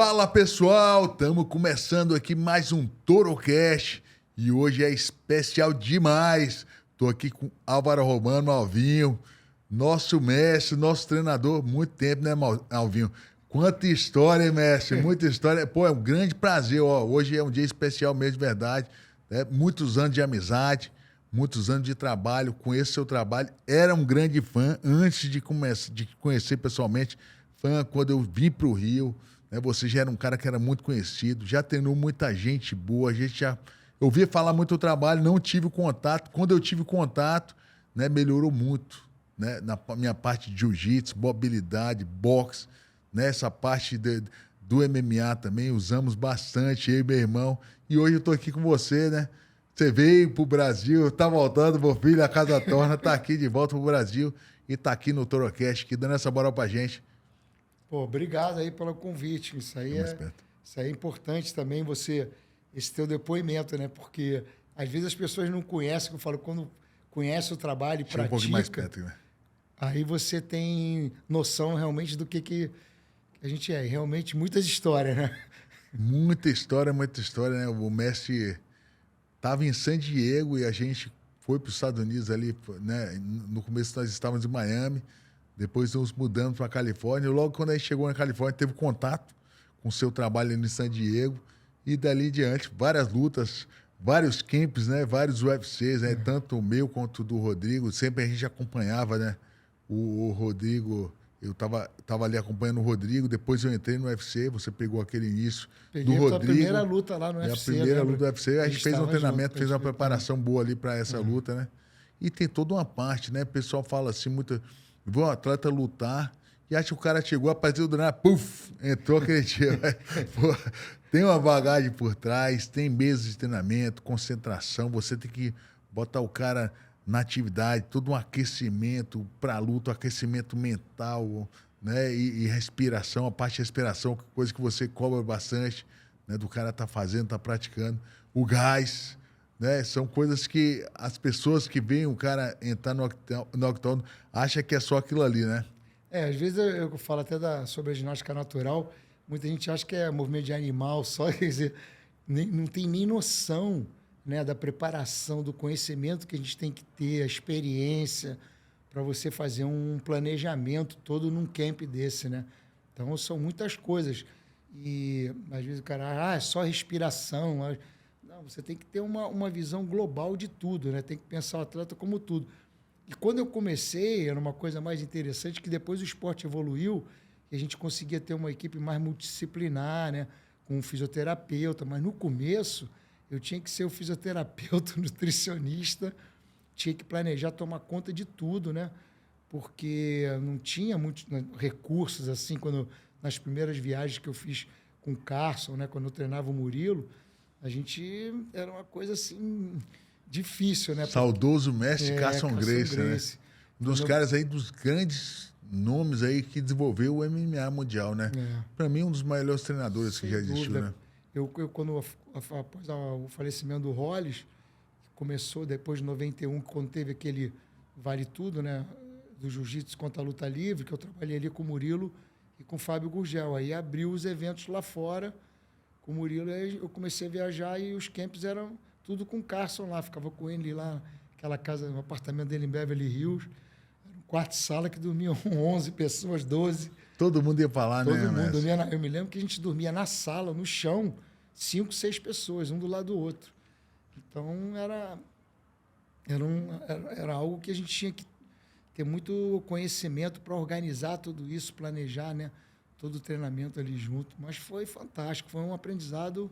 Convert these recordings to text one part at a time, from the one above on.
Fala pessoal, estamos começando aqui mais um Torocast e hoje é especial demais. Estou aqui com Álvaro Romano, Alvinho, nosso mestre, nosso treinador, muito tempo, né, Alvinho? Quanta história, hein, mestre? Muita história. Pô, é um grande prazer, ó. Hoje é um dia especial mesmo, de verdade. Né? Muitos anos de amizade, muitos anos de trabalho. Conheço seu trabalho. Era um grande fã antes de conhecer pessoalmente. Fã quando eu vim para o Rio. Né? Você já era um cara que era muito conhecido, já treinou muita gente boa. Eu ouvia falar muito do trabalho, não tive contato. Quando eu tive contato, né, melhorou muito. Né? Na minha parte de jiu-jitsu, mobilidade, boxe. Nessa parte do MMA também, usamos bastante, eu e meu irmão. E hoje eu tô aqui com você, né? Você veio pro Brasil, tá voltando, meu filho, a casa torna, tá aqui de volta pro Brasil e tá aqui no Torocast, aqui dando essa moral pra gente. Pô, obrigado aí pelo convite. Isso aí é importante também, esse teu depoimento, né? Porque às vezes as pessoas não conhecem, eu falo, quando conhece o trabalho e pratica, um pouquinho mais perto, né? Aí você tem noção realmente do que a gente é. Realmente muitas histórias, né? Muita história, né? O mestre estava em San Diego e a gente foi para os Estados Unidos ali, né? No começo nós estávamos em Miami, depois nos mudamos para a Califórnia. Logo quando a gente chegou na Califórnia, teve contato com o seu trabalho ali em San Diego e dali em diante, várias lutas, vários camps, né? Vários UFCs, né? Tanto o meu quanto o do Rodrigo. Sempre a gente acompanhava, né? O Rodrigo... Eu tava ali acompanhando o Rodrigo, depois eu entrei no UFC, você pegou aquele início do Rodrigo. A primeira luta lá no UFC. A primeira luta do UFC, a gente fez um treinamento, fez uma preparação boa ali para essa luta, né? E tem toda uma parte, né? O pessoal fala assim, vê um atleta lutar e acha que o cara chegou, a partir do nada, puf, entrou aquele dia. Pô, tem uma bagagem por trás, tem meses de treinamento, concentração, você tem que botar o cara na atividade, todo um aquecimento para a luta, um aquecimento mental, né? E respiração, a parte de respiração, coisa que você cobra bastante, né? Do cara tá fazendo, tá praticando. O gás, né? São coisas que as pessoas que veem o cara entrar no octógono acham que é só aquilo ali, né? Às vezes eu falo até sobre a ginástica natural, muita gente acha que é movimento de animal só, quer dizer, não tem nem noção, né, da preparação, do conhecimento que a gente tem que ter, a experiência para você fazer um planejamento todo num camp desse, né? Então, são muitas coisas. E, às vezes, o cara, é só respiração. Não, você tem que ter uma visão global de tudo, né? Tem que pensar o atleta como tudo. E quando eu comecei, era uma coisa mais interessante, que depois o esporte evoluiu e a gente conseguia ter uma equipe mais multidisciplinar, né? Com um fisioterapeuta. Mas, no começo... eu tinha que ser o fisioterapeuta, nutricionista, tinha que planejar, tomar conta de tudo, né? Porque não tinha muitos recursos, assim, nas primeiras viagens que eu fiz com o Carson, né? Quando eu treinava o Murilo, era uma coisa, assim, difícil, né? Saudoso mestre Carson Gracie, né? Um dos caras aí, dos grandes nomes aí que desenvolveu o MMA mundial, né? Para mim, um dos melhores treinadores que já existiu, né? Quando após o falecimento do Hollis, que começou depois de 91, quando teve aquele Vale Tudo, né, do jiu-jitsu contra a luta livre, que eu trabalhei ali com o Murilo e com o Fábio Gurgel. Aí abriu os eventos lá fora com o Murilo, aí eu comecei a viajar e os camps eram tudo com o Carson lá. Ficava com ele lá, naquela casa, no apartamento dele em Beverly Hills. Era um quarto-sala que dormiam 11 pessoas, 12. Todo mundo ia pra lá, né? Todo mundo dormia. Eu me lembro que a gente dormia na sala, no chão, 5, 6 pessoas, um do lado do outro. Então, era algo que a gente tinha que ter muito conhecimento para organizar tudo isso, planejar, né? Todo o treinamento ali junto. Mas foi fantástico, foi um aprendizado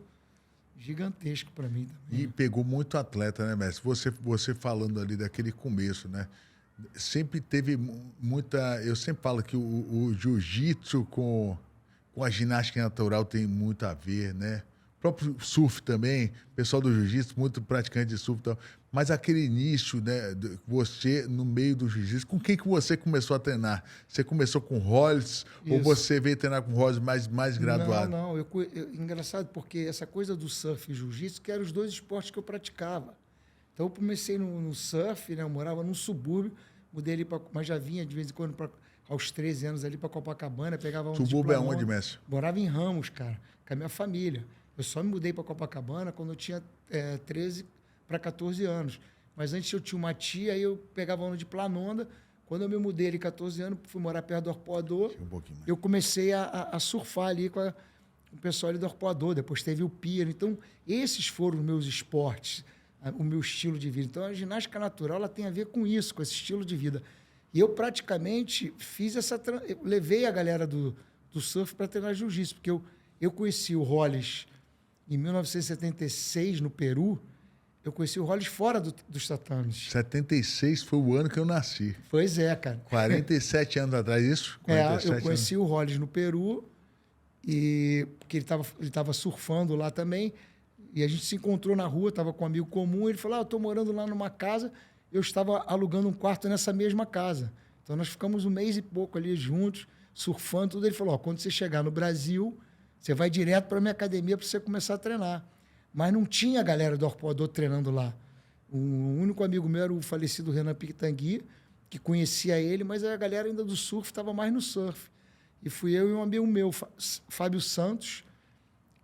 gigantesco para mim também. E pegou muito atleta, né, mestre? Você falando ali daquele começo, né? Sempre teve muita... Eu sempre falo que o jiu-jitsu com a ginástica natural tem muito a ver, né? O próprio surf também, pessoal do jiu-jitsu, muito praticante de surf e tal. Mas aquele início, né? Você, no meio do jiu-jitsu, com quem que você começou a treinar? Você começou com Hollis ou você veio treinar com Hollis mais graduado? Não. Engraçado, porque essa coisa do surf e jiu-jitsu, que eram os dois esportes que eu praticava. Então, eu comecei no surf, né? Eu morava num subúrbio, mudei ali, mas já vinha de vez em quando para aos 13 anos ali para Copacabana, pegava onda de Subúrbio é planona. onde, mestre? Morava em Ramos, cara, com a minha família. Eu só me mudei para Copacabana quando eu tinha 13 para 14 anos. Mas antes eu tinha uma tia, aí eu pegava onda de planonda. Quando eu me mudei ali, 14 anos, fui morar perto do Arpoador, Um pouquinho mais. eu comecei a surfar ali com o pessoal ali do Arpoador. Depois teve o pier. Então, esses foram os meus esportes, o meu estilo de vida. Então, a ginástica natural ela tem a ver com isso, com esse estilo de vida. E eu praticamente fiz eu levei a galera do surf para treinar jiu-jitsu, porque eu conheci o Hollis em 1976, no Peru. Eu conheci o Hollis fora dos tatames. 76 foi o ano que eu nasci. Pois é, cara. 47 anos atrás, isso? 47 eu conheci o Hollis no Peru, porque ele tava surfando lá também, e a gente se encontrou na rua, estava com um amigo comum, ele falou, eu estou morando lá numa casa, eu estava alugando um quarto nessa mesma casa. Então, nós ficamos um mês e pouco ali juntos, surfando, tudo. Ele falou, quando você chegar no Brasil, você vai direto para a minha academia para você começar a treinar. Mas não tinha a galera do Arpoador treinando lá. O único amigo meu era o falecido Renan Piquitangui, que conhecia ele, mas a galera ainda do surf estava mais no surf. E fui eu e um amigo meu, Fábio Santos,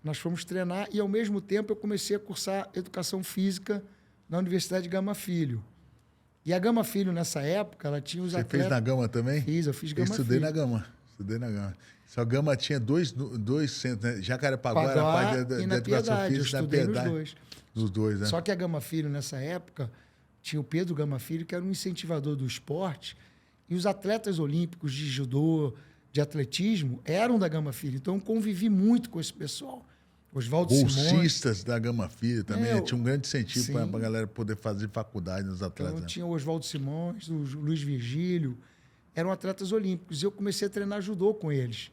nós fomos treinar e, ao mesmo tempo, eu comecei a cursar Educação Física na Universidade Gama Filho. E a Gama Filho, nessa época, ela tinha os atletas... Você fez na Gama também? Eu fiz Gama Estudei Filho. na Gama. Só Gama tinha dois centros, né? Jacarepaguá era a parte da na Educação Piedade, Física, eu na estudei Piedade. nos dois. Dos dois, né? Só que a Gama Filho, nessa época, tinha o Pedro Gama Filho, que era um incentivador do esporte, e os atletas olímpicos de judô, de atletismo, eram da Gama Filho. Então, eu convivi muito com esse pessoal. Oswaldo Simões. Bolsistas da Gama Filho também. Tinha um grande incentivo para a sim. galera poder fazer faculdade nos atletas. Então, tinha o Oswaldo Simões, o Luiz Virgílio, eram atletas olímpicos. E eu comecei a treinar judô com eles.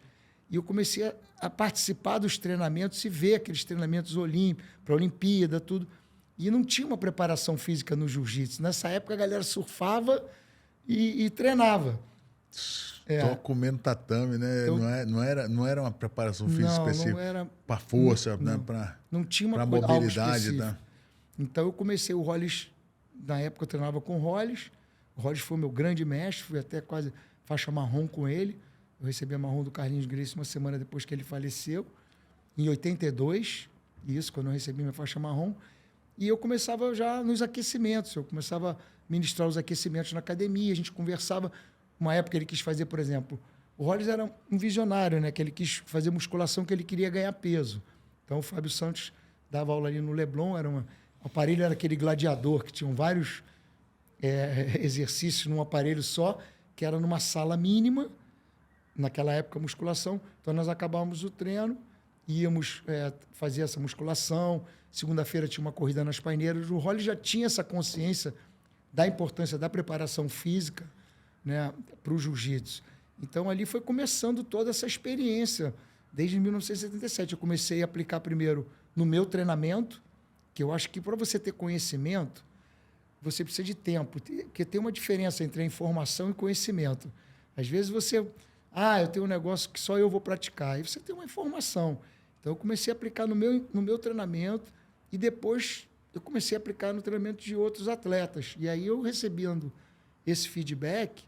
E eu comecei a participar dos treinamentos e ver aqueles treinamentos olímpicos, para a Olimpíada, tudo. E não tinha uma preparação física no jiu-jitsu. Nessa época, a galera surfava e treinava. Só comendo tatame, né? Então, não era uma preparação física específica. Não era para força, não, né? Para não tinha uma mobilidade. Tá? Então, eu comecei o Hollis. Na época, eu treinava com o Hollis. O Hollis foi o meu grande mestre. Fui até quase faixa marrom com ele. Eu recebi a marrom do Carlinhos Gracie uma semana depois que ele faleceu, em 82, isso, quando eu recebi minha faixa marrom. E eu começava já nos aquecimentos, eu começava a ministrar os aquecimentos na academia, a gente conversava. Uma época ele quis fazer, por exemplo, o Hollis era um visionário, né? Que ele quis fazer musculação, que ele queria ganhar peso. Então, o Fábio Santos dava aula ali no Leblon, o aparelho era aquele gladiador, que tinham vários exercícios num aparelho só, que era numa sala mínima, naquela época, musculação. Então, nós acabávamos o treino, íamos fazer essa musculação. Segunda-feira tinha uma corrida nas paineiras. O Hollis já tinha essa consciência da importância da preparação física, né, para o jiu-jitsu. Então, ali foi começando toda essa experiência. Desde 1977, eu comecei a aplicar primeiro no meu treinamento, que eu acho que para você ter conhecimento, você precisa de tempo, porque tem uma diferença entre a informação e conhecimento. Às vezes você... eu tenho um negócio que só eu vou praticar. E você tem uma informação. Então, eu comecei a aplicar no meu treinamento e depois eu comecei a aplicar no treinamento de outros atletas. E aí, eu recebendo esse feedback,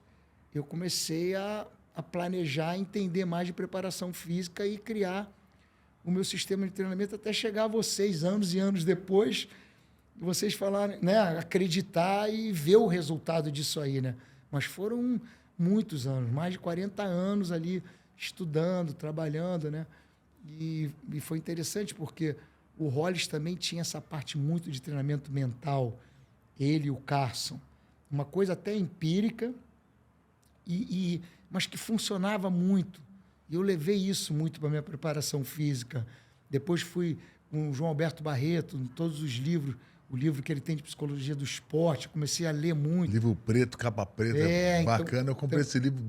eu comecei a planejar, entender mais de preparação física e criar o meu sistema de treinamento até chegar a vocês, anos e anos depois, e vocês falarem, né, acreditar e ver o resultado disso aí, né? Mas foram muitos anos, mais de 40 anos ali estudando, trabalhando, né? E foi interessante porque o Hollis também tinha essa parte muito de treinamento mental, ele e o Carson. Uma coisa até empírica, mas que funcionava muito. E eu levei isso muito para a minha preparação física. Depois fui com o João Alberto Barreto, em todos os livros, o livro que ele tem de psicologia do esporte, comecei a ler muito. Livro preto, capa preta, bacana. Então, eu comprei esse livro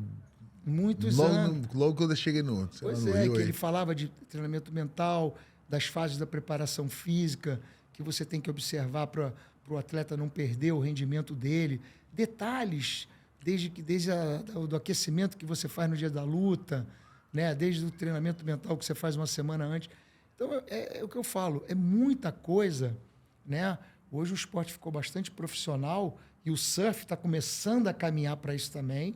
muitos anos. Logo quando eu cheguei no Rio, que ele falava de treinamento mental, das fases da preparação física, que você tem que observar para o atleta não perder o rendimento dele. Detalhes, desde do aquecimento que você faz no dia da luta, né? Desde o treinamento mental que você faz uma semana antes. Então, é o que eu falo, é muita coisa, né? Hoje o esporte ficou bastante profissional e o surf está começando a caminhar para isso também,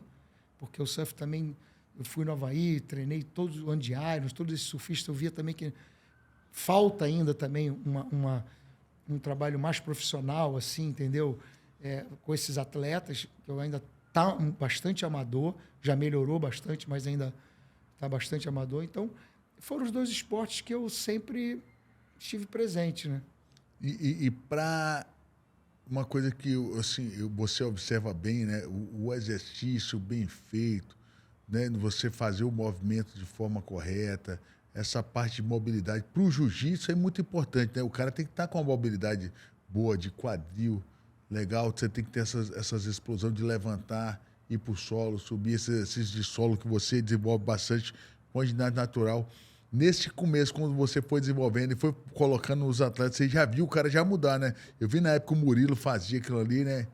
porque o surf também, eu fui no Havaí, treinei todos os andiários, todos esses surfistas, eu via também que falta ainda também um trabalho mais profissional, assim, entendeu? Com esses atletas, que eu ainda tá bastante amador, já melhorou bastante, mas ainda está bastante amador. Então, foram os dois esportes que eu sempre estive presente, né? E para uma coisa que assim, você observa bem, né? O exercício bem feito, né? Você fazer o movimento de forma correta, essa parte de mobilidade. Para o jiu-jitsu é muito importante, né? O cara tem que estar com uma mobilidade boa, de quadril, legal. Você tem que ter essas explosões de levantar, ir para o solo, subir esses exercícios de solo que você desenvolve bastante com a ginástica natural. Nesse começo, quando você foi desenvolvendo e foi colocando os atletas, você já viu o cara já mudar, né? Eu vi na época o Murilo fazia aquilo ali, né?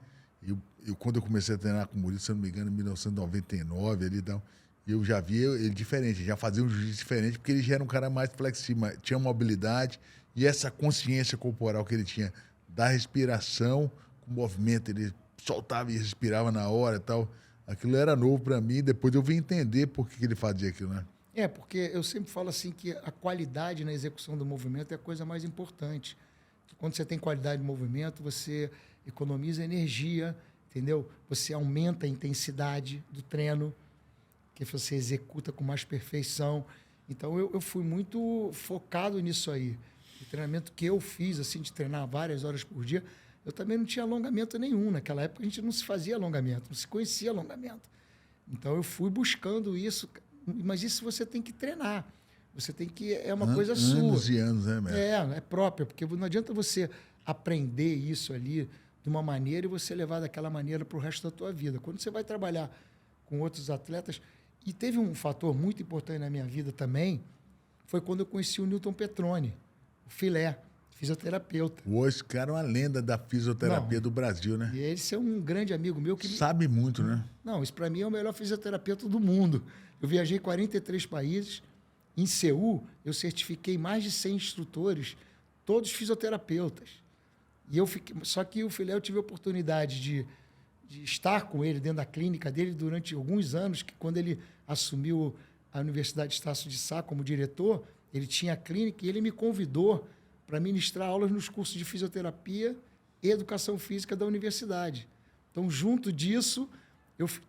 Quando eu comecei a treinar com o Murilo, se eu não me engano, em 1999, ali, então, eu já vi ele diferente, já fazia um jiu-jitsu diferente, porque ele já era um cara mais flexível, tinha mobilidade e essa consciência corporal que ele tinha da respiração, com o movimento, ele soltava e respirava na hora e tal. Aquilo era novo para mim, depois eu vim entender por que ele fazia aquilo, né? Porque eu sempre falo assim que a qualidade na execução do movimento é a coisa mais importante. Quando você tem qualidade de movimento, você economiza energia, entendeu? Você aumenta a intensidade do treino, que você executa com mais perfeição. Então, eu fui muito focado nisso aí. O treinamento que eu fiz, assim, de treinar várias horas por dia, eu também não tinha alongamento nenhum. Naquela época, a gente não se fazia alongamento, não se conhecia alongamento. Então, eu fui buscando isso. Mas isso você tem que treinar. Você tem que... É uma coisa sua. Anos e anos, né, mestre? É própria, porque não adianta você aprender isso ali de uma maneira e você levar daquela maneira para o resto da tua vida. Quando você vai trabalhar com outros atletas... E teve um fator muito importante na minha vida também, foi quando eu conheci o Newton Petroni, o Filé, fisioterapeuta. Esse cara é uma lenda da fisioterapia do Brasil, né? E ele é um grande amigo meu. Sabe muito, né? Não, isso para mim é o melhor fisioterapeuta do mundo. Eu viajei 43 países. Em Seul, eu certifiquei mais de 100 instrutores, todos fisioterapeutas. E eu fiquei... Só que o Filé, eu tive a oportunidade de estar com ele dentro da clínica dele durante alguns anos, que quando ele assumiu a Universidade de Estácio de Sá como diretor, ele tinha a clínica e ele me convidou para ministrar aulas nos cursos de fisioterapia e educação física da universidade. Então, junto disso,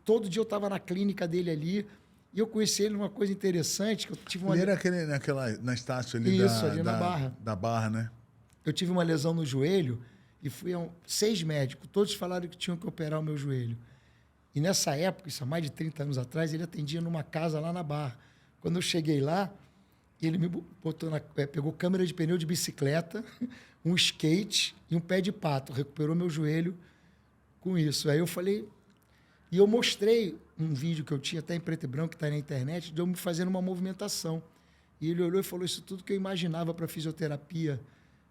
todo dia eu estava na clínica dele ali e eu conheci ele numa coisa interessante. Que eu tive uma... Ele era na Estácio ali, ali na Barra. Da Barra, né? Eu tive uma lesão no joelho e fui a 6 médicos. Todos falaram que tinham que operar o meu joelho. E nessa época, isso há mais de 30 anos atrás, ele atendia numa casa lá na Barra. Quando eu cheguei lá, ele me botou pegou câmera de pneu de bicicleta, um skate e um pé de pato. Recuperou meu joelho com isso. Aí eu falei... E eu mostrei um vídeo que eu tinha até em preto e branco, que está na internet, de eu me fazendo uma movimentação. E ele olhou e falou, isso tudo que eu imaginava para fisioterapia,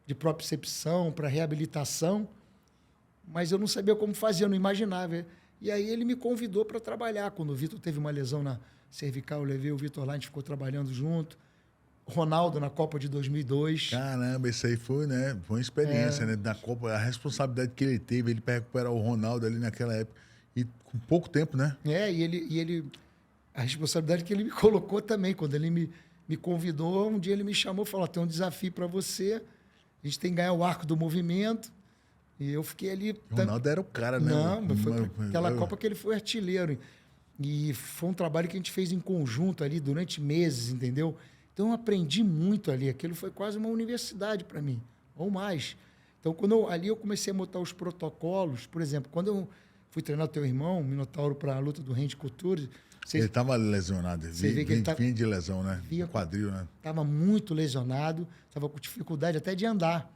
de propriocepção, para reabilitação, mas eu não sabia como fazer, eu não imaginava. E aí ele me convidou para trabalhar. Quando o Vitor teve uma lesão na cervical, eu levei o Vitor lá, a gente ficou trabalhando junto. Ronaldo na Copa de 2002. Caramba, isso aí foi, né? Foi uma experiência, né? Da Copa, a responsabilidade que ele teve, ele para recuperar o Ronaldo ali naquela época. E com pouco tempo, né? E ele a responsabilidade que ele me colocou também. Quando ele me convidou, um dia ele me chamou e falou, tem um desafio para você, a gente tem que ganhar o arco do movimento. E eu fiquei ali... O Ronaldo era o cara, né? Não, foi aquela Copa que ele foi artilheiro. E foi um trabalho que a gente fez em conjunto ali durante meses, entendeu? Então eu aprendi muito ali. Aquilo foi quase uma universidade para mim, ou mais. Então, ali eu comecei a botar os protocolos. Por exemplo, quando eu fui treinar o teu irmão, o Minotauro, para a luta do Randy Couture... Ele estava lesionado, vinha de lesão, né? Vinha, quadril, né? Estava muito lesionado, estava com dificuldade até de andar.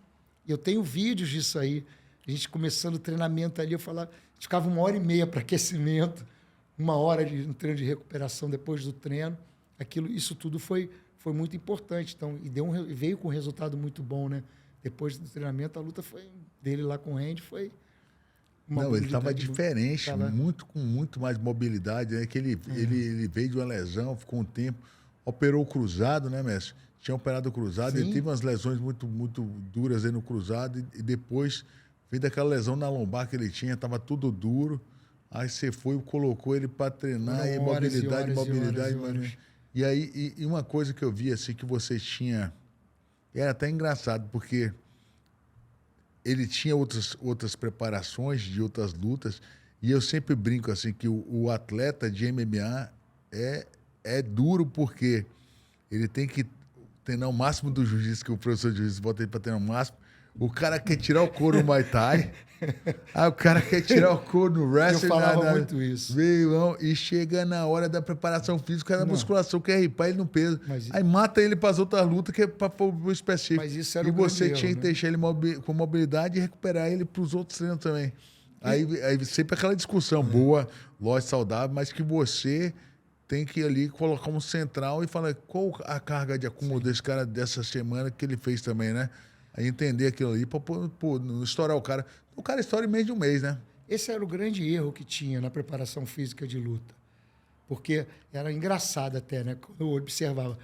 E eu tenho vídeos disso aí. A gente começando o treinamento ali, a gente ficava 1h30 para aquecimento, 1 hora de treino de recuperação depois do treino. Isso tudo foi muito importante. Então, veio com um resultado muito bom, né? Depois do treinamento, a luta dele lá com o Randy foi... Não, ele estava diferente, com muito mais mobilidade, né? Que ele veio de uma lesão, ficou um tempo, operou o cruzado, né, mestre? Tinha operado o cruzado, Sim. Ele teve umas lesões muito, muito duras aí no cruzado e depois veio daquela lesão na lombar que ele tinha, estava tudo duro, Aí você foi e colocou ele para treinar, Foram e horas e mobilidade, horas e mobilidade, horas e horas. E aí, e uma coisa que eu vi, assim, que você tinha... Era até engraçado, porque ele tinha outras preparações de outras lutas, e eu sempre brinco, assim, que o atleta de MMA é duro, porque ele tem que treinar o máximo do jiu-jitsu, que o professor de jiu-jitsu bota ele para treinar o máximo. O cara quer tirar o couro no Muay Thai, aí o cara quer tirar o couro no wrestling. Eu falava muito isso. Veio, e chega na hora da preparação física, da musculação, quer ripar ele no peso. Mas- Aí mata ele para as outras lutas, que é para o específico. Mas isso era e o grande você erro, tinha que né? deixar ele com mobilidade e recuperar ele para os outros treinos também. Aí sempre aquela discussão boa, lógico, saudável, mas que você tem que ali colocar um central e falar qual a carga de acúmulo desse cara dessa semana que ele fez também, né? Aí entender aquilo ali para não estourar o cara. O cara estoura em meio de um mês, né? Esse era o grande erro que tinha na preparação física de luta. Porque era engraçado até, né? Quando eu observava.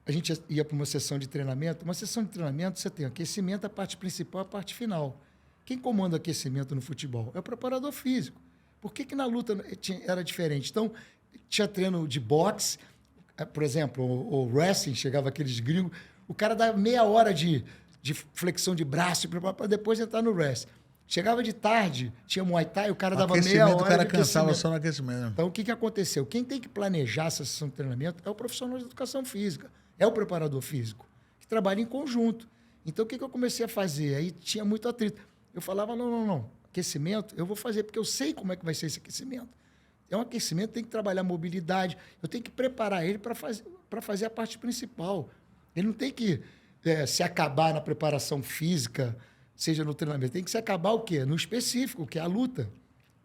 A gente ia para uma sessão de treinamento. Uma sessão de treinamento, você tem aquecimento, a parte principal, a parte final. Quem comanda o aquecimento no futebol é o preparador físico. Por que na luta era diferente? Então, tinha treino de boxe, por exemplo, o wrestling, chegava aqueles gringos, o cara dava meia hora de flexão de braço para depois entrar no wrestling. Chegava de tarde, tinha Muay Thai, o cara dava meia hora o cara de cansava aquecimento. só no aquecimento. Então, o que aconteceu? Quem tem que planejar essa sessão de treinamento é o profissional de educação física, é o preparador físico, que trabalha em conjunto. Então, o que eu comecei a fazer? Aí tinha muito atrito. Eu falava, não, aquecimento eu vou fazer, porque eu sei como é que vai ser esse aquecimento. É um aquecimento, tem que trabalhar mobilidade, eu tenho que preparar ele para fazer a parte principal. Ele não tem que se acabar na preparação física, seja no treinamento, tem que se acabar o quê? No específico, que é a luta.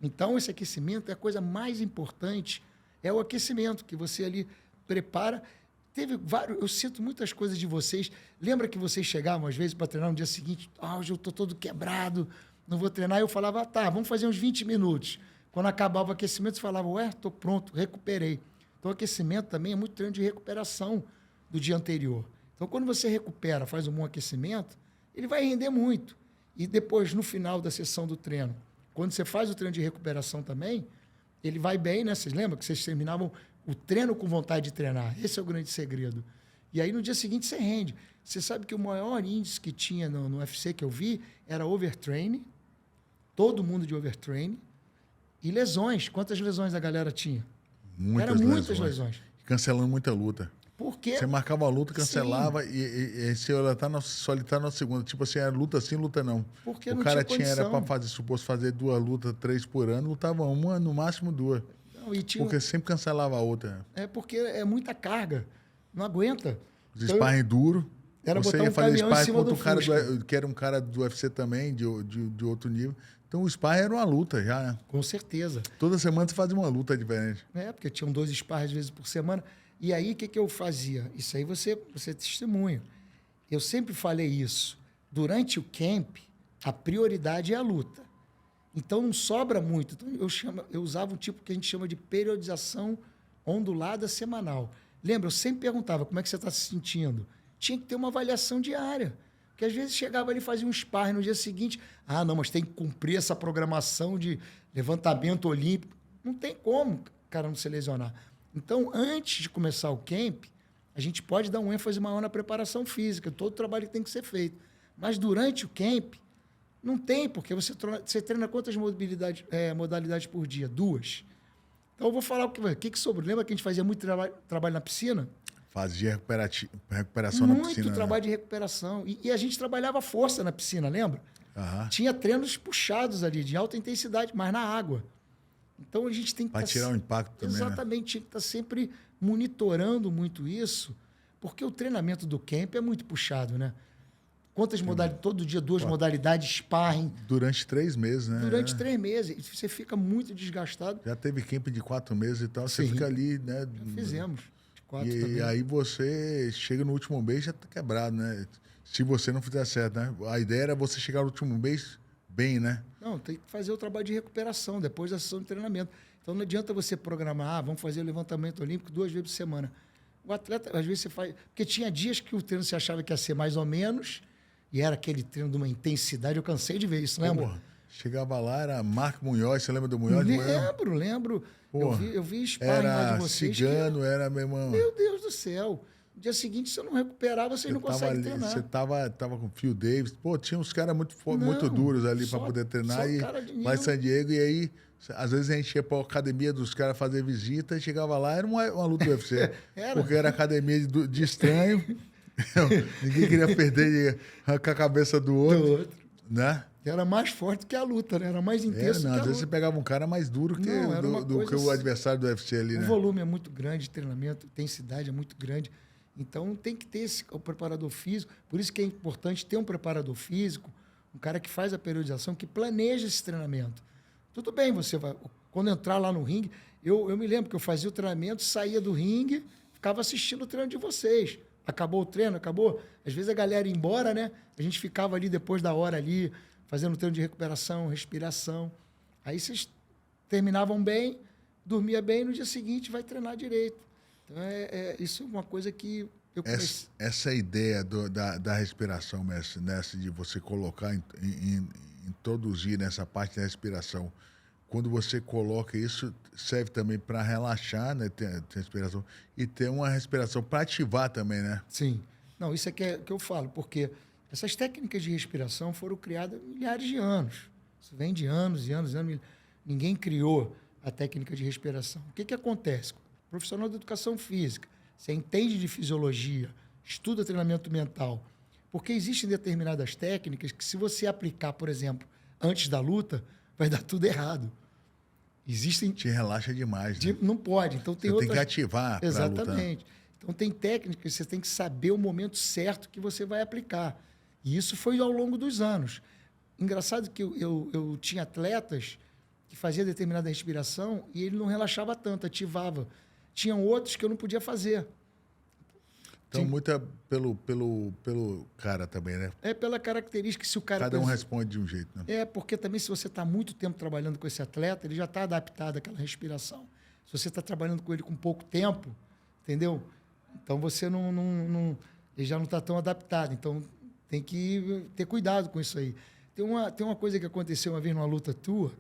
Então, esse aquecimento é a coisa mais importante, é o aquecimento, que você ali prepara. Teve vários, eu sinto muitas coisas de vocês. Lembra que vocês chegavam, às vezes, para treinar no dia seguinte, hoje eu estou todo quebrado, não vou treinar. Eu falava, tá, vamos fazer uns 20 minutos. Quando acabava o aquecimento, você falava, estou pronto, recuperei. Então, o aquecimento também é muito treino de recuperação do dia anterior. Então, quando você recupera, faz um bom aquecimento, ele vai render muito. E depois, no final da sessão do treino, quando você faz o treino de recuperação também, ele vai bem, né? Vocês lembram que vocês terminavam o treino com vontade de treinar? Esse é o grande segredo. E aí, no dia seguinte, você rende. Você sabe que o maior índice que tinha no UFC que eu vi era overtraining, todo mundo de overtraining, e lesões. Quantas lesões a galera tinha? Muitas lesões. Cancelando muita luta. Por quê? Você marcava a luta, cancelava e você só tá na segunda. Tipo assim, era luta sim, luta não. Porque o não cara tinha era condição. para fazer, suposto fazer 2 lutas, 3 por ano, lutava uma, no máximo 2. Não, e tinha... Porque sempre cancelava a outra. É porque é muita carga. Não aguenta. Os sparring duro. Era você botar ia um fazer caminhão em sparring cima contra do um cara Fusca. que era um cara do UFC também, de outro nível. Então o sparring era uma luta já, né? Com certeza. Toda semana você fazia uma luta diferente. Porque tinham 2 sparring às vezes por semana. E aí, o que eu fazia? Isso aí você testemunha. Eu sempre falei isso. Durante o camp, a prioridade é a luta. Então, não sobra muito. Então, eu usava um tipo que a gente chama de periodização ondulada semanal. Lembra? Eu sempre perguntava como é que você está se sentindo. Tinha que ter uma avaliação diária. Porque, às vezes, chegava ali e fazia um sparring no dia seguinte. Não, mas tem que cumprir essa programação de levantamento olímpico. Não tem como o cara não se lesionar. Então, antes de começar o camp, a gente pode dar um ênfase maior na preparação física, todo o trabalho que tem que ser feito. Mas durante o camp, não tem, porque você treina quantas modalidades por dia? 2. Então, eu vou falar o que sobrou. Lembra que a gente fazia muito trabalho na piscina? Fazia recuperação na piscina. Muito trabalho de recuperação. E a gente trabalhava força na piscina, lembra? Aham. Tinha treinos puxados ali, de alta intensidade, mas na água. Então, a gente tem que... Para tirar o impacto também, exatamente, tinha que estar sempre monitorando muito isso, porque o treinamento do camp é muito puxado, né? Quantas modalidades? Todo dia, 2 modalidades, sparring. Durante 3 meses, né? Durante 3 meses. E você fica muito desgastado. Já teve camp de 4 meses e tal. Você fica ali, né? Já fizemos. De 4 e também. aí você chega no último mês já tá quebrado, né? Se você não fizer certo, né? A ideia era você chegar no último mês bem, né? Não, tem que fazer o trabalho de recuperação depois da sessão de treinamento. Então, não adianta você programar, vamos fazer o levantamento olímpico 2 vezes por semana. O atleta, às vezes, você faz... Porque tinha dias que o treino você achava que ia ser mais ou menos, e era aquele treino de uma intensidade. Eu cansei de ver isso, lembra? Porra, Chegava lá, era Marco Munhoz, você lembra do Munhoz? Lembro. Pô, Eu vi sparring lá era de vocês. cigano, era, meu irmão. Meu Deus do céu. No dia seguinte, se eu não recuperar, vocês não conseguem treinar. Você tava com o Phil Davis. Pô, tinha uns caras muito Não, duros ali para só- poder treinar. só E cara de nível. lá em San Diego, e aí, às vezes a gente ia pra academia dos caras fazer visita, e chegava lá, era uma luta do UFC. Era. Porque era academia de estranho. Ninguém queria perder e arrancar a cabeça do Do outro. outro. Né? Era mais forte que a luta, né? Era mais intenso que a Às vezes luta. você pegava um cara mais duro que, Não, era uma do que coisa o adversário do UFC ali, O né? volume é muito grande de treinamento, a intensidade é muito grande. Então tem que ter o preparador físico. Por isso que é importante ter um preparador físico, um cara que faz a periodização, que planeja esse treinamento. Tudo bem, você vai. Quando entrar lá no ringue, eu me lembro que eu fazia o treinamento, saía do ringue, ficava assistindo o treino de vocês. Acabou o treino, acabou. Às vezes a galera ia embora, né? A gente ficava ali depois da hora ali, fazendo treino de recuperação, respiração. Aí vocês terminavam bem, dormia bem, no dia seguinte vai treinar direito. Então, isso é uma coisa que eu comecei... Essa ideia da respiração, mestre, nessa de você colocar, introduzir nessa parte da respiração, quando você coloca isso, serve também para relaxar, né? Ter respiração, e ter uma respiração para ativar também, né? Sim. Não, isso é que eu falo, porque essas técnicas de respiração foram criadas há milhares de anos. Isso vem de anos e anos e anos. Ninguém criou a técnica de respiração. O que acontece? Profissional de educação física, você entende de fisiologia, estuda treinamento mental, porque existem determinadas técnicas que, se você aplicar, por exemplo, antes da luta, vai dar tudo errado. Existem... Te relaxa demais, né? Não pode. Então tem você outras... tem que ativar para lutar. Exatamente. Então tem técnicas que você tem que saber o momento certo que você vai aplicar. E isso foi ao longo dos anos. Engraçado que eu tinha atletas que faziam determinada respiração e ele não relaxava tanto, ativava. Tinham outros que eu não podia fazer. Então, muita pelo cara também, né? É pela característica, se o cara... Cada um responde de um jeito, né? É, porque também se você está muito tempo trabalhando com esse atleta, ele já está adaptado àquela respiração. Se você está trabalhando com ele com pouco tempo, entendeu? Então você ele já não está tão adaptado. Então tem que ter cuidado com isso aí. Tem uma coisa que aconteceu uma vez numa luta tua,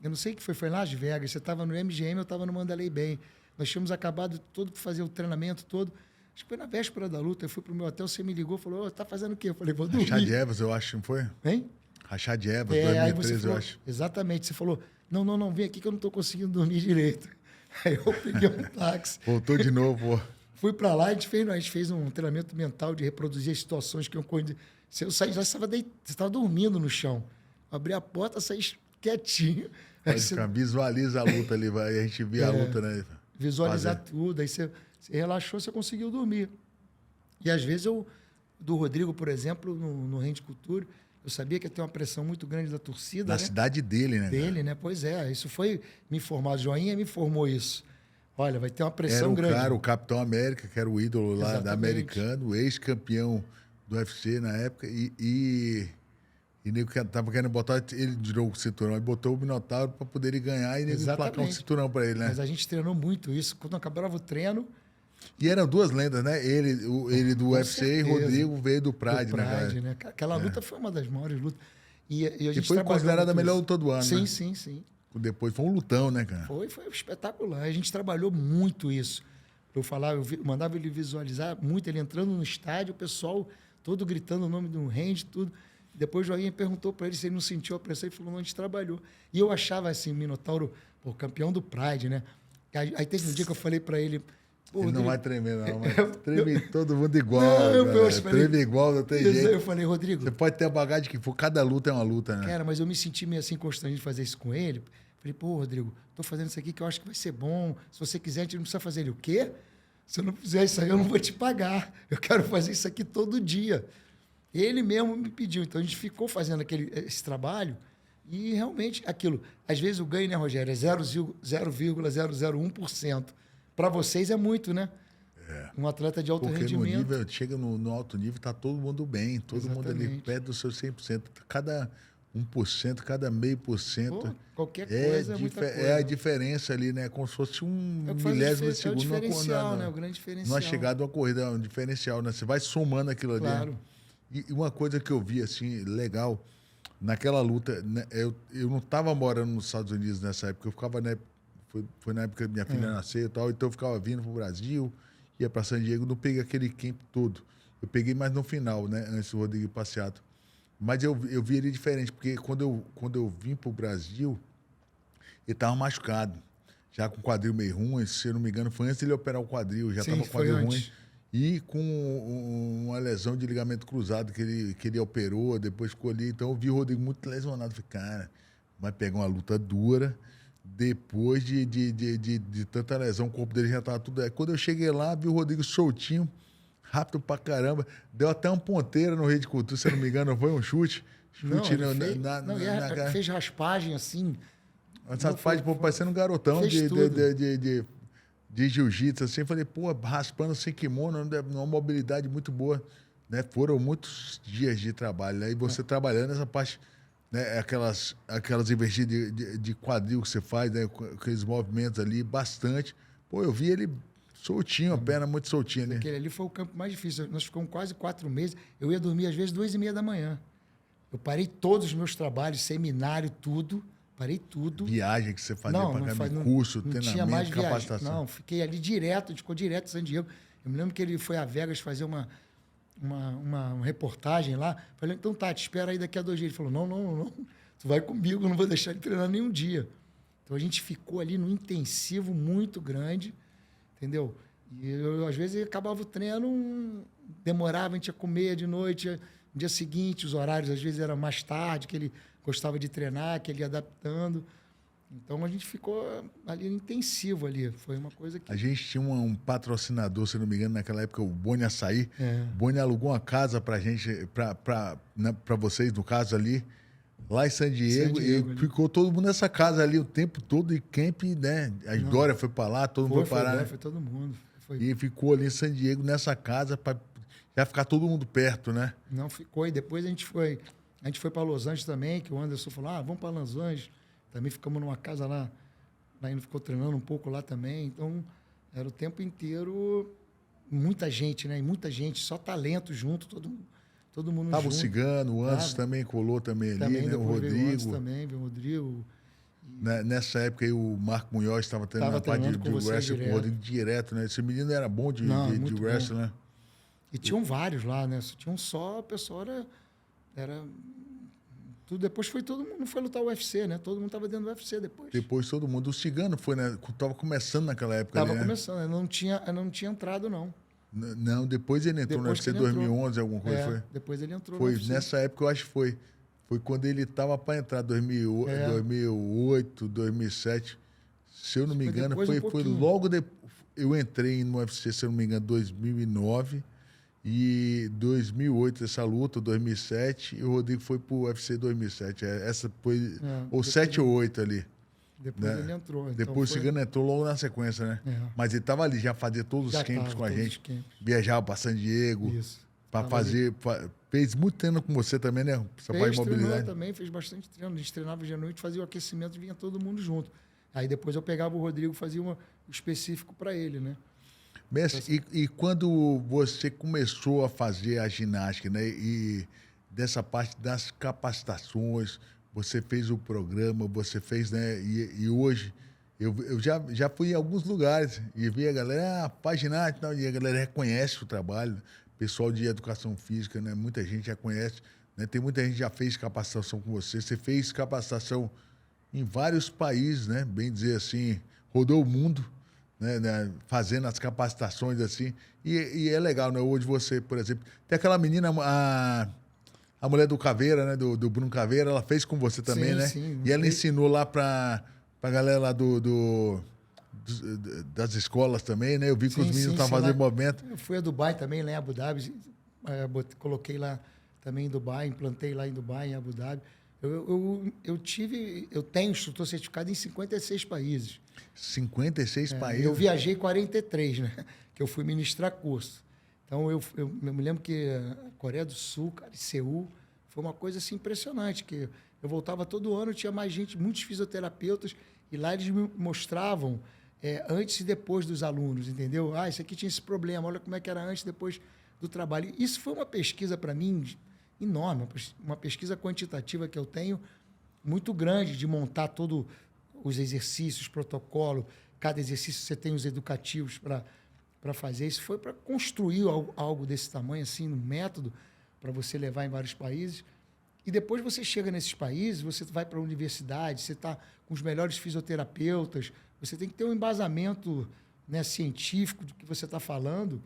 eu não sei o que foi em Las Vegas, você estava no MGM, eu estava no Mandalay Bay. Nós tínhamos acabado todo para fazer o treinamento todo. Acho que foi na véspera da luta, eu fui pro meu hotel, você me ligou, falou, tá fazendo o quê? Eu falei, vou dormir. Rashad Evans, eu acho, não foi? Hein? Rashad Evans, Aí 2013, você falou, eu acho. exatamente, você falou, não, vem aqui que eu não estou conseguindo dormir direito. Aí eu peguei um táxi. Voltou de novo, pô. Fui para lá, a gente fez um treinamento mental de reproduzir as situações que eu... Se eu saí, já você estava dormindo no chão. Abri a porta, saí quietinho. Aí você Visualiza a luta ali, vai, a gente via a luta, né? visualizar tudo, aí você relaxou, você conseguiu dormir. E às vezes do Rodrigo, por exemplo, no Rende Cultura, eu sabia que ia ter uma pressão muito grande da torcida. Na cidade dele, né? Dele, né? Pois é, isso foi me informar. Joinha me informou isso. Olha, vai ter uma pressão grande. Era o cara, o Capitão América, que era o ídolo lá da Americano, ex-campeão do UFC na época, e nego tava querendo botar ele de novo o cinturão, e botou o Minotauro para poder ele ganhar e nego emplacar um cinturão para ele, né? Mas a gente treinou muito isso. Quando acabava o treino... E eram duas lendas, né? Ele do UFC e Rodrigo veio do Pride, né, cara? Né? Aquela luta foi uma das maiores lutas. E a gente foi considerada a melhor luta do ano, sim, né? Sim. Depois foi um lutão, né, cara? Foi espetacular. A gente trabalhou muito isso. Eu mandava ele visualizar muito, ele entrando no estádio, o pessoal todo gritando o nome do Randy, tudo. Depois o Joinha perguntou para ele se ele não sentiu a pressão, ele falou, não, a gente trabalhou. E eu achava assim, o Minotauro, campeão do Pride, né? Aí teve um dia que eu falei para ele... Ele não vai tremer, não. Mas treme todo mundo igual. Treme igual, não tem jeito. Eu falei, Rodrigo... Você pode ter a bagagem que for, cada luta é uma luta, né? Cara, mas eu me senti meio assim constrangido de fazer isso com ele. Falei, pô, Rodrigo, tô fazendo isso aqui que eu acho que vai ser bom. Se você quiser, a gente não precisa fazer. Ele, o quê? Se eu não fizer isso aí, eu não vou te pagar. Eu quero fazer isso aqui todo dia. Ele mesmo me pediu. Então, a gente ficou fazendo esse trabalho e realmente aquilo... Às vezes o ganho, né, Rogério, é 0,001%. Para vocês é muito, né? É. Um atleta de alto rendimento. Nível, chega no alto nível, tá todo mundo bem, todo mundo ali perto do seu 100%. Cada 1%, cada 0,5%. Qualquer coisa é muita coisa. É a diferença ali, né? Como se fosse um milésimo de segundo. É o diferencial, né? O grande diferencial. Não é chegada uma corrida, é um diferencial, né? Você vai somando aquilo ali. Claro. E uma coisa que eu vi, assim, legal naquela luta, né, eu não estava morando nos Estados Unidos nessa época, eu ficava, né, foi na época que minha filha nasceu e tal, então eu ficava vindo pro Brasil, ia para San Diego, não peguei aquele camp todo. Eu peguei mais no final, né, antes do Rodrigo Passeato. Mas eu vi ele diferente, porque quando eu vim pro Brasil, ele estava machucado, já com o quadril meio ruim, se eu não me engano, foi antes de ele operar o quadril, já estava com o quadril ruim. E com uma lesão de ligamento cruzado que ele operou, depois ficou ali. Então eu vi o Rodrigo muito lesionado. Falei, cara, vai pegar uma luta dura. Depois de tanta lesão, o corpo dele já estava tudo. Aí, quando eu cheguei lá, vi o Rodrigo soltinho, rápido pra caramba. Deu até uma ponteira no Rei de Cultura, se eu não me engano, foi um chute. Chute fez raspagem assim. Raspagem, parecendo um garotão de jiu-jitsu, assim, falei, pô, raspando sem kimono, uma mobilidade muito boa, né? Foram muitos dias de trabalho, né? E você trabalhando essa parte, né? Aquelas investidas de quadril que você faz, né? Com aqueles movimentos ali, bastante. Pô, eu vi ele soltinho, a perna muito soltinha, né? Aquele ali foi o campo mais difícil. Nós ficamos quase 4 meses. Eu ia dormir, às vezes, 2h30 da manhã. Eu parei todos os meus trabalhos, seminário, tudo. Parei tudo. Viagem que você fazia para cá, curso, treinamento, capacitação. Não, fiquei ali direto, a gente ficou direto em San Diego. Eu me lembro que ele foi a Vegas fazer uma reportagem lá. Falei, então tá, te espera aí daqui a 2 dias. Ele falou, não, tu vai comigo, não vou deixar ele treinar nenhum dia. Então a gente ficou ali num intensivo muito grande, entendeu? E eu, às vezes, acabava o treino, demorava, a gente ia comer de noite, no dia seguinte, os horários às vezes eram mais tarde, que ele gostava de treinar, que ele ia adaptando. Então, a gente ficou ali intensivo ali. Foi uma coisa que... A gente tinha um patrocinador, se não me engano, naquela época, o Boni Açaí. O Boni alugou uma casa pra gente, pra vocês, no caso ali, lá em San Diego. E ficou todo mundo nessa casa ali o tempo todo, e camp, né? A Dória foi pra lá, todo mundo foi pra lá. Foi todo mundo. E ficou ali em San Diego, nessa casa, pra já ficar todo mundo perto, né? Não, ficou. E depois a gente foi para Los Angeles também, que o Anderson falou, vamos para Los Angeles. Também ficamos numa casa lá, ainda ficou treinando um pouco lá também. Então, era o tempo inteiro muita gente, né? E muita gente, só talento junto, todo mundo Tava junto. O Cigano, o Anderson também colou também ali, né? O Rodrigo. Veio o Rodrigo. Nessa época aí o Marco Munhoz estava treinando na parte de wrestling com o Rodrigo direto, né? Esse menino era bom de wrestling, né? E tinham vários lá, né? Tinha só, o pessoal era tudo. Depois foi todo mundo, foi lutar o UFC, né? Todo mundo estava dentro do UFC depois. Depois todo mundo. O Cigano foi, né? Tava começando naquela época. Tava começando, né? Não tinha entrado, não. Não, depois ele entrou no UFC 2011, alguma coisa, foi? Depois ele entrou no UFC. Nessa época, eu acho que foi. Foi quando ele estava para entrar, 2008, 2007. Se eu não me engano, foi logo depois. Eu entrei no UFC, se eu não me engano, 2009. E 2008, essa luta, 2007. E o Rodrigo foi pro UFC 2007. Essa foi. Ou 7 ou 8 ali. Depois ele entrou. Depois o Cigano entrou logo na sequência, né? Mas ele estava ali, já fazia todos os camps com a gente. Viajava para San Diego. Isso. Para fazer. Fez muito treino com você também, né? Essa parte de mobilidade. Também, fez bastante treino. A gente treinava de noite, fazia o aquecimento e vinha todo mundo junto. Aí depois eu pegava o Rodrigo e fazia um específico para ele, né? Mestre, e quando você começou a fazer a ginástica, né? E dessa parte das capacitações, você fez o programa, você fez, né? E hoje, eu já fui em alguns lugares e vi a galera, faz ginástica, e a galera reconhece o trabalho. Pessoal de educação física, né? Muita gente já conhece, né? Tem muita gente que já fez capacitação com você. Você fez capacitação em vários países, né? Bem dizer assim, rodou o mundo, né? Fazendo as capacitações assim. E é legal, né? Hoje você, por exemplo, tem aquela menina, a mulher do Caveira, né? Do Bruno Caveira, ela fez com você também, sim, né? Sim, e ela ensinou lá pra galera lá das escolas também, né? Eu vi que os meninos estavam fazendo movimento. Eu fui a Dubai também, lá em Abu Dhabi. Coloquei lá também em Dubai, implantei lá em Dubai, em Abu Dhabi. Eu tenho instrutor certificado em 56 países. 56 países? Eu viajei 43, né? Que eu fui ministrar curso. Então, eu me lembro que a Coreia do Sul, cara, em Seul, foi uma coisa assim impressionante, que eu voltava todo ano, tinha mais gente, muitos fisioterapeutas, e lá eles me mostravam antes e depois dos alunos, entendeu? Isso aqui tinha esse problema, olha como é que era antes e depois do trabalho. Isso foi uma pesquisa para mim enorme, uma pesquisa quantitativa que eu tenho muito grande de montar todos os exercícios, protocolo, cada exercício você tem os educativos para fazer. Isso foi para construir algo desse tamanho, assim, no método, para você levar em vários países. E depois você chega nesses países, você vai para a universidade, você está com os melhores fisioterapeutas, você tem que ter um embasamento, né, científico do que você está falando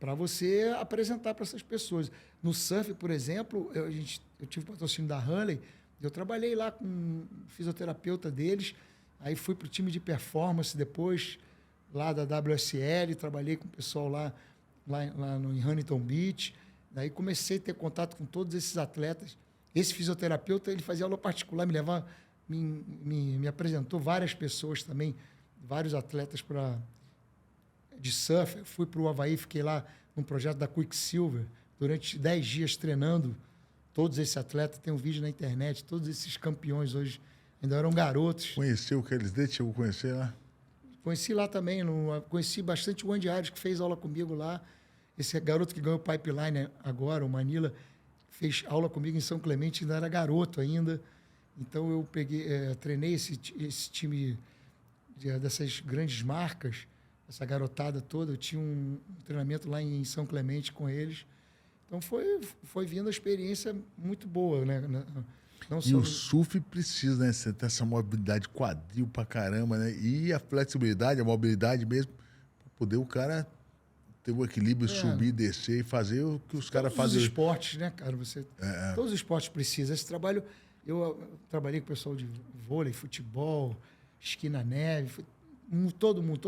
para você apresentar para essas pessoas. No surf, por exemplo, eu tive patrocínio da Hurley, eu trabalhei lá com um fisioterapeuta deles, aí fui para o time de performance depois, lá da WSL, trabalhei com o pessoal lá em Huntington Beach, daí comecei a ter contato com todos esses atletas. Esse fisioterapeuta, ele fazia aula particular, me apresentou várias pessoas também, vários atletas de surf. Eu fui para o Havaí, fiquei lá num projeto da Quicksilver, durante 10 dias treinando todos esses atletas. Tem um vídeo na internet, todos esses campeões hoje ainda eram garotos. Conheceu aqueles deles? Chegou a conhecer lá? Conheci lá também, conheci bastante o Andy Ares, que fez aula comigo lá. Esse garoto que ganhou o Pipeline agora, o Manila, fez aula comigo em São Clemente, ainda era garoto ainda. Então eu treinei esse time dessas grandes marcas, essa garotada toda. Eu tinha um treinamento lá em São Clemente com eles. Então foi vindo a experiência muito boa, né? Não e o surf precisa, né? Você ter essa mobilidade quadril pra caramba, né? E a flexibilidade, a mobilidade mesmo, para poder o cara ter o equilíbrio, subir, descer e fazer o que os caras fazem. Todos os esportes, né, cara? Todos os esportes precisam. Esse trabalho, eu trabalhei com o pessoal de vôlei, futebol, esqui na neve, todo mundo,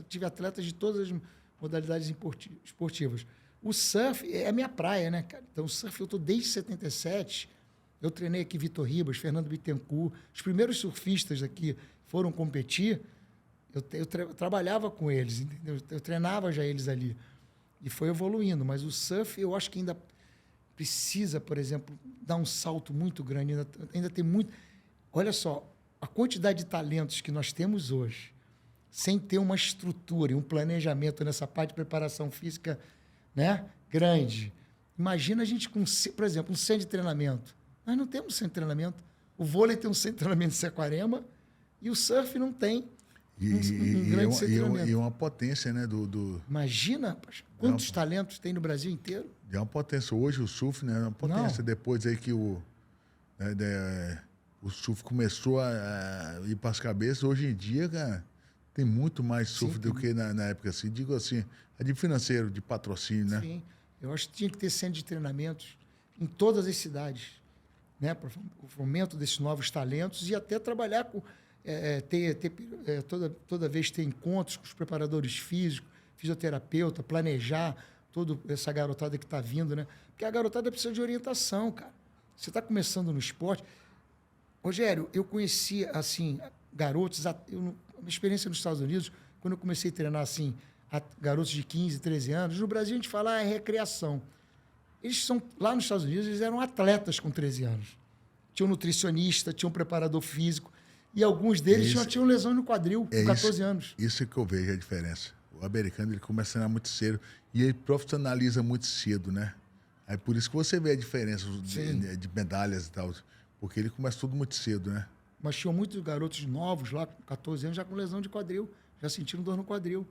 tive atletas de todas as modalidades esportivas. O surf é a minha praia, né, cara? Então, o surf eu estou desde 77. Eu treinei aqui Vitor Ribas, Fernando Bittencourt. Os primeiros surfistas aqui foram competir, eu trabalhava com eles, entendeu? Eu treinava já eles ali. E foi evoluindo. Mas o surf, eu acho que ainda precisa, por exemplo, dar um salto muito grande. Ainda tem muito... Olha só, a quantidade de talentos que nós temos hoje, sem ter uma estrutura e um planejamento nessa parte de preparação física, né, grande. Imagina a gente com, por exemplo, um centro de treinamento. Nós não temos centro de treinamento. O vôlei tem um centro de treinamento de Saquarema e o surf não tem um grande centro de treinamento. E uma potência, né? Imagina quantos talentos tem no Brasil inteiro. É uma potência. Hoje o surf, né, é uma potência. Não. Depois aí que o surf começou a ir para as cabeças, hoje em dia, cara, tem muito mais surf do que na época. Assim. Digo assim, é de financeiro, de patrocínio, né? Sim. Eu acho que tinha que ter centro de treinamentos em todas as cidades, né, para o fomento desses novos talentos e até trabalhar com toda vez ter encontros com os preparadores físicos, fisioterapeuta, planejar toda essa garotada que está vindo, né? Porque a garotada precisa de orientação, cara. Você está começando no esporte. Rogério, eu conheci assim garotos, minha experiência nos Estados Unidos, quando eu comecei a treinar assim garotos de 15, 13 anos, no Brasil a gente fala é recreação. Eles são, lá nos Estados Unidos, eles eram atletas com 13 anos. Tinha um nutricionista, tinha um preparador físico, e alguns deles já tinham lesão no quadril com 14 anos. Isso é que eu vejo a diferença. O americano, ele começa a treinar muito cedo e ele profissionaliza muito cedo, né? Aí por isso que você vê a diferença de medalhas e tal, porque ele começa tudo muito cedo, né? Mas tinham muitos garotos novos lá, com 14 anos, já com lesão de quadril, já sentindo dor no quadril.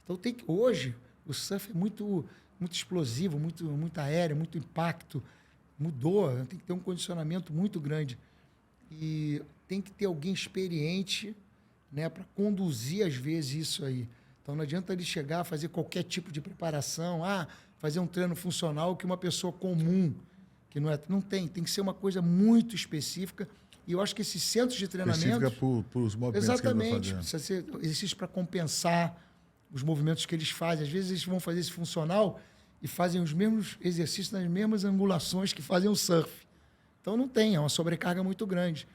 Então, hoje, o surf é muito explosivo, muito aéreo, muito impacto. Mudou, tem que ter um condicionamento muito grande. E tem que ter alguém experiente, né, para conduzir, às vezes, isso aí. Então, não adianta ele chegar a fazer qualquer tipo de preparação, fazer um treino funcional que uma pessoa comum, que não tem que ser uma coisa muito específica. E eu acho que esses centros de treinamento... Específica para os movimentos exatamente, que ele vai fazer. Precisa ser exercício para compensar os movimentos que eles fazem. Às vezes eles vão fazer esse funcional e fazem os mesmos exercícios nas mesmas angulações que fazem o surf. Então não tem, é uma sobrecarga muito grande.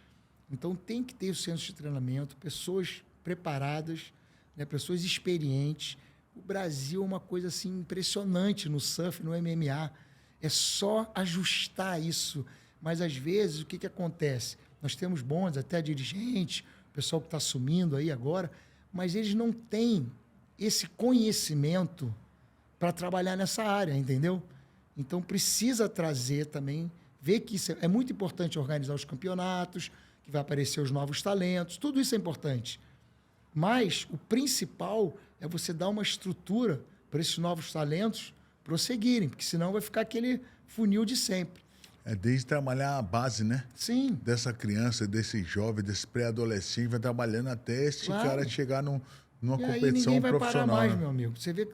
Então tem que ter os centros de treinamento, pessoas preparadas, né, pessoas experientes. O Brasil é uma coisa assim impressionante no surf, no MMA. É só ajustar isso. Mas às vezes o que acontece? Nós temos bons, até dirigentes, o pessoal que está assumindo aí agora, mas eles não têm esse conhecimento para trabalhar nessa área, entendeu? Então, precisa trazer também, ver que isso é muito importante organizar os campeonatos, que vai aparecer os novos talentos, tudo isso é importante. Mas o principal é você dar uma estrutura para esses novos talentos prosseguirem, porque senão vai ficar aquele funil de sempre. É desde trabalhar a base, né? Sim. Dessa criança, desse jovem, desse pré-adolescente, vai trabalhando até esse cara chegar numa e competição aí ninguém vai profissional. parar mais, né? meu amigo. Você vê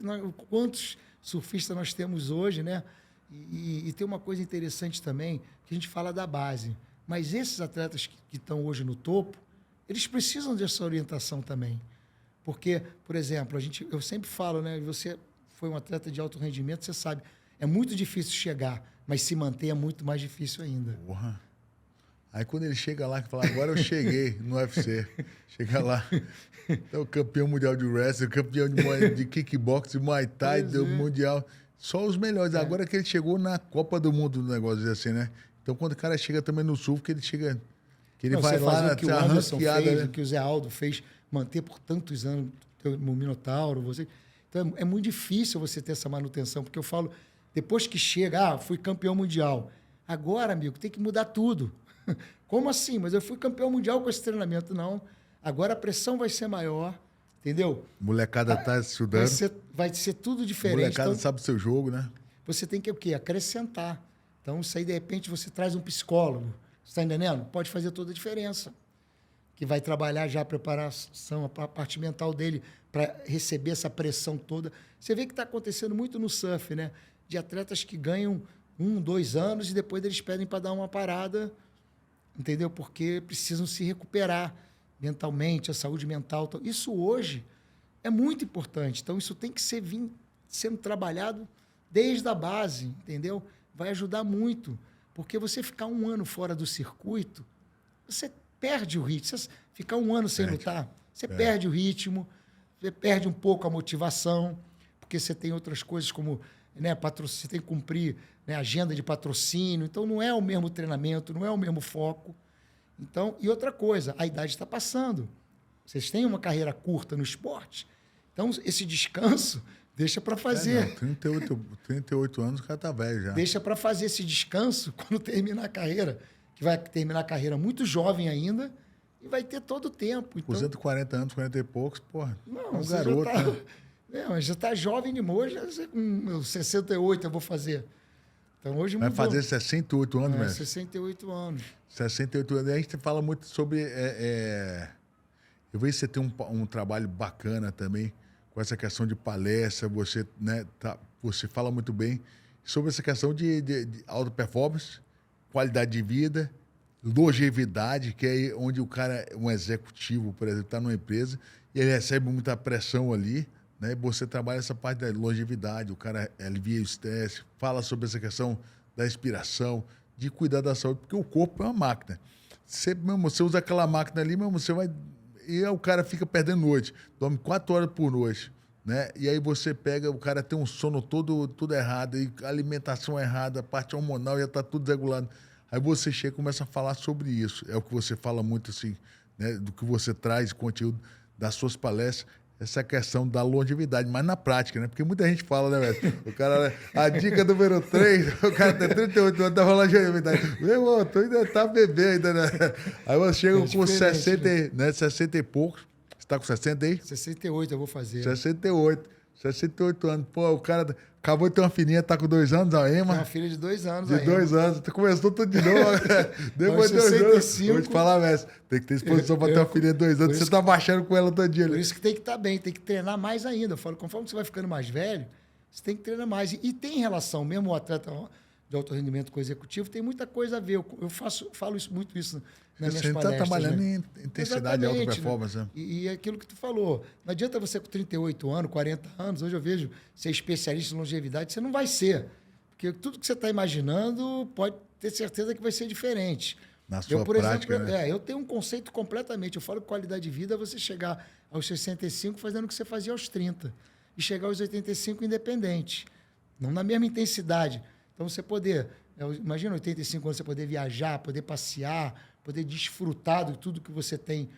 quantos surfistas nós temos hoje, né? E tem uma coisa interessante também, que a gente fala da base. Mas esses atletas que estão hoje no topo, eles precisam dessa orientação também. Porque, por exemplo, eu sempre falo, né? Você foi um atleta de alto rendimento, você sabe, é muito difícil chegar, mas se manter é muito mais difícil ainda. Porra. Aí quando ele chega lá, que fala, agora eu cheguei no UFC. Chega lá, é o campeão mundial de wrestling, campeão de kickbox, de Muay Thai, do mundial. Só os melhores. Agora que ele chegou na Copa do Mundo, do negócio assim, né? Então quando o cara chega também no surf, que ele chega... Que ele vai lá na o que o Anderson fez, né? o que o Zé Aldo fez, manter por tantos anos o Minotauro. Então é muito difícil você ter essa manutenção, porque eu falo, depois que chega, fui campeão mundial. Agora, amigo, tem que mudar tudo. Como assim? Mas eu fui campeão mundial com esse treinamento. Não. Agora a pressão vai ser maior, entendeu? Molecada tá estudando. Vai ser tudo diferente. Molecada então, sabe o seu jogo, né? Você tem que o quê? Acrescentar. Então, isso aí, de repente, você traz um psicólogo. Você está entendendo? Pode fazer toda a diferença. Que vai trabalhar já a preparação, a parte mental dele, para receber essa pressão toda. Você vê que está acontecendo muito no surf, né? De atletas que ganham 1, 2 anos e depois eles pedem para dar uma parada, entendeu? Porque precisam se recuperar mentalmente, a saúde mental. Isso hoje é muito importante. Então, isso tem que ser sendo trabalhado desde a base, entendeu? Vai ajudar muito. Porque você ficar 1 ano fora do circuito, você perde o ritmo. Você ficar 1 ano sem lutar, você perde o ritmo, você perde um pouco a motivação, porque você tem outras coisas como, né, você tem que cumprir, né, agenda de patrocínio. Então, não é o mesmo treinamento, não é o mesmo foco. Então, e outra coisa, a idade está passando. Vocês têm uma carreira curta no esporte. Então, esse descanso... Deixa para fazer. 38 anos, o cara tá velho já. Deixa para fazer esse descanso quando terminar a carreira. Que vai terminar a carreira muito jovem ainda e vai ter todo o tempo. Então, 40 anos, 40 e poucos, porra. Não, é um garoto. Mas já tá jovem demais. Com 68 eu vou fazer. Então hoje vai mudou. fazer 68 anos, mesmo. 68 anos. 68 anos. E a gente fala muito sobre... Eu vejo que você tem um trabalho bacana também, com essa questão de palestra, você, né, você fala muito bem sobre essa questão de alta performance, qualidade de vida, longevidade, que é onde o cara, um executivo, por exemplo, está numa empresa e ele recebe muita pressão ali, né? Você trabalha essa parte da longevidade, o cara alivia o estresse, fala sobre essa questão da inspiração, de cuidar da saúde, porque o corpo é uma máquina. Você usa aquela máquina ali, mesmo você vai... E aí o cara fica perdendo noite, dorme 4 horas por noite, né? E aí você pega, o cara tem um sono tudo errado, e alimentação errada, a parte hormonal já está tudo desregulado. Aí você chega e começa a falar sobre isso. É o que você fala muito, assim, né? Do que você traz, conteúdo das suas palestras, essa questão da longevidade, mas na prática, né? Porque muita gente fala, né, velho? O cara, a dica número 3, o cara tem 38 anos, tá falando de longevidade. Meu irmão, tu ainda tá bebê ainda, né? Aí você chega com 60, né? 60 e poucos. Você tá com 60 aí? 68 eu vou fazer. 68 anos. Pô, o cara acabou de ter uma filhinha, tá com 2 anos, a Ema. Tem uma filha de 2 anos. De 2 anos. Tu começou tudo de novo. Depois de 2 anos. Vou te falar, mestre. Tem que ter disposição para ter uma filhinha de 2 anos. Você tá baixando com ela todo dia. Por isso que tem que estar bem, tem que treinar mais ainda. Eu falo, conforme você vai ficando mais velho, você tem que treinar mais. E tem relação, mesmo o atleta de alto rendimento com o executivo, tem muita coisa a ver. Eu falo muito isso nas minhas palestras. Você está trabalhando, né? Em intensidade de alta performance. Né? E aquilo que tu falou. Não adianta você com 38 anos, 40 anos, hoje eu vejo ser especialista em longevidade, você não vai ser. Porque tudo que você está imaginando pode ter certeza que vai ser diferente. Na sua prática, exemplo, né? Eu tenho um conceito completamente. Eu falo que qualidade de vida é você chegar aos 65 fazendo o que você fazia aos 30. E chegar aos 85 independente. Não na mesma intensidade. Então, você poder... Imagina 85 anos, você poder viajar, poder passear, poder desfrutar de tudo que você tem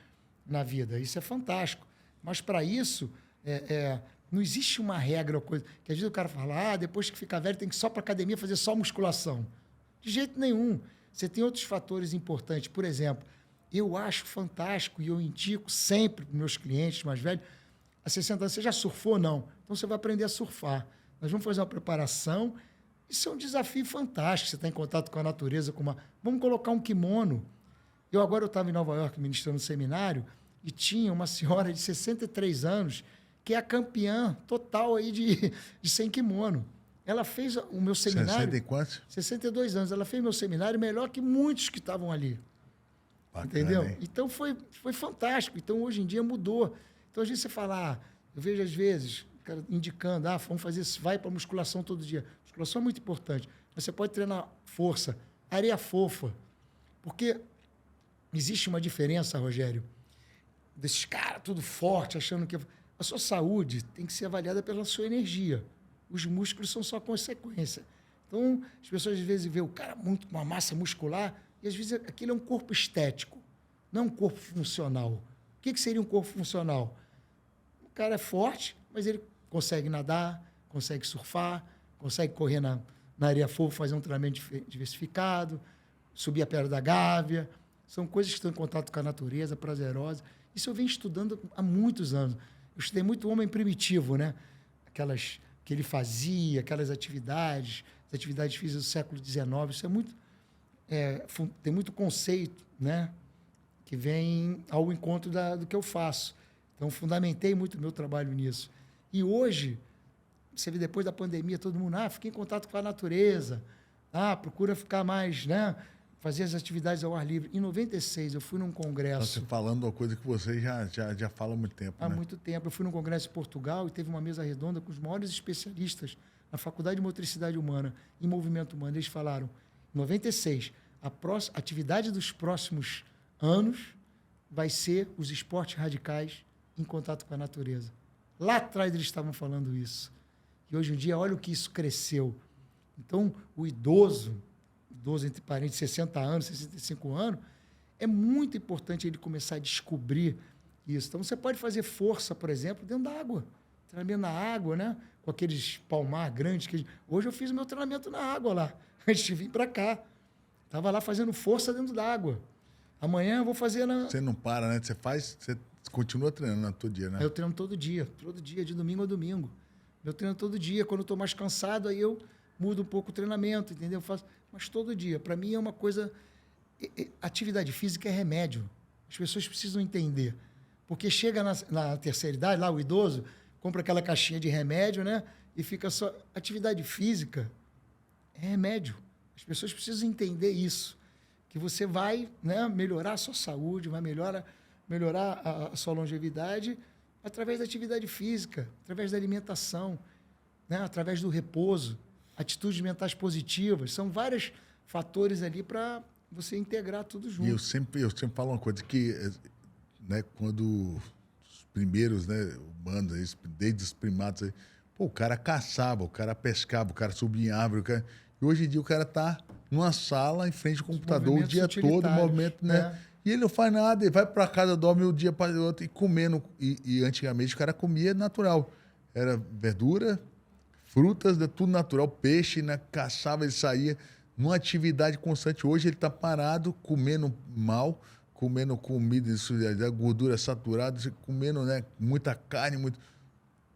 na vida. Isso é fantástico. Mas, para isso, Não existe uma regra ou coisa. Que às vezes o cara fala, depois que ficar velho tem que ir só para academia fazer só musculação. De jeito nenhum. Você tem outros fatores importantes. Por exemplo, eu acho fantástico e eu indico sempre para meus clientes mais velhos, a 60 anos, você já surfou? Não. Então você vai aprender a surfar. Nós vamos fazer uma preparação. Isso é um desafio fantástico. Você está em contato com a natureza, vamos colocar um kimono. Eu estava em Nova York ministrando um seminário e tinha uma senhora de 63 anos que é a campeã total aí de sem kimono. Ela fez o meu seminário... 60 e quantos? 62 anos. Ela fez meu seminário melhor que muitos que estavam ali. Bacana, entendeu? Hein? Então, foi fantástico. Então, hoje em dia, mudou. Então, às vezes, você fala... eu vejo, às vezes, o cara indicando... vamos fazer isso, vai para musculação todo dia. Musculação é muito importante. Mas você pode treinar força, areia fofa. Porque existe uma diferença, Rogério, desses caras tudo forte, achando que... a sua saúde tem que ser avaliada pela sua energia. Os músculos são só consequência. Então, as pessoas às vezes veem o cara muito com uma massa muscular e às vezes aquilo é um corpo estético, não um corpo funcional. O que seria um corpo funcional? O cara é forte, mas ele consegue nadar, consegue surfar, consegue correr na areia fofa, fazer um treinamento diversificado, subir a Pedra da Gávea. São coisas que estão em contato com a natureza, prazerosas. Isso eu venho estudando há muitos anos. Eu estudei muito o homem primitivo, né? Aquelas que ele fazia, aquelas atividades, as atividades físicas do século XIX. Isso é muito... tem muito conceito, né? Que vem ao encontro do que eu faço. Então, fundamentei muito o meu trabalho nisso. E hoje, você vê depois da pandemia, todo mundo, fica em contato com a natureza, procura ficar mais, né? Fazer as atividades ao ar livre. Em 96, eu fui num congresso... Você falando uma coisa que você já fala há muito tempo, Há muito tempo. Eu fui num congresso em Portugal e teve uma mesa redonda com os maiores especialistas na Faculdade de Motricidade Humana e Movimento Humano. Eles falaram, em 96, a atividade dos próximos anos vai ser os esportes radicais em contato com a natureza. Lá atrás eles estavam falando isso. E hoje em dia, olha o que isso cresceu. Então, o idoso entre parentes, 60 anos, 65 anos, é muito importante ele começar a descobrir isso. Então, você pode fazer força, por exemplo, dentro da água. Treinamento na água, né? Com aqueles palmar grandes. Hoje eu fiz o meu treinamento na água lá, antes de vir para cá. Estava lá fazendo força dentro da água. Amanhã eu vou fazer na... Você não para, né? Você continua treinando todo dia, né? Eu treino todo dia, de domingo a domingo. Eu treino todo dia. Quando eu estou mais cansado, aí eu mudo um pouco o treinamento, entendeu? Eu faço... Mas todo dia. Para mim é uma coisa... Atividade física é remédio. As pessoas precisam entender. Porque chega na terceira idade, lá o idoso, compra aquela caixinha de remédio, né? E fica só... Atividade física é remédio. As pessoas precisam entender isso. Que você vai, né, melhorar a sua saúde, vai melhorar a sua longevidade através da atividade física, através da alimentação, né? Através do repouso. Atitudes mentais positivas, são vários fatores ali para você integrar tudo junto. E eu sempre falo uma coisa que, né, quando os primeiros, né, humanos, desde os primatas, o cara caçava, o cara pescava, o cara subia em árvore, e hoje em dia o cara está numa sala em frente ao computador o dia todo, movimento, né? E ele não faz nada, ele vai para casa, dorme um dia para o outro e comendo. E antigamente o cara comia natural, era verdura, frutas, tudo natural, peixe, né? Caçava, ele saía numa atividade constante. Hoje ele está parado, comendo mal, comendo comida, gordura saturada, comendo, né, muita carne,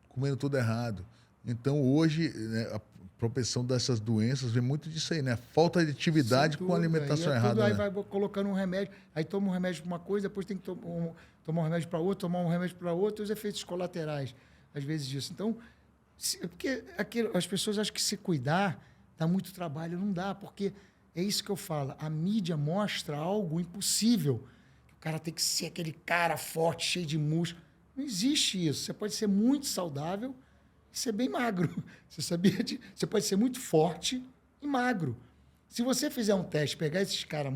comendo tudo errado. Então, hoje, né, a propensão dessas doenças vem muito disso aí, né? Falta de atividade com alimentação errada. Aí né? vai colocando um remédio, aí toma um remédio para uma coisa, depois tem que tomar um remédio para outra, tomar um remédio para outra, e os efeitos colaterais, às vezes, disso. Então, porque as pessoas acham que se cuidar dá muito trabalho. Não dá, porque é isso que eu falo. A mídia mostra algo impossível. O cara tem que ser aquele cara forte, cheio de músculo. Não existe isso. Você pode ser muito saudável e ser bem magro. Você sabia disso? Você pode ser muito forte e magro. Se você fizer um teste, pegar esses caras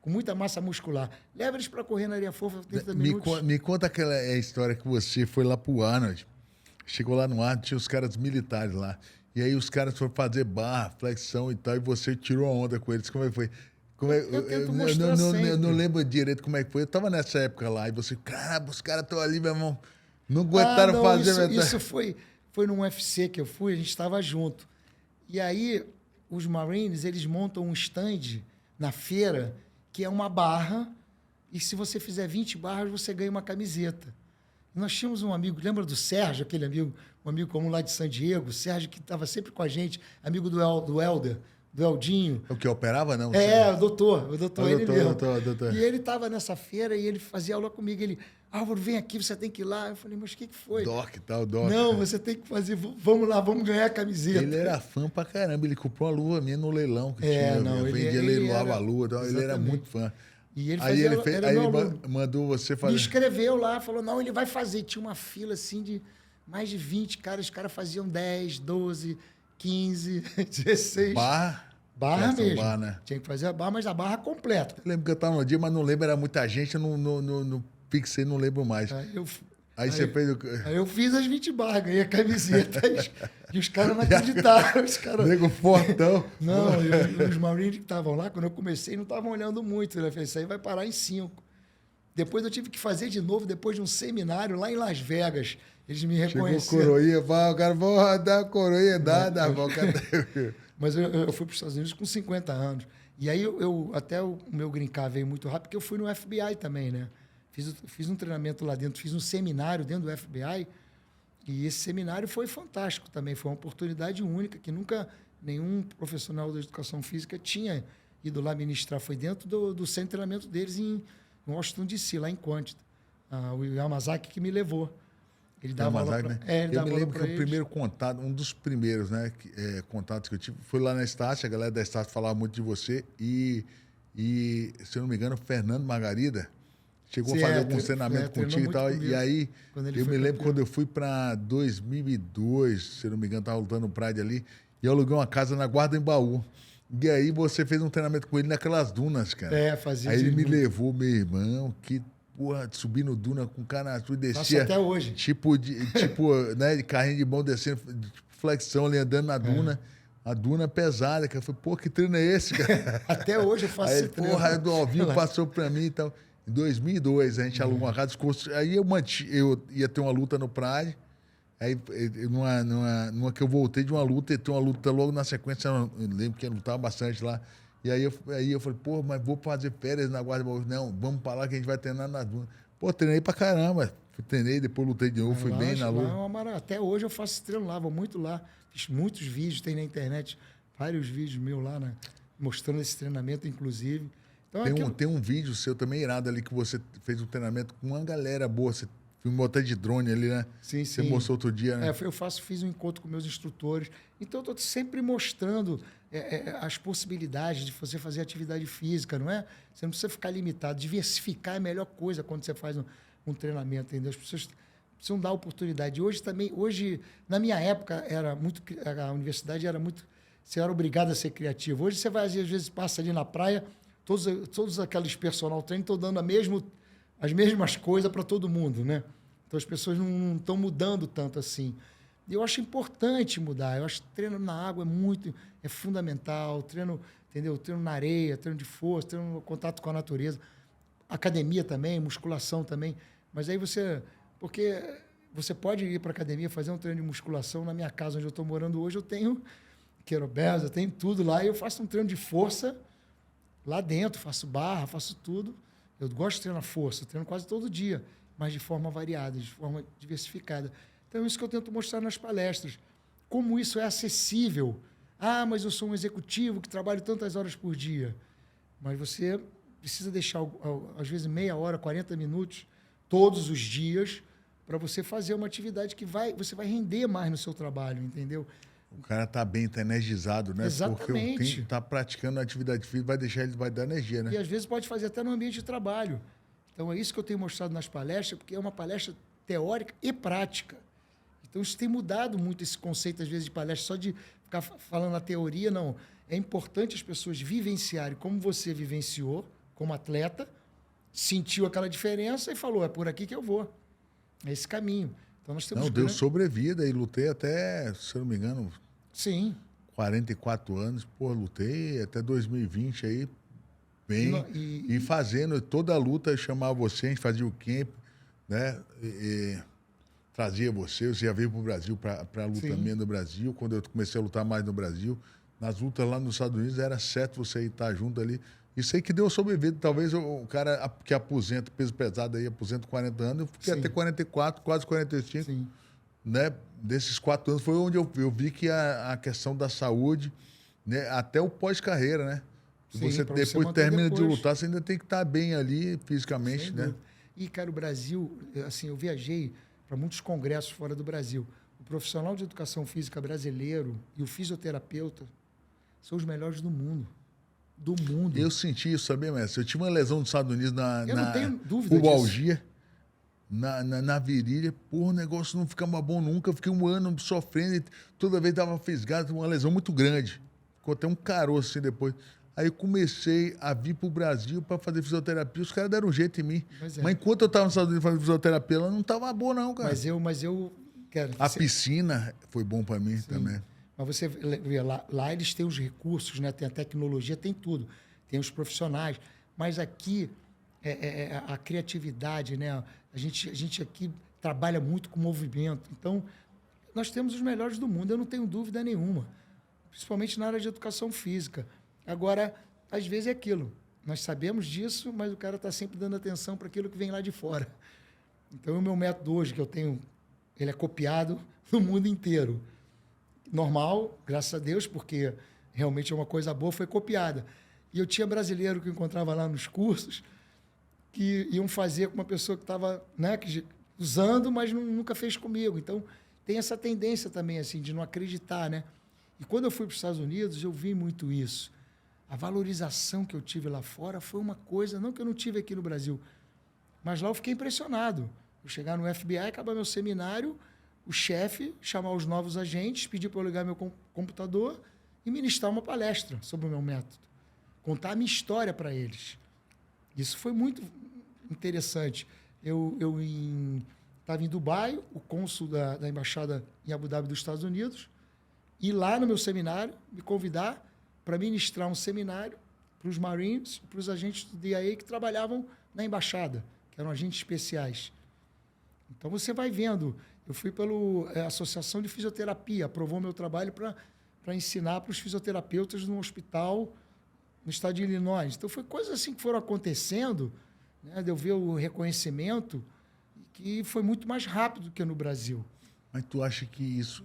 com muita massa muscular, leva eles para correr na areia fofa 30 minutos. Me conta aquela história que você foi lá pro Arnold. Chegou lá no Arnold, tinha os caras militares lá. E aí os caras foram fazer barra, flexão e tal, e você tirou a onda com eles. Como é que foi? Eu não lembro direito como é que foi. Eu tava nessa época lá, e você, caramba, os caras estão ali, meu irmão. Não aguentaram não, fazer... Isso foi num UFC que eu fui, a gente estava junto. E aí, os Marines, eles montam um stand na feira, que é uma barra, e se você fizer 20 barras, você ganha uma camiseta. E nós tínhamos um amigo, lembra do Sérgio, aquele amigo, um amigo comum lá de San Diego, o Sérgio, que estava sempre com a gente, amigo do Helder, do Eldinho. O que operava, não? O doutor, ele mesmo. Doutor. E ele estava nessa feira e ele fazia aula comigo. Ele, Álvaro, vem aqui, você tem que ir lá. Eu falei, mas o que foi? Doc. Não, você tem que fazer, vamos lá, vamos ganhar a camiseta. Ele era fã pra caramba, ele comprou uma luva minha no leilão que tinha. Não, vendia, leiloava a luva, então ele era muito fã. E ele aí ele, fez, aí ele mandou você fazer. Me escreveu lá, falou, não, ele vai fazer. Tinha uma fila assim de mais de 20 caras, os caras faziam 10, 12, 15, 16. Barra mesmo. Barra, né? Tinha que fazer a barra, mas a barra completa. Eu lembro que eu estava no dia, mas não lembro, era muita gente, eu não fixei, não lembro mais. Aí você fez o... Aí eu fiz as 20 barras, ganhei a camiseta e os caras não acreditaram. Os caras... Nego fortão. Não, os Marines que estavam lá, quando eu comecei, não estavam olhando muito. Eu falei, isso aí vai parar em 5. Depois eu tive que fazer de novo, depois de um seminário lá em Las Vegas. Eles me reconheceram. Chegou coroinha, o cara, vou rodar a coroinha, nada, Mas eu fui para os Estados Unidos com 50 anos. E aí até o meu green card veio muito rápido, porque eu fui no FBI também, né? Fiz um treinamento lá dentro, fiz um seminário dentro do FBI, e esse seminário foi fantástico também. Foi uma oportunidade única, que nunca nenhum profissional da educação física tinha ido lá ministrar. Foi dentro do centro de treinamento deles em Washington, D.C., lá em Quantita. O Yamazaki que me levou. Ele dava aula pra, né? ele eu me lembro que eles. o primeiro contato, um dos primeiros, né, contatos que eu tive, foi lá na Estácio, a galera da Estácio falava muito de você e, se eu não me engano, o Fernando Margarida chegou a fazer alguns treinamentos contigo e tal. E aí, eu me lembro quando eu fui para 2002, se eu não me engano, estava lutando no Pride ali, e eu aluguei uma casa na Guarda em Baú. E aí você fez um treinamento com ele naquelas dunas, cara. Fazia. Aí ele me levou, meu irmão, que porra, subindo duna com canastu e descia. Nossa, até hoje. Tipo, né, de carrinho de mão descendo, flexão ali, andando na duna. A duna pesada, cara. Eu falei, pô, que treino é esse, cara? Até hoje eu faço esse treino. Porra, do Alvinho passou pra mim e tal. Em 2002, a gente alugou uma casa. Aí eu ia ter uma luta no Pride. Aí, numa que eu voltei de uma luta, e tem uma luta logo na sequência, eu lembro que eu lutava bastante lá. E aí eu falei, pô, mas vou fazer férias na Guarda. Não, vamos pra lá que a gente vai treinar na dunas. Pô, treinei pra caramba. Treinei, depois lutei de novo, fui bem na luta. Até hoje eu faço esse treino lá, vou muito lá. Fiz muitos vídeos, tem na internet vários vídeos meus lá, né, mostrando esse treinamento, inclusive. Então, tem um vídeo seu também irado ali que você fez um treinamento com uma galera boa. Você filmou até de drone ali, né? Sim. Você mostrou outro dia, né? Fiz um encontro com meus instrutores. Então, eu estou sempre mostrando as possibilidades de você fazer atividade física, não é? Você não precisa ficar limitado. Diversificar é a melhor coisa quando você faz um treinamento, entendeu? As pessoas precisam dar oportunidade. Hoje, na minha época, a universidade era muito... Você era obrigado a ser criativo. Hoje você vai, às vezes, passa ali na praia, todos aqueles personal trainers estão dando as mesmas coisas para todo mundo, né? Então, as pessoas não estão mudando tanto assim. E eu acho importante mudar. Eu acho que treino na água é fundamental. Treino na areia, treino de força, treino no contato com a natureza. Academia também, musculação também. Mas aí porque você pode ir para a academia, fazer um treino de musculação. Na minha casa, onde eu estou morando hoje, eu tenho kettlebells, eu tenho tudo lá. E eu faço um treino de força lá dentro, faço barra, faço tudo. Eu gosto de treinar força, eu treino quase todo dia, mas de forma variada, de forma diversificada. Então, é isso que eu tento mostrar nas palestras. Como isso é acessível. Ah, mas eu sou um executivo que trabalho tantas horas por dia. Mas você precisa deixar, às vezes, meia hora, 40 minutos, todos os dias, para você fazer uma atividade que você vai render mais no seu trabalho, entendeu? O cara está bem, está energizado, né? Exatamente. Porque está praticando atividade física, vai dar energia, né? E, às vezes, pode fazer até no ambiente de trabalho. Então, é isso que eu tenho mostrado nas palestras, porque é uma palestra teórica e prática. Então, isso tem mudado muito esse conceito, às vezes, de palestra, só de ficar falando na teoria, não. É importante as pessoas vivenciarem como você vivenciou, como atleta, sentiu aquela diferença e falou, é por aqui que eu vou. É esse caminho. Então, nós temos deu sobrevida e lutei até, se eu não me engano... Sim. 44 anos, pô, lutei até 2020 aí, bem, e fazendo toda a luta, eu chamava você, a gente fazia o camp, né? trazia você já veio para o Brasil para luta Sim. minha no Brasil, quando eu comecei a lutar mais no Brasil. Nas lutas lá nos Estados Unidos era certo você estar junto ali. Isso aí que deu sobrevida. Talvez o cara que aposenta, peso pesado aí, aposenta 40 anos, eu fiquei Sim. até 44, quase 45. Sim. Né? Desses 4 anos foi onde eu vi que a questão da saúde, né? Até o pós-carreira, né? Sim, Você pra você depois manter termina de depois. lutar, você ainda tem que estar bem ali fisicamente, Sem né? dúvida. E, cara, o Brasil, assim, eu viajei para muitos congressos fora do Brasil. O profissional de educação física brasileiro e o fisioterapeuta são os melhores do mundo. Do mundo. Eu senti isso, sabia, mestre? Eu tive uma lesão nos Estados Unidos Eu não tenho dúvida pubalgia, na virilha. Porra, o negócio não ficava bom nunca. Eu fiquei um ano sofrendo e toda vez dava fisgado, uma lesão muito grande. Ficou até um caroço assim depois. Aí eu comecei a vir pro Brasil para fazer fisioterapia. Os caras deram um jeito em mim. Pois é. Mas enquanto eu estava nos Estados Unidos fazendo fisioterapia, ela não estava boa, não, cara. Mas eu quero. A piscina foi bom para mim também. Mas você vê, lá eles têm os recursos, né? Tem a tecnologia, tem tudo. Tem os profissionais. Mas aqui, a criatividade, né? A gente aqui trabalha muito com movimento. Então, nós temos os melhores do mundo, eu não tenho dúvida nenhuma. Principalmente na área de educação física. Agora, às vezes é aquilo. Nós sabemos disso, mas o cara está sempre dando atenção para aquilo que vem lá de fora. Então, o meu método hoje, que eu tenho, ele é copiado no mundo inteiro. Normal, graças a Deus, porque realmente é uma coisa boa, foi copiada. E eu tinha brasileiro que eu encontrava lá nos cursos que iam fazer com uma pessoa que estava, né, usando, mas nunca fez comigo. Então, tem essa tendência também, assim, de não acreditar, né? E quando eu fui para os Estados Unidos, eu vi muito isso. A valorização que eu tive lá fora foi uma coisa, não que eu não tive aqui no Brasil, mas lá eu fiquei impressionado. Eu chegar no FBI, acabar meu seminário, o chefe chamar os novos agentes, pedir para eu ligar meu computador e ministrar uma palestra sobre o meu método. Contar a minha história para eles. Isso foi muito interessante. Eu estava em Dubai, o cônsul da embaixada em Abu Dhabi dos Estados Unidos, ir lá no meu seminário, me convidar para ministrar um seminário para os Marines, para os agentes do DIA que trabalhavam na embaixada, que eram agentes especiais. Então, você vai vendo. Eu fui pela Associação de Fisioterapia, aprovou meu trabalho para ensinar para os fisioterapeutas no hospital no estado de Illinois. Então, foi coisas assim que foram acontecendo, né, de eu ver o reconhecimento, que foi muito mais rápido que no Brasil. Mas tu acha que isso...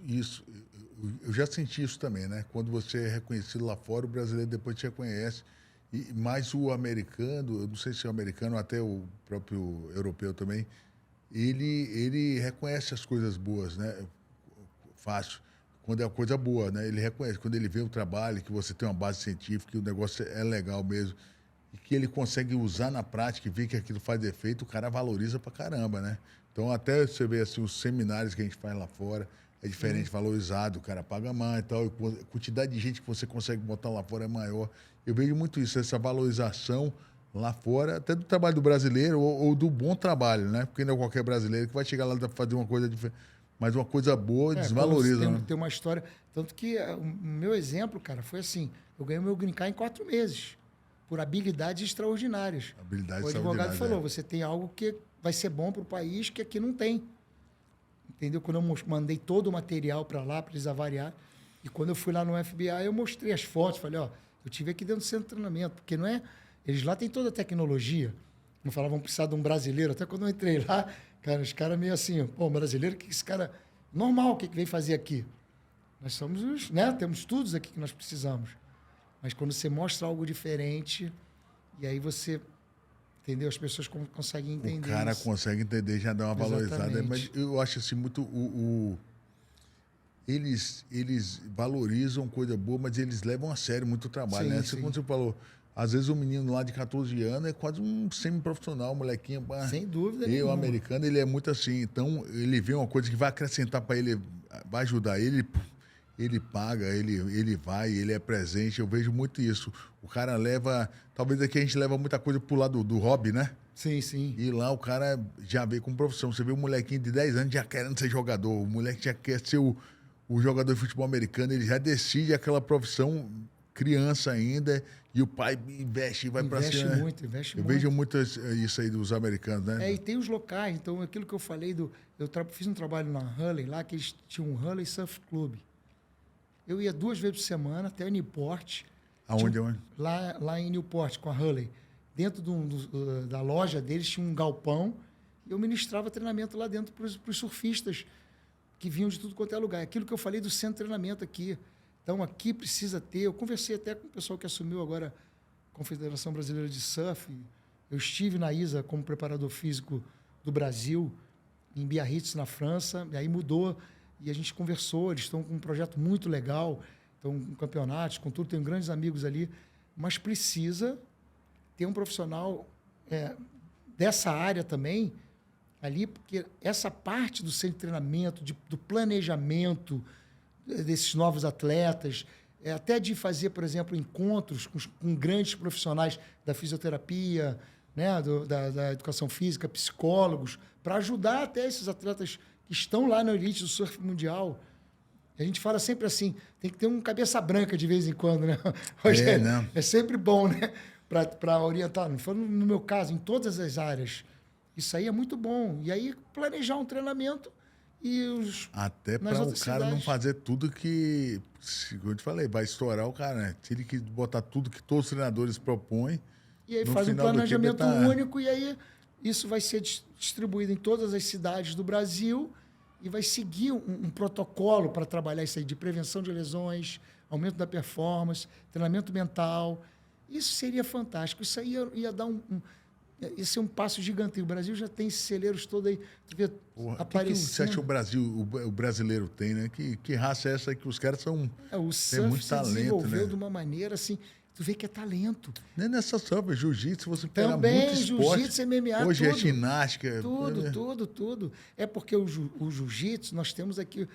Eu já senti isso também, né? Quando você é reconhecido lá fora, o brasileiro depois te reconhece. E mais o americano, eu não sei se é o americano ou até o próprio europeu também, ele reconhece as coisas boas, né? Fácil. Quando é uma coisa boa, né? Ele reconhece. Quando ele vê o trabalho, que você tem uma base científica, que o negócio é legal mesmo, e que ele consegue usar na prática e ver que aquilo faz efeito, o cara valoriza pra caramba, né? Então, até você vê assim, os seminários que a gente faz lá fora, é diferente, valorizado, o cara paga mais e tal, e a quantidade de gente que você consegue botar lá fora é maior. Eu vejo muito isso, essa valorização lá fora, até do trabalho do brasileiro ou do bom trabalho, né? Porque não é qualquer brasileiro que vai chegar lá e fazer uma coisa diferente. Mas uma coisa boa desvaloriza, né? Tem uma história. Tanto que o meu exemplo, cara, foi assim: eu ganhei o meu green card em 4 meses, por habilidades extraordinárias. Habilidades o advogado extraordinárias, falou: você tem algo que vai ser bom para o país que aqui não tem. Entendeu? Quando eu mandei todo o material para lá, para eles avaliarem, e quando eu fui lá no FBI, eu mostrei as fotos, falei: ó, eu tive aqui dentro do centro de treinamento, porque não é. Eles lá têm toda a tecnologia. Não falavam precisar de um brasileiro. Até quando eu entrei lá, cara, os caras meio assim, pô, um brasileiro, que esse cara... Normal, o que vem fazer aqui? Nós somos, né? Temos estudos aqui que nós precisamos. Mas quando você mostra algo diferente, e aí você... Entendeu? As pessoas conseguem entender. O cara isso. consegue entender, já dá uma valorizada. Exatamente. Mas eu acho assim, muito... Eles valorizam coisa boa, mas eles levam a sério muito o trabalho, Sim, né? sim. Quando você falou, às vezes um menino lá de 14 anos é quase um semi-profissional, um molequinho. Sem dúvida E o nenhuma. americano, ele é muito assim. Então, ele vê uma coisa que vai acrescentar para ele, vai ajudar ele paga, ele vai, ele é presente. Eu vejo muito isso. O cara leva... Talvez aqui a gente leva muita coisa pro lado do hobby, né? Sim, sim. E lá o cara já vê com profissão. Você vê um molequinho de 10 anos já querendo ser jogador. O moleque já quer ser o jogador de futebol americano. Ele já decide aquela profissão criança ainda. E o pai investe e vai para cima. Investe muito, investe Eu muito. vejo muito isso aí dos americanos, né? E tem os locais. Então, aquilo que eu falei, fiz um trabalho na Hurley, lá que eles tinham um Hurley Surf Club. Eu ia 2 vezes por semana até Newport. Aonde? Lá em Newport, com a Hurley. Dentro da loja deles tinha um galpão e eu ministrava treinamento lá dentro para os surfistas que vinham de tudo quanto é lugar. Aquilo que eu falei do centro de treinamento aqui. Então, aqui precisa ter... Eu conversei até com o pessoal que assumiu agora a Confederação Brasileira de Surf. Eu estive na ISA como preparador físico do Brasil, em Biarritz, na França, e aí mudou, e a gente conversou, eles estão com um projeto muito legal, estão com campeonatos, com tudo, tenho grandes amigos ali, mas precisa ter um profissional dessa área também, ali, porque essa parte do centro de treinamento, do planejamento desses novos atletas, até de fazer, por exemplo, encontros com grandes profissionais da fisioterapia, né, da educação física, psicólogos, para ajudar até esses atletas que estão lá na elite do surf mundial. A gente fala sempre assim, tem que ter um cabeça branca de vez em quando, né? É sempre bom, né? Para orientar. Não foi no meu caso, em todas as áreas. Isso aí é muito bom. E aí, planejar um treinamento e até para o cara não fazer tudo que, como eu te falei, vai estourar o cara, né? Tem que botar tudo que todos os treinadores propõem. E aí faz um planejamento único e aí isso vai ser distribuído em todas as cidades do Brasil e vai seguir um protocolo para trabalhar isso aí de prevenção de lesões, aumento da performance, treinamento mental. Isso seria fantástico. Isso aí ia dar esse é um passo gigante. O Brasil já tem esses celeiros todos aí. Tu vê aparecendo. Que você acha que o brasileiro tem, né? Que raça é essa que os caras são... o surf muito talento, desenvolveu, né? De uma maneira assim... Tu vê que é talento. Nem nessa surf, jiu-jitsu, você pega também, muito esporte. Jiu-jitsu, MMA, hoje tudo. É ginástica. Tudo. É porque o jiu-jitsu, nós temos aqui...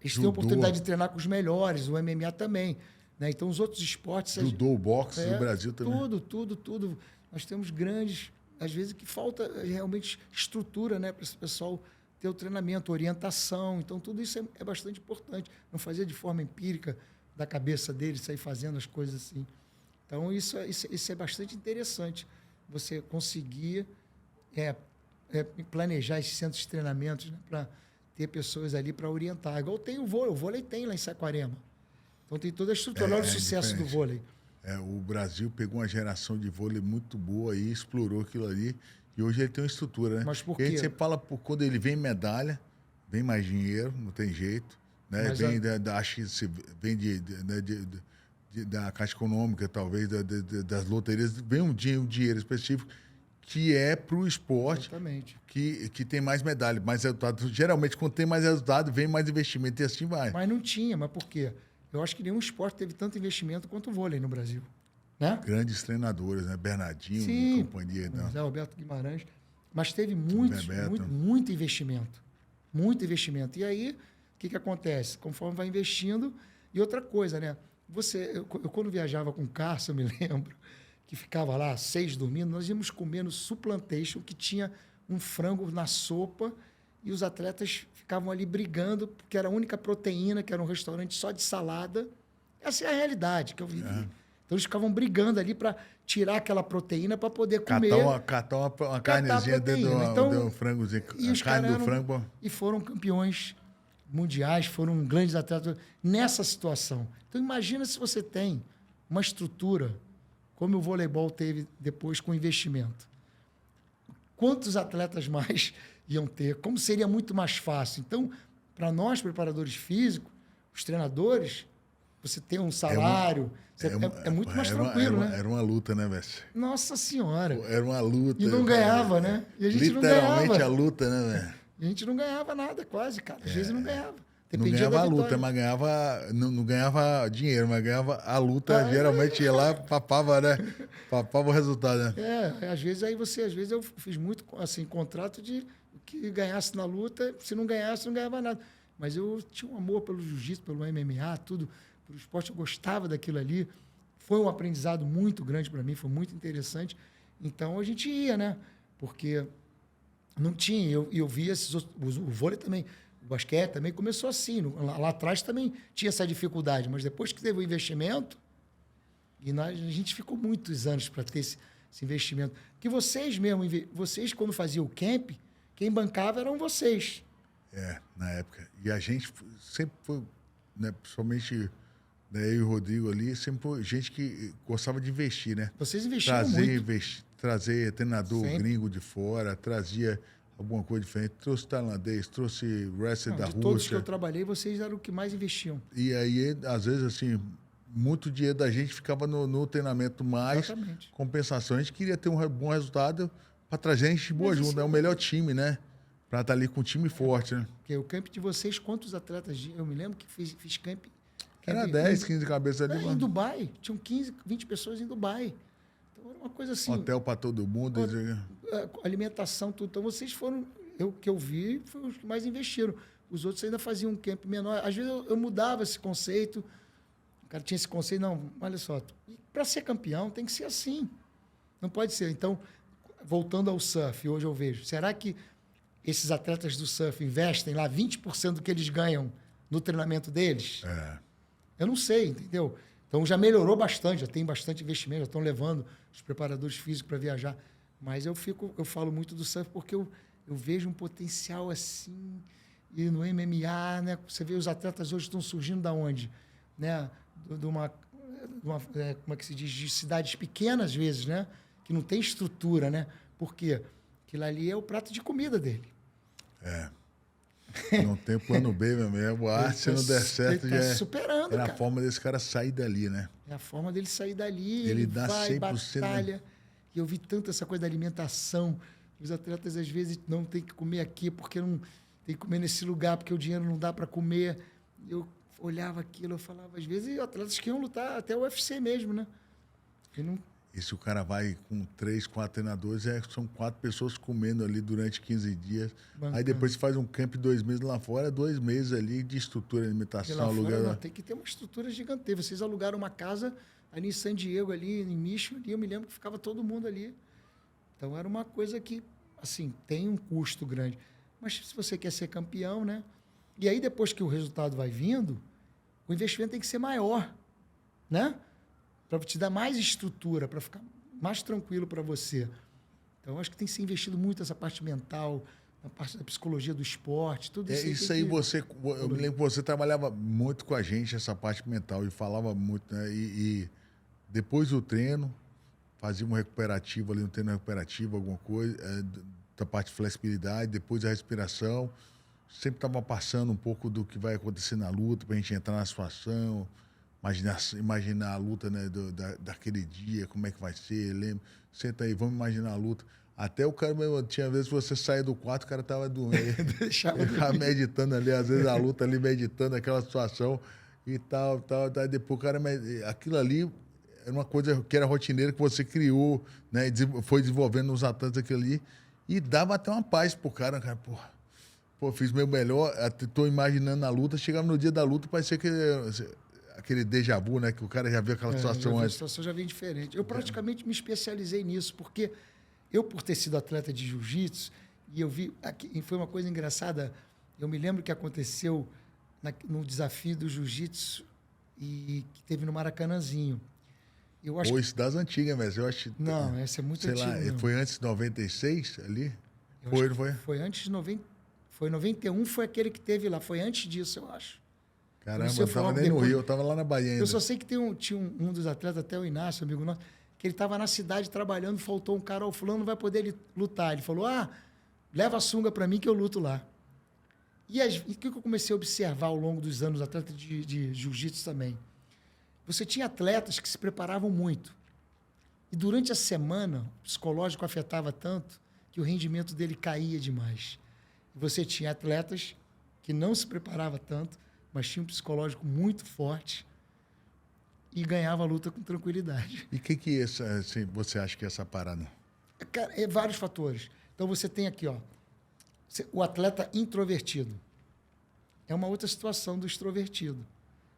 Eles têm a oportunidade de treinar com os melhores, o MMA também. Né? Então, os outros esportes... Judô, boxe no Brasil também. Tudo. Nós temos grandes... Às vezes que falta realmente estrutura, né, para esse pessoal ter o treinamento, orientação. Então, tudo isso é bastante importante. Não fazer de forma empírica da cabeça deles, sair fazendo as coisas assim. Então, isso é bastante interessante. Você conseguir planejar esses centros de treinamentos, né, para ter pessoas ali para orientar. Igual tem o vôlei tem lá em Saquarema. Então, tem toda a estrutura. Olha o sucesso do vôlei. O Brasil pegou uma geração de vôlei muito boa e explorou aquilo ali. E hoje ele tem uma estrutura, né? Mas por quê? A gente sempre fala, quando ele vem medalha, vem mais dinheiro, não tem jeito. Né? Acho que vem da Caixa Econômica, talvez, das loterias, vem um dinheiro específico que é para o esporte. Exatamente. Que tem mais medalha, mais resultado. Geralmente, quando tem mais resultado, vem mais investimento e assim vai. Mas não tinha, mas por quê? Eu acho que nenhum esporte teve tanto investimento quanto o vôlei no Brasil. Né? Grandes treinadores, né? Bernardinho e companhia. José Roberto Guimarães. Mas teve muito investimento. Muito investimento. E aí, o que acontece? Conforme vai investindo... E outra coisa, né? Eu quando viajava com o Cássio, eu me lembro, que ficava lá 6 dormindo, nós íamos comer no Supplantation, que tinha um frango na sopa, e os atletas ficavam ali brigando, porque era a única proteína, que era um restaurante só de salada. Essa é a realidade que eu vivi. Então, eles ficavam brigando ali para tirar aquela proteína para poder comer. Catar uma carnezinha dentro do frangozinho. E os caras e foram campeões mundiais, foram grandes atletas nessa situação. Então, imagina se você tem uma estrutura como o voleibol teve depois com investimento. Quantos atletas mais iam ter? Como seria muito mais fácil? Então, para nós, preparadores físicos, os treinadores, você tem um salário, é muito mais tranquilo, né? Era uma luta, né, velho? Nossa Senhora! Era uma luta. E não ganhava, né? E a gente literalmente não ganhava. A luta, né, velho? A gente não ganhava nada, quase, cara. Às vezes não ganhava. Não ganhava a luta, mas não ganhava dinheiro, mas ganhava a luta. Geralmente ia lá, papava, né? Papava o resultado, né? Às vezes eu fiz muito assim, contrato de que ganhasse na luta, se não ganhasse, não ganhava nada. Mas eu tinha um amor pelo jiu-jitsu, pelo MMA, tudo, pelo esporte, eu gostava daquilo ali. Foi um aprendizado muito grande para mim, foi muito interessante. Então a gente ia, né? Porque não tinha, eu via o vôlei também. O basquete também começou assim. Lá atrás também tinha essa dificuldade, mas depois que teve o investimento, E a gente ficou muitos anos para ter esse investimento. Que vocês mesmo, vocês quando faziam o camp, quem bancava eram vocês. Na época. E a gente sempre foi, né, principalmente, né, eu e o Rodrigo ali, sempre foi gente que gostava de investir, né? Vocês investiram muito. Trazer treinador Sempre. gringo de fora, trazia alguma coisa diferente. Trouxe tailandês, trouxe wrestler da De todos que eu Rússia. trabalhei, vocês eram o que mais investiam. E aí, às vezes, assim, muito dinheiro da gente ficava no treinamento mais. Exatamente. Compensação. A gente queria ter um bom resultado para trazer gente boa junto. É o melhor time, né? Para estar ali com um time forte, né? Porque o camp de vocês, quantos atletas? Eu me lembro que fiz camp. Era 10, 15 cabeças ali. Em Dubai. Tinham 15, 20 pessoas em Dubai. Então era uma coisa assim. Hotel para todo mundo. Alimentação, tudo. Então vocês foram, que eu vi, foram os que mais investiram. Os outros ainda faziam um camp menor. Às vezes eu mudava esse conceito. O cara tinha esse conceito, não, olha só, para ser campeão tem que ser assim. Não pode ser. Então, voltando ao surf, hoje eu vejo, será que esses atletas do surf investem lá 20% do que eles ganham no treinamento deles? Eu não sei, entendeu? Então já melhorou bastante, já tem bastante investimento, já estão levando os preparadores físicos para viajar. Mas eu falo muito do surf porque eu vejo um potencial assim, e no MMA, né? Você vê os atletas hoje estão surgindo da onde? Né? De uma como é que se diz? De cidades pequenas, às vezes, né? Que não tem estrutura, né? Por quê? Aquilo ali é o prato de comida dele. Não tem plano B, meu amigo. Se não der certo, ele tá já superando, a forma desse cara sair dali, né? É a forma dele sair dali, Ele dá vai, 100%, batalha. E eu vi tanto essa coisa da alimentação. Os atletas, às vezes, não tem que comer aqui porque não tem que comer nesse lugar, porque o dinheiro não dá para comer. Eu olhava aquilo, eu falava, às vezes, atletas que iam lutar até o UFC mesmo, né? E se o cara vai com 3, 4 treinadores, são 4 pessoas comendo ali durante 15 dias. Bancando. Aí depois você faz um camp 2 meses lá fora, 2 meses ali de estrutura, alimentação, aluguel. Tem que ter uma estrutura gigantesca. Vocês alugaram uma casa ali em San Diego, ali em Mission, ali eu me lembro que ficava todo mundo ali. Então era uma coisa que, assim, tem um custo grande. Mas se você quer ser campeão, né? E aí depois que o resultado vai vindo, o investimento tem que ser maior, né? Para te dar mais estrutura, para ficar mais tranquilo para você. Então, acho que tem que ser investido muito nessa parte mental, na parte da psicologia do esporte, tudo isso. Isso aí eu me lembro que você trabalhava muito com a gente, essa parte mental, e falava muito, né? E depois do treino, fazia um recuperativo ali, um treino recuperativo, alguma coisa, da parte de flexibilidade, depois a respiração. Sempre estava passando um pouco do que vai acontecer na luta, para a gente entrar na situação. Imaginar a luta, né, daquele dia, como é que vai ser, lembra? Senta aí, vamos imaginar a luta. Até o cara, tinha vezes que você saía do quarto, o cara tava dormindo. Ficava meditando ali, às vezes a luta ali, meditando aquela situação e tal. Daí depois o cara, aquilo ali era uma coisa que era rotineira, que você criou, né, foi desenvolvendo nos atletas aquilo ali e dava até uma paz pro cara, pô, fiz meu melhor, tô imaginando a luta, chegava no dia da luta, parecia que aquele déjà vu, né? Que o cara já viu aquela situação antes. A situação já vem diferente. Eu praticamente me especializei nisso, porque eu, por ter sido atleta de jiu-jitsu, e eu vi... E foi uma coisa engraçada. Eu me lembro que aconteceu no desafio do jiu-jitsu e que teve no Maracanãzinho. Eu acho isso das antigas, mas eu acho... Não, essa é muito antiga. Sei lá, foi antes de 96 ali? Foi antes de 90... Foi 91, foi aquele que teve lá. Foi antes disso, eu acho. Caramba, eu estava nem no Rio, eu estava lá na Bahia ainda. Eu só sei que tinha um dos atletas, até o Inácio, amigo nosso, que ele estava na cidade trabalhando, faltou um cara, o fulano não vai poder lutar. Ele falou, leva a sunga para mim que eu luto lá. E o que eu comecei a observar ao longo dos anos, atleta de jiu-jitsu também? Você tinha atletas que se preparavam muito. E durante a semana, o psicológico afetava tanto que o rendimento dele caía demais. E você tinha atletas que não se preparavam tanto, mas tinha um psicológico muito forte e ganhava a luta com tranquilidade. E o que assim, você acha que é essa parada? Cara, vários fatores. Então, você tem aqui, o atleta introvertido. É uma outra situação do extrovertido.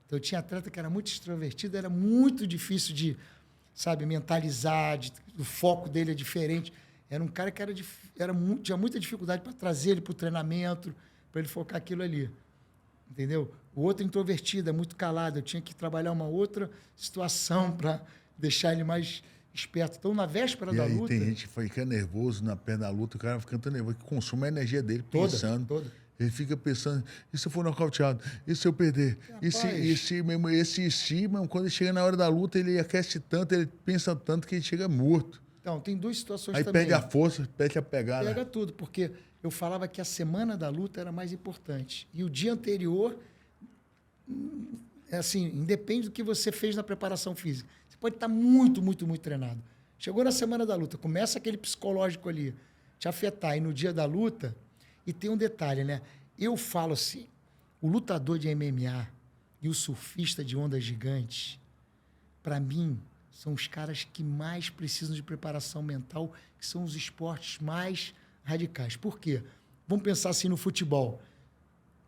Então, eu tinha atleta que era muito extrovertido, era muito difícil de, mentalizar, o foco dele é diferente. Era um cara que tinha muita dificuldade para trazer ele para o treinamento, para ele focar aquilo ali. Entendeu? O outro introvertido, é muito calado. Eu tinha que trabalhar uma outra situação para deixar ele mais esperto. Então, na véspera E da aí luta... tem gente que fica nervoso na perna da luta, o cara fica tão nervoso que consome a energia dele pensando. Toda. Ele fica pensando, e se eu for nocauteado? E se eu perder? Mesmo, quando ele chega na hora da luta, ele aquece tanto, ele pensa tanto que ele chega morto. Então, tem duas situações aí também. Aí perde a força, perde a pegada. Pega tudo, porque eu falava que a semana da luta era mais importante. E o dia anterior, assim, independe do que você fez na preparação física. Você pode estar muito, muito, muito treinado. Chegou na semana da luta, começa aquele psicológico ali, te afetar. E no dia da luta... E tem um detalhe, né? Eu falo assim, o lutador de MMA e o surfista de ondas gigantes, para mim, são os caras que mais precisam de preparação mental, que são os esportes mais radicais. Por quê? Vamos pensar assim no futebol.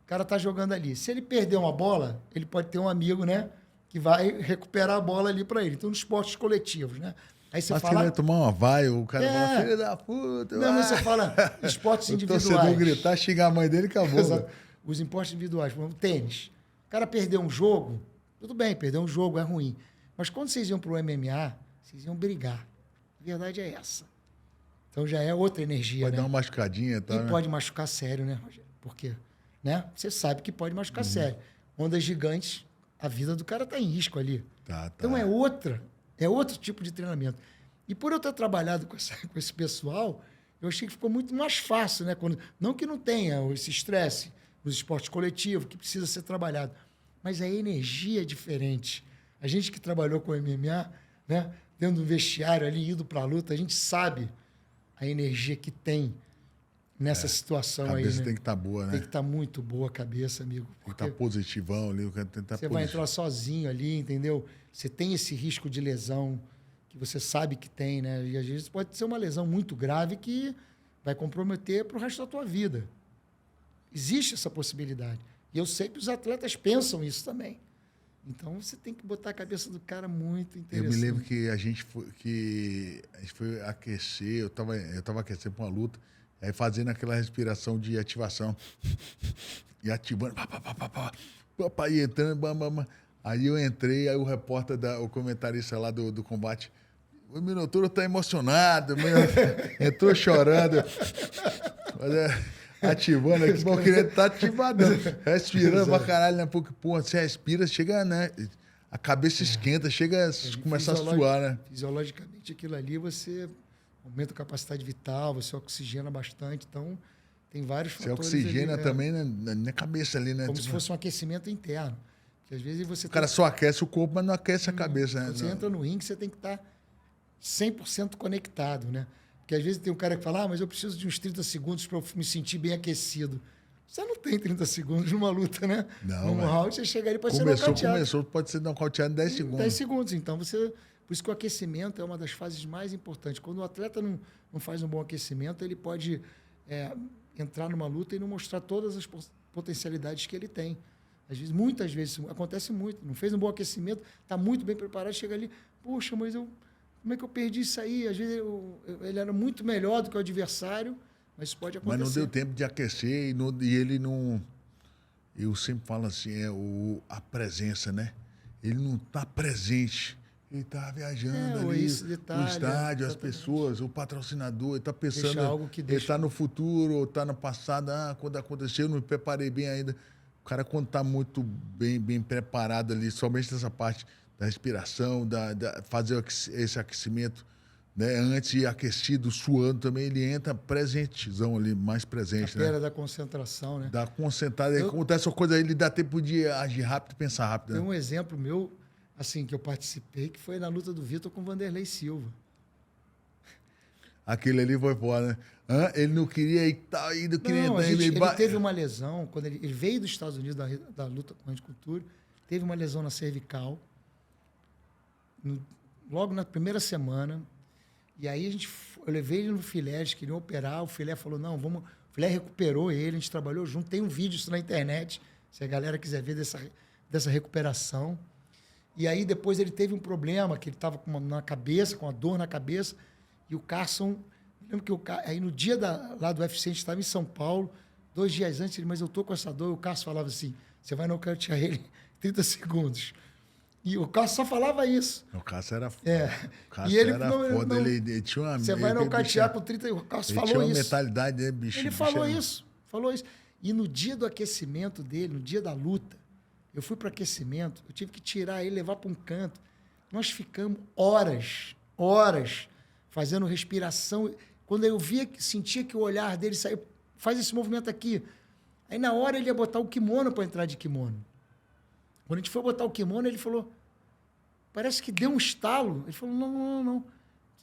O cara tá jogando ali. Se ele perder uma bola, ele pode ter um amigo, né? Que vai recuperar a bola ali para ele. Então, nos esportes coletivos, né? Aí você mas fala... que ele vai tomar uma vai, o cara fala, filho da puta. Não, mas você fala esportes individuais. O torcedor gritar, xingar a mãe dele, acabou. Exato. Os esportes individuais, por exemplo, tênis. O cara perdeu um jogo, tudo bem, perder um jogo é ruim. Mas quando vocês iam para o MMA, vocês iam brigar. A verdade é essa. Então já é outra energia, pode né? dar uma machucadinha, tá? E pode machucar sério, né, Rogério? Por quê? Né? Você sabe que pode machucar sério. Ondas gigantes, a vida do cara está em risco ali. Tá. Então é outro tipo de treinamento. E por eu ter trabalhado com esse pessoal, eu achei que ficou muito mais fácil, né? Não que não tenha esse estresse nos esportes coletivos, que precisa ser trabalhado, mas a energia é diferente. A gente que trabalhou com MMA, né? Dentro do vestiário ali, indo para a luta, a gente sabe a energia que tem nessa situação aí. A cabeça né? tem que estar boa, né? Tem que estar muito boa a cabeça, amigo. Tem que estar positivão ali. Você vai entrar sozinho ali, entendeu? Você tem esse risco de lesão que você sabe que tem, né? E às vezes pode ser uma lesão muito grave que vai comprometer para o resto da tua vida. Existe essa possibilidade. E eu sei que os atletas pensam isso também. Então, você tem que botar a cabeça do cara muito interessante. Eu me lembro que a gente foi aquecer, eu tava aquecendo para uma luta, aí fazendo aquela respiração de ativação. E ativando, e entrando, Aí eu entrei, aí o repórter, o comentarista lá do combate, o Minotauro tá emocionado, entrou chorando. Ativando aqui, mas eu queria estar ativadão. Respirando pra caralho, né? Porque, pô, você respira, chega, né? A cabeça esquenta, chega a começar a suar, né? Fisiologicamente, aquilo ali, você aumenta a capacidade vital, você oxigena bastante, então tem vários fatores. Você oxigena ali, também na cabeça ali, né? Como se fosse um aquecimento interno. Porque às vezes você o cara só aquece o corpo, mas não aquece a cabeça, né? Quando você entra no ringue, você tem que estar 100% conectado, né? Porque às vezes tem um cara que fala, mas eu preciso de uns 30 segundos para eu me sentir bem aquecido. Você não tem 30 segundos numa luta, né? Não, num round, você chega ali e pode ser nocauteado. Pode ser nocauteado em 10 segundos. 10 segundos. Então, por isso que o aquecimento é uma das fases mais importantes. Quando o atleta não faz um bom aquecimento, ele pode entrar numa luta e não mostrar todas as potencialidades que ele tem. Às vezes, muitas vezes, acontece muito. Não fez um bom aquecimento, está muito bem preparado, chega ali, poxa, mas como é que eu perdi isso aí? Às vezes ele era muito melhor do que o adversário, mas isso pode acontecer. Mas não deu tempo de aquecer e ele não... Eu sempre falo assim, a presença, né? Ele não está presente. Ele está viajando ali, detalhe, o estádio, as pessoas, o patrocinador, ele está pensando... algo que ele está no futuro, ou está no passado. Quando aconteceu, eu não me preparei bem ainda. O cara, quando está muito bem preparado ali, somente nessa parte da respiração, fazer esse aquecimento, né? Antes de aquecido, suando também, ele entra presentezão ali, mais presente. A perda da concentração, né? Da concentrada. Acontece uma coisa aí, ele dá tempo de agir rápido e pensar rápido. Tem um exemplo meu, assim, que eu participei, que foi na luta do Vitor com o Vanderlei Silva. Aquele ali foi fora, né? Ele não queria ir tal, não queria entrar. Ele teve uma lesão, quando ele veio dos Estados Unidos da luta com a Anticultura, teve uma lesão na cervical, logo na primeira semana, e aí eu levei ele no filé, eles queriam operar, o filé falou, não, vamos... O filé recuperou ele, a gente trabalhou junto, tem um vídeo isso na internet, se a galera quiser ver dessa recuperação. E aí depois ele teve um problema, que ele estava com uma dor na cabeça, e o Carson... Lembro que aí no dia lá do UFC, a gente estava em São Paulo, 2 dias antes, mas eu tô com essa dor, e o Carson falava assim, você vai nocautear ele em 30 segundos. E o Cássio só falava isso. O Cássio era foda. É. O Cássio E ele era não- foda. não- Ele tinha uma... Você vai ele- nocautear com 30... O Cássio ele falou tinha uma isso. mentalidade, né, bicho? Ele Bicho falou era- isso. Falou isso. E no dia do aquecimento dele, no dia da luta, eu fui para aquecimento, eu tive que tirar ele, levar para um canto. Nós ficamos horas fazendo respiração. Quando eu via, sentia que o olhar dele saiu, faz esse movimento aqui. Aí na hora ele ia botar o kimono para entrar de kimono. Quando a gente foi botar o kimono, ele falou, parece que deu um estalo. Ele falou, não.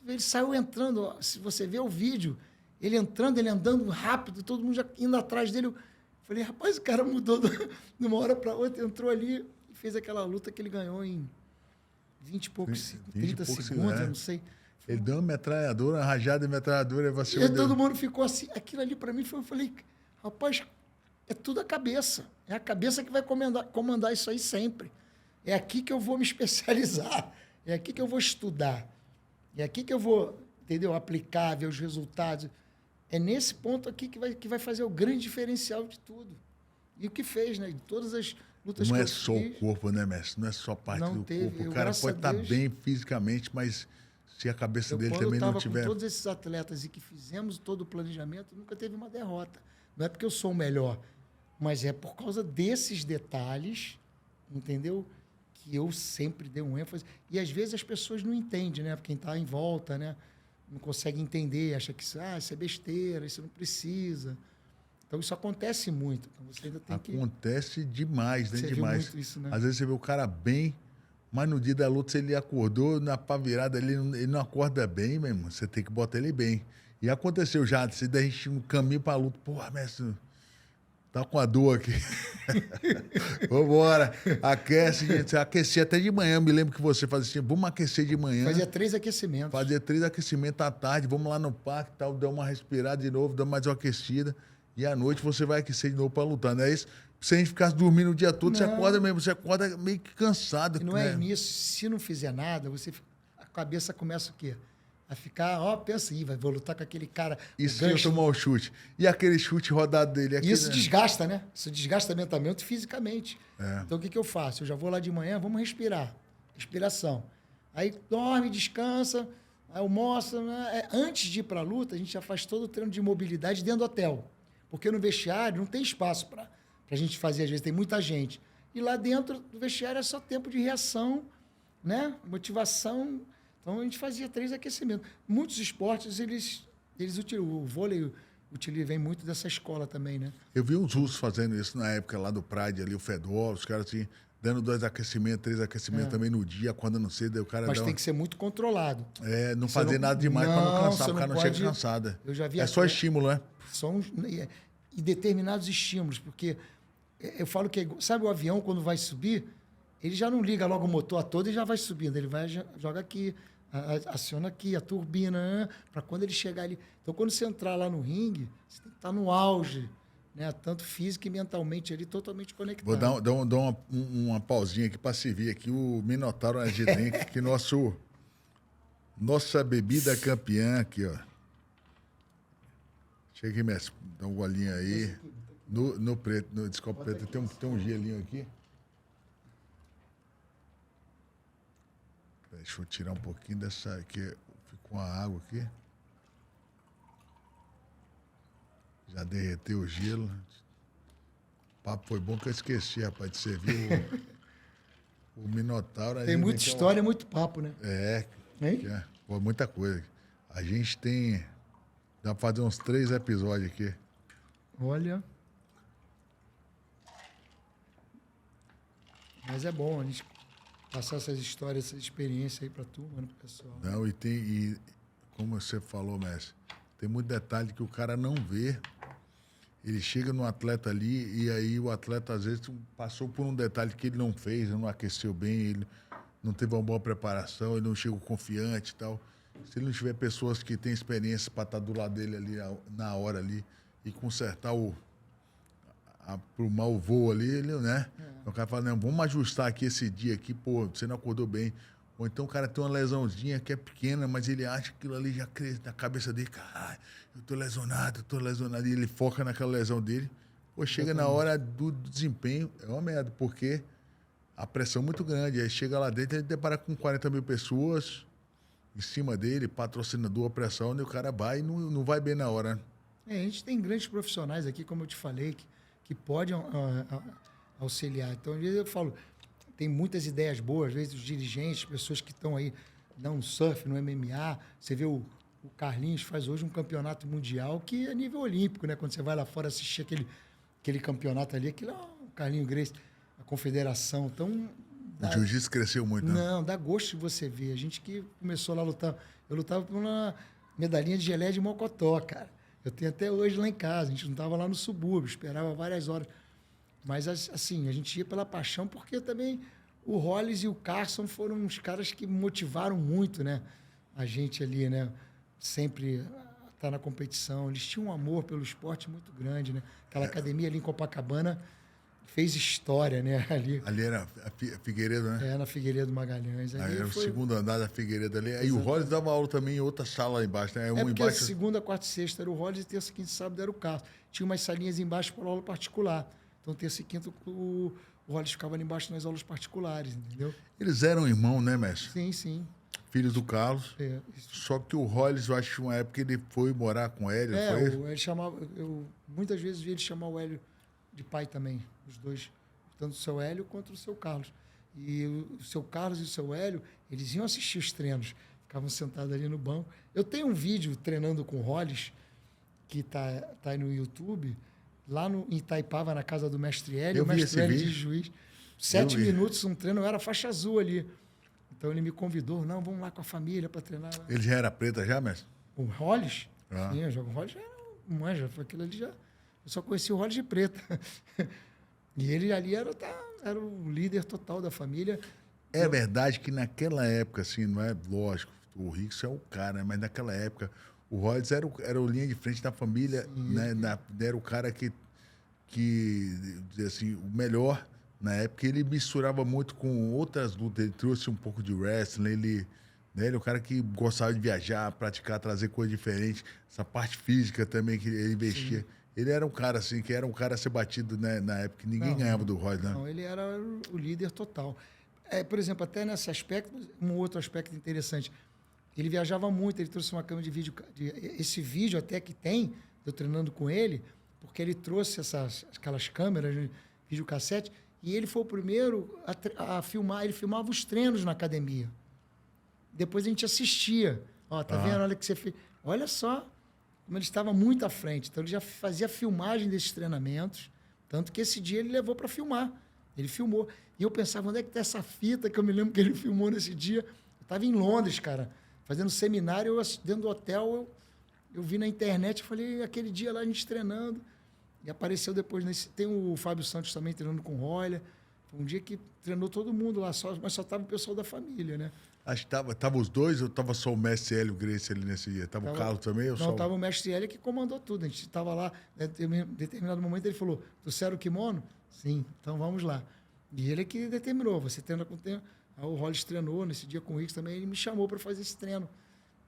Ele saiu entrando, ó, se você vê o vídeo, ele entrando, ele andando rápido, todo mundo já indo atrás dele. Eu falei, rapaz, o cara mudou de uma hora para outra, entrou ali e fez aquela luta que ele ganhou em 20 e poucos, 20 30 e poucos segundos, segundos, eu não sei. Ele deu uma metralhadora, uma rajada de metralhadora, e você... E todo mundo ficou assim. Aquilo ali para mim foi, eu falei, rapaz, é tudo a cabeça. É a cabeça que vai comandar isso aí sempre. É aqui que eu vou me especializar. É aqui que eu vou estudar. É aqui que eu vou, entendeu? Aplicar, ver os resultados. É nesse ponto aqui que vai fazer o grande diferencial de tudo. E o que fez, né? De todas as lutas Não que é eu só fiz, o corpo, né, mestre? Não é só parte Não do teve. corpo. O Eu, cara graças pode a estar Deus- bem fisicamente, mas se a cabeça dele quando também eu não estava tiver... com todos esses atletas e que fizemos todo o planejamento, nunca teve uma derrota. Não é porque eu sou o melhor, mas é por causa desses detalhes, entendeu? Que eu sempre dei um ênfase. E às vezes as pessoas não entendem, né? Quem está em volta, né? Não consegue entender, acha que isso é besteira, isso não precisa. Então isso acontece muito. Então você ainda tem que... Acontece demais, né? Você viu Demais. muito isso, né? Às vezes você vê o cara bem, mas no dia da luta, se ele acordou, na pá virada, ele não acorda bem, meu irmão. Você tem que botar ele bem. E aconteceu já, se der a gente um caminho pra luta, porra, mestre, tá com a dor aqui. Vambora. Aquece, gente. Aquecer até de manhã. Eu me lembro que você fazia assim, vamos aquecer de manhã. Fazia 3 aquecimentos. Fazia 3 aquecimentos à tarde, vamos lá no parque, tal, dá uma respirada de novo, dá mais uma aquecida. E à noite você vai aquecer de novo para lutar, não é isso? Se a gente ficasse dormindo o dia todo, você Não. acorda mesmo, você acorda meio que cansado. E não né? é nisso, se não fizer nada, a cabeça começa o quê? A ficar, pensa aí, vou lutar com aquele cara. E o se eu gancho. tomar o chute? E aquele chute rodado dele? Aquele, Isso desgasta, né? Isso desgasta mentalmente e fisicamente. É. Então, o que eu faço? Eu já vou lá de manhã, vamos respirar. Respiração. Aí dorme, descansa, aí almoça. Né? Antes de ir para a luta, a gente já faz todo o treino de mobilidade dentro do hotel. Porque no vestiário não tem espaço para a gente fazer, às vezes tem muita gente. E lá dentro do vestiário é só tempo de reação, né? Motivação. Então, a gente fazia 3 aquecimentos. Muitos esportes, eles utilizam. O vôlei vem muito dessa escola também, né? Eu vi uns russos fazendo isso na época lá do Pride, ali, o Fedor, os caras assim, dando 2 aquecimentos, 3 aquecimentos também no dia, acordando cedo, aí o cara Mas dá tem que ser muito controlado. não Você fazer não- nada demais para não Não, cansar, você o cara não não chega pode- cansada. Eu já vi É só atleta- estímulo, né? São e determinados estímulos, porque eu falo que, sabe o avião, quando vai subir, ele já não liga logo o motor a todo e já vai subindo. Ele vai, joga aqui, aciona aqui a turbina, para quando ele chegar ali. Então, quando você entrar lá no ringue, você tem que estar no auge, né? Tanto físico e mentalmente ali, totalmente conectado. Vou dar uma pausinha aqui para servir aqui o Minotauro Energy Drink, que nossa bebida campeã aqui, ó. Chega aqui, mestre, dá um golinho aí. No preto, no descopo preto, tem um gelinho aqui. Deixa eu tirar um pouquinho dessa aqui. Ficou uma água aqui. Já derreteu o gelo. O papo foi bom que eu esqueci, rapaz, de servir o Minotauro. Tem muita história e muito papo, né? Hein? Pô, muita coisa. A gente tem... Dá pra fazer uns 3 episódios aqui. Olha. Mas é bom a gente passar essas histórias, essa experiência aí pra turma, né, pro pessoal. Não, e como você falou, mestre, tem muito detalhe que o cara não vê. Ele chega no atleta ali e aí o atleta, às vezes, passou por um detalhe que ele não fez, ele não aqueceu bem, ele não teve uma boa preparação, ele não chegou confiante e tal. Se ele não tiver pessoas que têm experiência para estar do lado dele ali, na hora ali, e consertar aprumar o voo ali, ele, né? O cara fala, não, vamos ajustar aqui esse dia aqui, pô, você não acordou bem. Ou então o cara tem uma lesãozinha que é pequena, mas ele acha que aquilo ali já cresce na cabeça dele, caralho, eu tô lesionado, e ele foca naquela lesão dele. Pô, chega na hora do desempenho, é uma merda, porque a pressão muito grande. Aí chega lá dentro, ele depara com 40 mil pessoas em cima dele, patrocinador, a pressão, e o cara vai e não vai bem na hora, né? A gente tem grandes profissionais aqui, como eu te falei, que podem auxiliar. Então, às vezes eu falo, tem muitas ideias boas, às vezes os dirigentes, pessoas que estão aí no surf, no MMA, você vê o Carlinhos faz hoje um campeonato mundial que é nível olímpico, né? Quando você vai lá fora assistir aquele campeonato ali, aquilo é o Carlinhos Gracie, a confederação. Então, O jiu-jitsu cresceu muito, né? não, dá gosto de você ver. A gente que começou lá a lutar, eu lutava por uma medalhinha de geleia de mocotó, cara. Eu tenho até hoje lá em casa, a gente não estava lá no subúrbio, esperava várias horas. Mas, assim, a gente ia pela paixão, porque também o Hollis e o Carson foram uns caras que motivaram muito, né? A gente ali, né? Sempre estar na competição. Eles tinham um amor pelo esporte muito grande, né? Aquela academia ali em Copacabana fez história, né? Ali era a Figueiredo, né? Na Figueiredo Magalhães. Aí era o segundo andar da Figueiredo ali. Aí o Hollis dava aula também em outra sala lá embaixo, né? Porque embaixo... segunda, quarta e sexta era o Hollis e terça, quinta e sábado era o Carlos. Tinha umas salinhas embaixo para aula particular. Então, terça e quinta, o Hollis ficava ali embaixo nas aulas particulares, entendeu? Eles eram irmãos, né, mestre? Sim, sim. Filhos do Carlos. Isso. Só que o Hollis, eu acho que uma época ele foi morar com o Hélio. Ele chamava... muitas vezes vi ele chamar o Hélio de pai também, os dois. Tanto o seu Hélio quanto o seu Carlos. E o seu Carlos e o seu Hélio, eles iam assistir os treinos. Ficavam sentados ali no banco. Eu tenho um vídeo treinando com o Hollis, que tá aí no YouTube, lá em Itaipava, na casa do mestre Hélio. Eu o mestre Hélio de vídeo. juiz. 7 minutos um treino, eu era faixa azul ali. Então ele me convidou, não, vamos lá com a família para treinar. Ele já era preta já, mestre? O Hollis? Ah. Sim, eu jogo o Hollis, já era um manja, foi aquilo ali já... Eu só conheci o Hollis de preta. E ele ali era o líder total da família. É verdade que naquela época, assim, não é lógico, o Rickson é o cara, né? Mas naquela época, o Hollis era o linha de frente da família, né? Era o cara que, assim, o melhor na época. Ele misturava muito com outras lutas, ele trouxe um pouco de wrestling, ele é um cara que gostava de viajar, praticar, trazer coisa diferente, essa parte física também que ele investia. Sim. Ele era um cara, assim, que era um cara a ser batido, né, na época, que ninguém ganhava do Hollis, né? Não, ele era o líder total. Por exemplo, até nesse aspecto, um outro aspecto interessante, ele viajava muito, ele trouxe uma câmera de vídeo, esse vídeo até que tem, eu treinando com ele, porque ele trouxe aquelas câmeras de videocassete, e ele foi o primeiro a filmar, ele filmava os treinos na academia. Depois a gente assistia. Ó, tá vendo? Olha que você fez. Olha só como ele estava muito à frente. Então, ele já fazia filmagem desses treinamentos, tanto que esse dia ele levou para filmar. Ele filmou. E eu pensava, onde é que está essa fita que eu me lembro que ele filmou nesse dia? Eu estava em Londres, cara, fazendo seminário, dentro do hotel, eu vi na internet, eu falei, aquele dia lá a gente treinando. E apareceu depois, tem o Fábio Santos também treinando com o Roller. Foi um dia que treinou todo mundo lá, mas só estava o pessoal da família, né? Acho que tava os dois ou tava só o mestre Hélio Gracie ali nesse dia? Tava o Carlos também? Ou não, tava o mestre Hélio que comandou tudo. A gente estava lá, em determinado momento ele falou, trouxeram o kimono? Sim, então vamos lá. E ele é que determinou, você treina com o tempo. Aí o Hollis treinou nesse dia com o Rickson também, ele me chamou para fazer esse treino.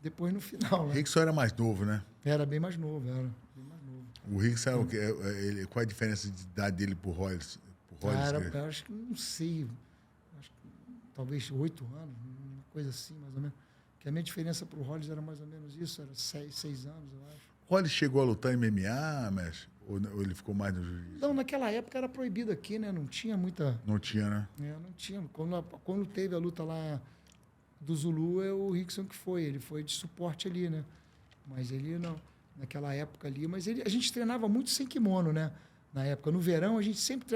Depois no final, né? O Rickson era mais novo, né? Era bem mais novo, era bem mais novo. O Rickson era o quê? Qual a diferença de idade dele pro Hollis? Eu acho que não sei, acho que, talvez 8 anos, uma coisa assim, mais ou menos. Porque a minha diferença pro Hollis era mais ou menos isso, era 6 anos, eu acho. O Hollis chegou a lutar em MMA, mestre? Ou ele ficou mais no jiu-jitsu? Não, naquela época era proibido aqui, né? Não tinha muita... Não tinha, né? Não tinha. Quando teve a luta lá do Zulu, é o Rickson que foi. Ele foi de suporte ali, né? Mas ele não... Naquela época ali... Mas a gente treinava muito sem kimono, né? Na época. No verão, a gente sempre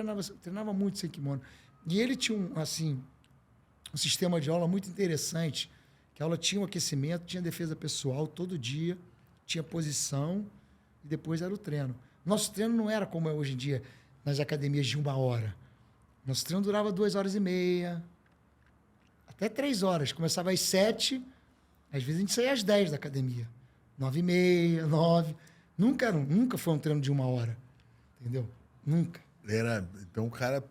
treinava muito sem kimono. E ele tinha, um sistema de aula muito interessante, que a aula tinha um aquecimento, tinha defesa pessoal todo dia, tinha posição e depois era o treino. Nosso treino não era como é hoje em dia, nas academias de 1 hora. Nosso treino durava 2h30, até 3 horas. Começava às 7, às vezes a gente saía às 10 da academia. 9h30, 9. Nunca foi um treino de 1 hora. Entendeu? Nunca. Então o cara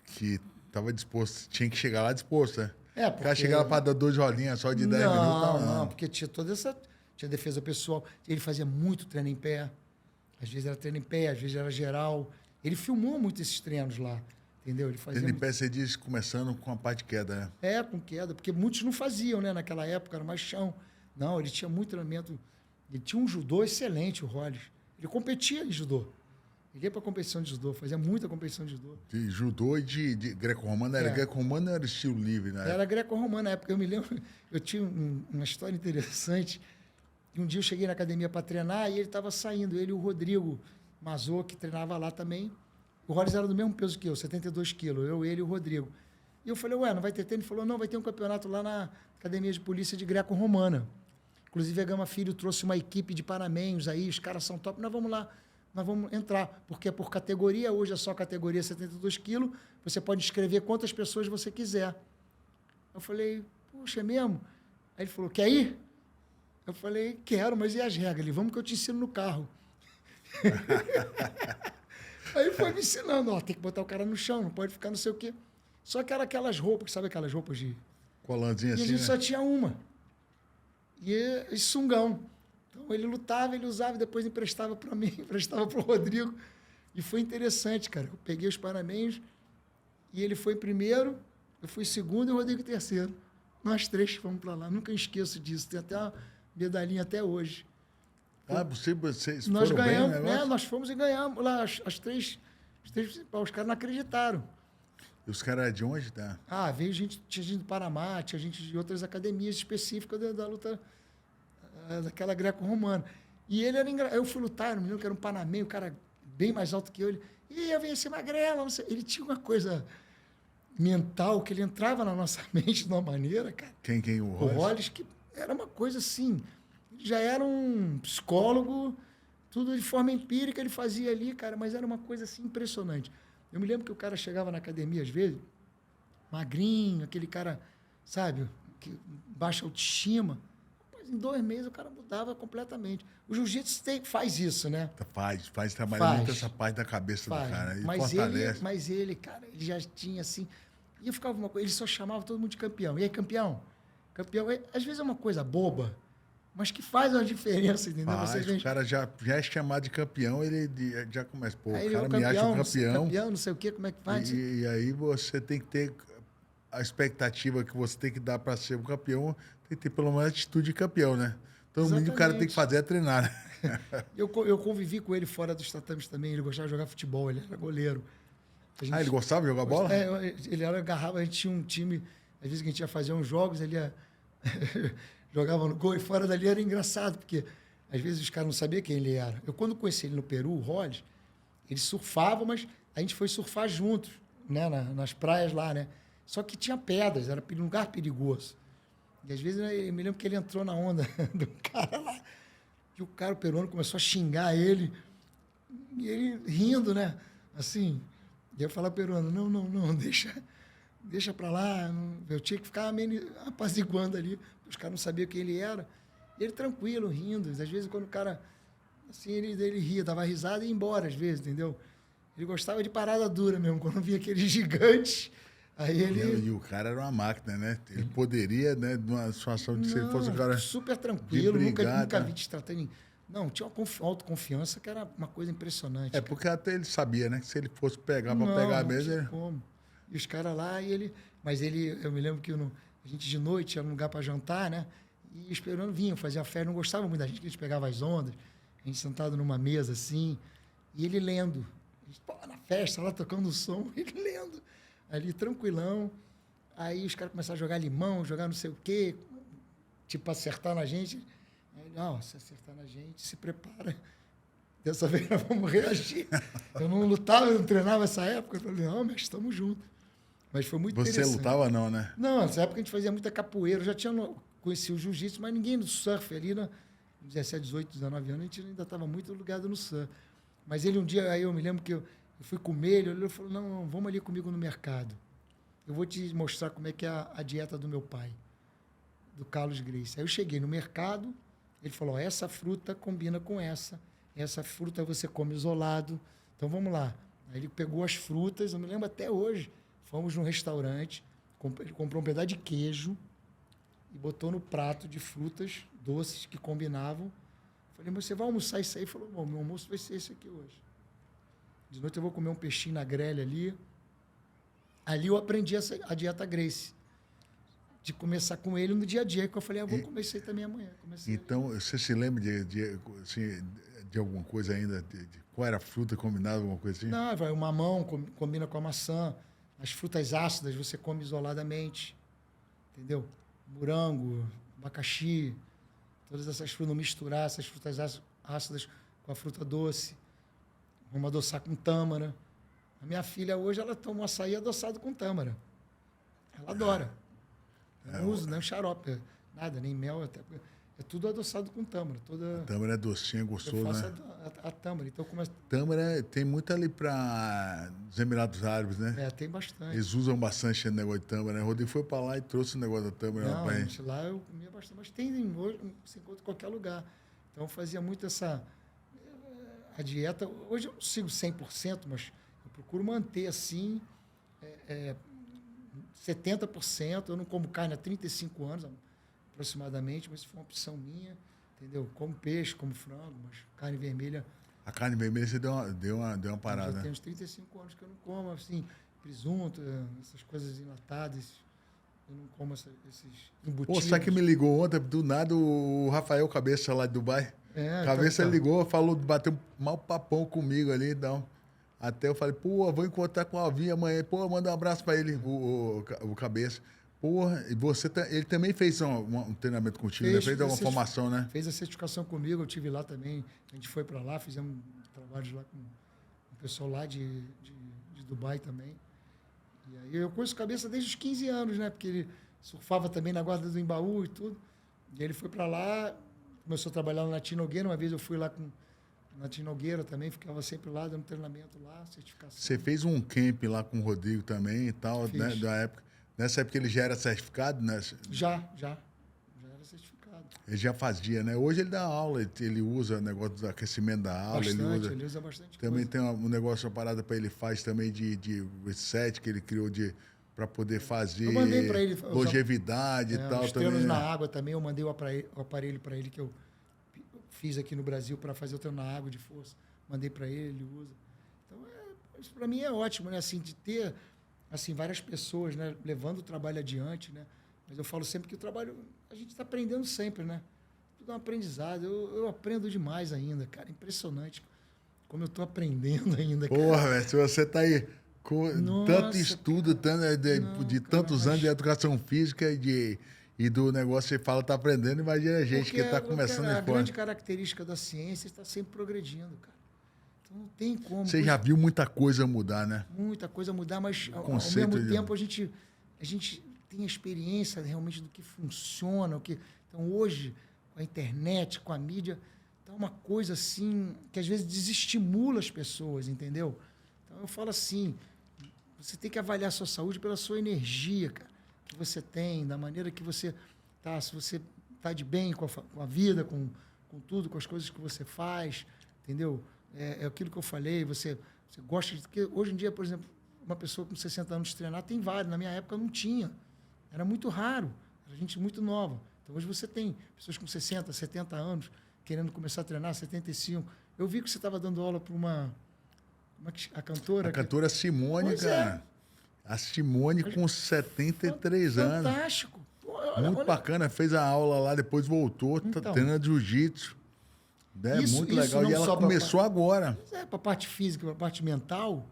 que estava disposto, tinha que chegar lá disposto, né? Porque... O cara chegava para dar 2 rolinhas só de 10 minutos. Não, porque tinha toda essa... Tinha defesa pessoal. Ele fazia muito treino em pé. Às vezes era treino em pé, às vezes era geral. Ele filmou muito esses treinos lá. entendeu? Ele fazia... Tendo em pé, você diz, começando com a parte de queda, né? Com queda, porque muitos não faziam, né? Naquela época, era mais chão. Não, ele tinha muito treinamento. Ele tinha um judô excelente, o Rolls. Ele competia em judô. Ele ia para competição de judô, fazia muita competição de judô. De judô e de greco-romano. Era greco-romano ou era estilo livre, né? Era greco-romano na época. Eu me lembro, eu tinha uma história interessante. Um dia eu cheguei na academia para treinar e ele estava saindo. Ele e o Rodrigo Mazô, que treinava lá também. O Rolls era do mesmo peso que eu, 72 quilos. Eu, ele e o Rodrigo. E eu falei, ué, não vai ter treino? Ele falou, não, vai ter um campeonato lá na Academia de Polícia de Greco-Romana. Inclusive, a Gama Filho trouxe uma equipe de panamenhos aí, os caras são top, nós vamos lá, nós vamos entrar. Porque é por categoria, hoje é só categoria 72 quilos, você pode escrever quantas pessoas você quiser. Eu falei, poxa, é mesmo? Aí ele falou, quer ir? Eu falei, quero, mas e as regras? Ele, vamos que eu te ensino no carro. Aí foi me ensinando, ó, tem que botar o cara no chão, não pode ficar não sei o quê. Só que era aquelas roupas, sabe aquelas roupas de... Colandinha assim, E a gente né? só tinha uma. E sungão. Então ele lutava, ele usava, e depois emprestava para mim, emprestava para o Rodrigo. E foi interessante, cara. Eu peguei os paramenhos e ele foi primeiro, eu fui segundo e o Rodrigo terceiro. Nós três fomos para lá. Nunca esqueço disso. Tem até uma medalhinha até hoje. Ah, vocês Nós foram ganhamos, bem no né? negócio? Nós fomos e ganhamos lá as três principais. Os caras não acreditaram. E os caras de onde, tá? Veio gente, tinha gente do Panamá, tinha gente de outras academias específicas da luta daquela greco-romana. E ele era engraçado. Eu fui lutar, eu me lembro que era um panamenho, um cara bem mais alto que eu. Eu venho ser magrela, não sei. Ele tinha uma coisa mental que ele entrava na nossa mente de uma maneira, cara. Quem? O O Rolls? Rolls, que era uma coisa assim. Ele já era um psicólogo, tudo de forma empírica ele fazia ali, cara, mas era uma coisa assim impressionante. Eu me lembro que o cara chegava na academia, às vezes, magrinho, aquele cara, sabe, que baixa autoestima. Mas em 2 meses o cara mudava completamente. O jiu-jitsu faz isso, né? Faz trabalhar muito essa parte da cabeça do cara. E fortalece. Mas ele, cara, ele já tinha assim... E eu ficava uma coisa, ele só chamava todo mundo de campeão. E aí, campeão? Campeão, às vezes é uma coisa boba, mas que faz uma diferença, entendeu? O cara já é chamado de campeão, ele já começa, pô, aí o cara me acha um campeão, não sei o quê, como é que faz? E aí você tem que ter a expectativa que você tem que dar para ser um campeão, tem que ter pelo menos a atitude de campeão, né? Todo mundo que o cara tem que fazer é treinar, né? Eu convivi com ele fora dos tatames também, ele gostava de jogar futebol, ele era goleiro. Ele gostava de jogar bola? Ele era agarrava, a gente tinha um time, às vezes que a gente ia fazer uns jogos, ele ia... jogava no gol e fora dali era engraçado, porque às vezes os caras não sabiam quem ele era. Eu, quando conheci ele no Peru, o Rolls, ele surfava, mas a gente foi surfar juntos, né, nas praias lá, né? Só que tinha pedras, era um lugar perigoso. E às vezes eu me lembro que ele entrou na onda do cara lá, e o cara, o peruano, começou a xingar ele, e ele rindo, né? Assim, e eu falava peruano, não, deixa pra lá. Eu tinha que ficar apaziguando ali. Os caras não sabiam quem ele era. E ele tranquilo, rindo. Às vezes, quando o cara... Assim, ele ria, dava risada e ia embora, às vezes, entendeu? Ele gostava de parada dura mesmo. Quando via aqueles gigantes, aí ele... E o cara era uma máquina, né? Ele poderia, né, numa situação de se ele fosse um cara... super tranquilo, brigar, nunca tá? vi te tratando em... Não, tinha uma autoconfiança que era uma coisa impressionante. Porque até ele sabia, né? Que se ele fosse pegar para pegar não mesmo... tinha como. E os caras lá, mas ele, eu me lembro que a gente de noite ia num lugar para jantar, né? E esperando vinha, fazia festa, não gostava muito da gente, que eles pegavam as ondas, a gente sentado numa mesa assim, e ele lendo. Na festa, lá tocando o som, ele lendo, ali tranquilão. Aí os caras começaram a jogar limão, jogar não sei o quê, tipo, acertar na gente. Aí ele, se acertar na gente, se prepara. Dessa vez nós vamos reagir. Eu não lutava, eu não treinava nessa época. Eu falei, não, mas estamos juntos. Mas foi muito interessante. Você lutava não, né? Não, nessa época a gente fazia muita capoeira. Eu já tinha conhecido o jiu-jitsu, mas ninguém no surf ali, né? 17, 18, 19 anos, a gente ainda estava muito ligado no surf. Mas ele um dia, aí eu me lembro que eu fui comer, ele falou, não, vamos ali comigo no mercado. Eu vou te mostrar como é que é a dieta do meu pai, do Carlos Gracie. Aí eu cheguei no mercado, ele falou, essa fruta combina com essa fruta você come isolado, então vamos lá. Aí ele pegou as frutas, eu me lembro até hoje, fomos num restaurante, ele comprou um pedaço de queijo e botou no prato de frutas doces que combinavam. Falei, mas você vai almoçar isso aí? Ele falou, bom, meu almoço vai ser esse aqui hoje. De noite eu vou comer um peixinho na grelha ali, Ali eu aprendi a dieta Gracie. De começar com ele no dia a dia, que eu falei, vou comer isso aí também amanhã. Comecei Então, você se lembra assim, de alguma coisa ainda? Qual era a fruta combinada, alguma coisa assim? Não, vai, o mamão combina com a maçã. As frutas ácidas você come isoladamente. Entendeu? Morango, abacaxi, todas essas frutas, não misturar essas frutas ácidas com a fruta doce. Vamos adoçar com tâmara. A minha filha hoje, ela toma um açaí adoçado com tâmara. Ela adora. Eu não uso nem xarope, nada, nem mel. É tudo adoçado com tâmara. A tâmara é docinha, gostoso, eu faço né? a tâmara. Então, Tâmara tem muito ali para os Emirados Árabes, né? tem bastante. Eles usam bastante esse negócio de tâmara, né? O Rodrigo foi para lá e trouxe o negócio da tâmara. Não, lá eu comia bastante. Mas tem hoje, você encontra em qualquer lugar. Então, eu fazia muito a dieta. Hoje eu não sigo 100%, mas eu procuro manter assim 70%. Eu não como carne há 35 anos, aproximadamente, mas isso foi uma opção minha, entendeu? Como peixe, como frango, mas carne vermelha... A carne vermelha você deu uma parada, já né? tem uns 35 anos que eu não como, assim, presunto, essas coisas enlatadas. Eu não como esses embutidos. Pô, sabe que me ligou ontem, do nada, o Rafael Cabeça lá de Dubai? Cabeça então. ligou, falou, bateu um mau papão comigo ali, então... Até eu falei, pô, vou encontrar com o Alvinho amanhã. Pô, manda um abraço para ele, o Cabeça. Porra, e você ele também fez um treinamento contigo, né? Fez alguma formação, né? Fez a certificação comigo, eu estive lá também. A gente foi para lá, fizemos trabalhos lá com o pessoal lá de Dubai também. E aí eu conheço o Cabeça desde os 15 anos, né? Porque ele surfava também na Guarda do Embaú e tudo. E ele foi para lá, começou a trabalhar na Tina Nogueira. Uma vez eu fui lá na Tina Nogueira também, ficava sempre lá, dando treinamento lá, certificação. Você fez um camp lá com o Rodrigo também e tal, né? Da época. Nessa época ele já era certificado, né? Já era certificado. Ele já fazia, né? Hoje ele dá aula, ele usa o negócio do aquecimento da aula. Bastante, ele usa bastante também coisa. Tem um negócio, uma parada para ele faz também de reset, que ele criou para poder fazer eu mandei para ele, longevidade e tal. Os treinos na água também, eu mandei o aparelho para ele que eu fiz aqui no Brasil para fazer o treino na água de força. Mandei para ele usa. Então, isso para mim é ótimo, né? Assim, de ter assim, várias pessoas, né? Levando o trabalho adiante, né? Mas eu falo sempre que o trabalho, a gente está aprendendo sempre, né? Tudo é um aprendizado. Eu aprendo demais ainda, cara. Impressionante como eu estou aprendendo ainda, cara. Porra, velho, se você está aí com tanto estudo, de tantos anos de educação física e do negócio que você fala, está aprendendo, imagina a gente que está começando a grande característica da ciência está sempre progredindo, cara. Então não tem como. Você já viu muita coisa mudar, né? Muita coisa mudar, mas ao mesmo tempo a gente tem a experiência realmente do que funciona. Então hoje, com a internet, com a mídia, tá uma coisa assim que às vezes desestimula as pessoas, entendeu? Então eu falo assim, você tem que avaliar a sua saúde pela sua energia, cara, que você tem, da maneira que você tá, se você tá de bem com a vida, com tudo, com as coisas que você faz, entendeu? É aquilo que eu falei, você gosta de... Porque hoje em dia, por exemplo, uma pessoa com 60 anos de treinar, tem vários. Na minha época não tinha. Era muito raro. Era gente muito nova. Então hoje você tem pessoas com 60, 70 anos querendo começar a treinar, 75. Eu vi que você estava dando aula para a cantora... A cantora Simone, cara. A Simone com 73 anos. Fantástico. Muito bacana. Fez a aula lá, depois voltou, tá treinando jiu-jitsu. Muito legal. E ela começou agora. Para a parte física, para a parte mental,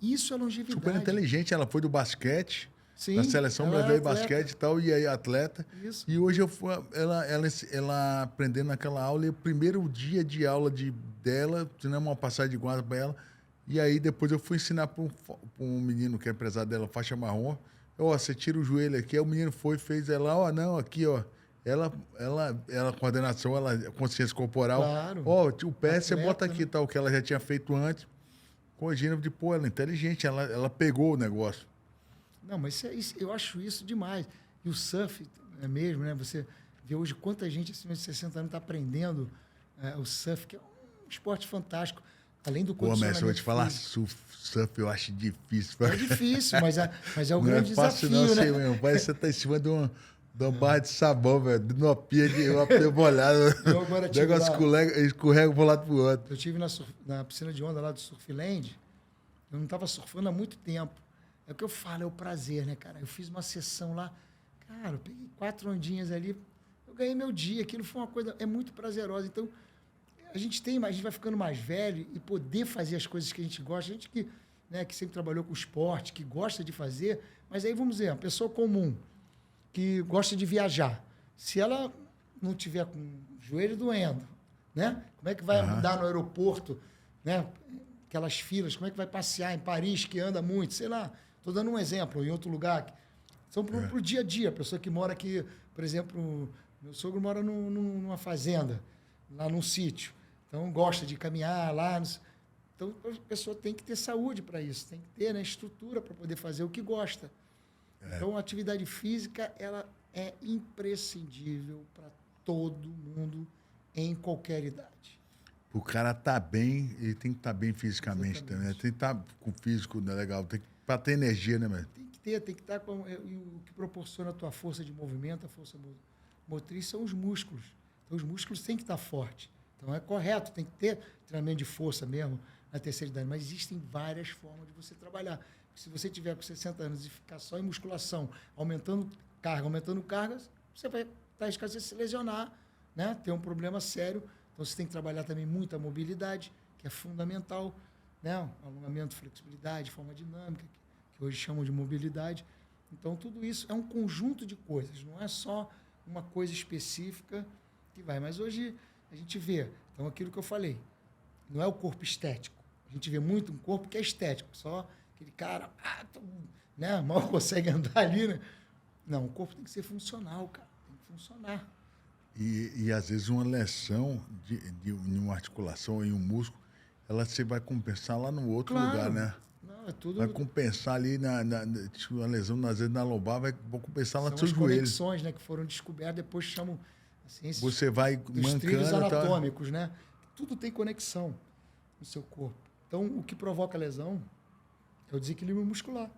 isso é longevidade. Super inteligente. Ela foi do basquete. Sim, na seleção brasileira de basquete e tal, e aí atleta. Isso. E hoje ela aprendendo naquela aula, e o primeiro dia de aula dela, tivemos uma passagem de guarda para ela, e aí depois eu fui ensinar para um menino que é empresário dela, faixa marrom. Você tira o joelho aqui, aí o menino fez ela, não, aqui, ó. Ela coordenação, ela consciência corporal. Claro. O pé atleta, você bota aqui, tal, que ela já tinha feito antes. Corrigindo, ela é inteligente, ela pegou o negócio. Não, mas eu acho isso demais. E o surf é mesmo, né? Você vê hoje quanta gente acima de 60 anos está aprendendo o surf, que é um esporte fantástico. Além do condicionamento. Mestre, eu vou te falar, surf eu acho difícil. É difícil, mas é o grande desafio, não, né? Sei mesmo. Parece que você está em cima de uma barra de sabão, velho. Numa pia molhada. Eu agora tive negócio escorrega para um lado para o outro. Eu estive na piscina de onda lá do Surfland. Eu não estava surfando há muito tempo. É o que eu falo, é o prazer, né, cara? Eu fiz uma sessão lá, cara, eu peguei 4 ondinhas ali, eu ganhei meu dia, aquilo foi uma coisa, é muito prazerosa. Então, a gente vai ficando mais velho e poder fazer as coisas que a gente gosta, a gente que, né, que sempre trabalhou com esporte, que gosta de fazer, mas aí vamos dizer, uma pessoa comum, que gosta de viajar, se ela não tiver com o joelho doendo, né? Como é que vai andar no aeroporto, né? Aquelas filas, como é que vai passear em Paris, que anda muito, sei lá. Estou dando um exemplo, em outro lugar. São para o dia a dia. A pessoa que mora aqui, por exemplo, meu sogro mora numa fazenda, lá num sítio. Então, gosta de caminhar lá. Então, a pessoa tem que ter saúde para isso, tem que ter, né, estrutura para poder fazer o que gosta. Então, a atividade física ela é imprescindível para todo mundo em qualquer idade. O cara tá bem, ele tem que estar bem fisicamente também, né? Tem que estar com o físico, né, legal. Para ter energia, né, velho? Tem que estar com... E o que proporciona a tua força de movimento, a força motriz, são os músculos. Então, os músculos têm que estar fortes. Então, é correto, tem que ter treinamento de força mesmo na terceira idade. Mas existem várias formas de você trabalhar. Se você tiver com 60 anos e ficar só em musculação, aumentando cargas, você vai estar escasso de se lesionar, né? Ter um problema sério. Então, você tem que trabalhar também muito a mobilidade, que é fundamental, né? Alongamento, flexibilidade, forma dinâmica, que hoje chamam de mobilidade. Então, tudo isso é um conjunto de coisas, não é só uma coisa específica que vai. Mas hoje a gente vê, então, aquilo que eu falei, não é o corpo estético. A gente vê muito um corpo que é estético, só aquele cara, né? Mal consegue andar ali, né? Não, o corpo tem que ser funcional, cara. Tem que funcionar. E às vezes uma lesão em uma articulação, em um músculo, ela você vai compensar lá no outro lugar, né? Não, é tudo... Vai compensar ali uma lesão, às vezes na lombar, vai compensar lá no São seu as joelho. conexões, né, que foram descobertas, depois chamam a ciência Você vai dos trilhos mancando, anatômicos, né? Tudo tem conexão no seu corpo. Então, o que provoca a lesão é o desequilíbrio muscular.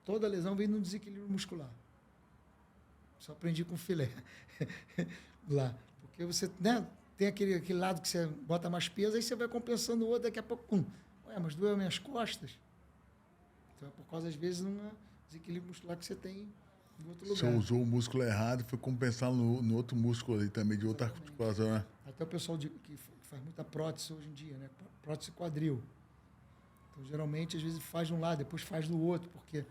Toda lesão vem no desequilíbrio muscular. Só aprendi com filé lá. Porque você, né, tem aquele lado que você bota mais peso, aí você vai compensando o outro, daqui a pouco, ué, mas doeu minhas costas. Então, é por causa, às vezes, de um desequilíbrio muscular que você tem em outro lugar. Você usou o músculo errado, foi compensar no outro músculo ali também, de outra articulação, né? Até o pessoal que faz muita prótese hoje em dia, né? Prótese quadril. Então, geralmente, às vezes faz de um lado, depois faz do outro, porque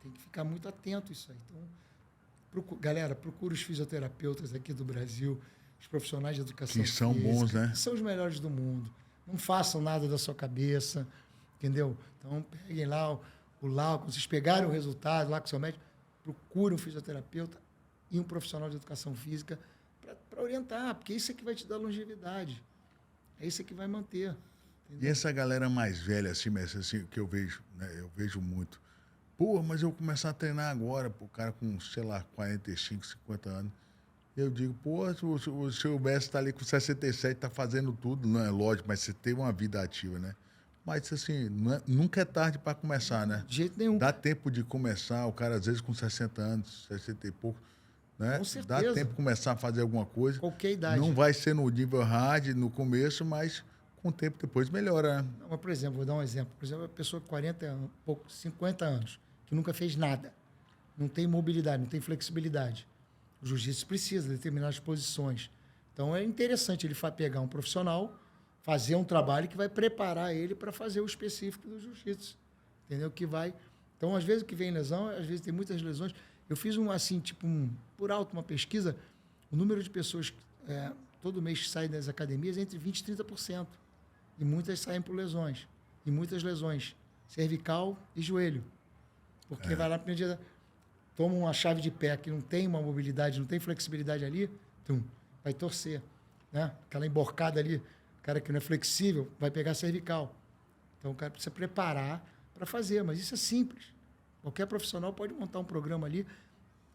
tem que ficar muito atento a isso aí. Então, galera, procura os fisioterapeutas aqui do Brasil, os profissionais de educação que são física, bons, né? Que são os melhores do mundo. Não façam nada da sua cabeça, entendeu? Então, peguem lá o laudo, quando vocês pegarem o resultado lá com o seu médico, procure um fisioterapeuta e um profissional de educação física para orientar, porque isso é que vai te dar longevidade. É isso que vai manter. Entendeu? E essa galera mais velha, assim, mestre, assim, que eu vejo, né? Eu vejo muito. Pô, mas eu vou começar a treinar agora, pô, o cara com, sei lá, 45, 50 anos. Eu digo, pô, o seu mestre está ali com 67, está fazendo tudo, não é lógico, mas você teve uma vida ativa, né? Mas, assim, nunca é tarde para começar, né? De jeito nenhum. Dá tempo de começar, o cara, às vezes, com 60 anos, 60 e pouco, né? Com certeza. Dá tempo de começar a fazer alguma coisa. Qualquer idade. Não vai ser no nível hard no começo, mas com o tempo depois melhora, né? Não, mas, por exemplo, vou dar um exemplo. Por exemplo, a pessoa de 40 anos, 50 anos, que nunca fez nada, não tem mobilidade, não tem flexibilidade. O jiu-jitsu precisa de determinadas posições. Então, é interessante ele pegar um profissional, fazer um trabalho que vai preparar ele para fazer o específico do jiu-jitsu. Entendeu? Que vai... Então, às vezes, o que vem lesão, às vezes tem muitas lesões. Eu fiz por alto, uma pesquisa, o número de pessoas todo mês que saem das academias é entre 20% e 30%. E muitas saem por lesões. E muitas lesões. Cervical e joelho. Porque vai lá, primeiro dia, toma uma chave de pé que não tem uma mobilidade, não tem flexibilidade ali, vai torcer. Né? Aquela emborcada ali, o cara que não é flexível, vai pegar cervical. Então, o cara precisa preparar para fazer. Mas isso é simples. Qualquer profissional pode montar um programa ali.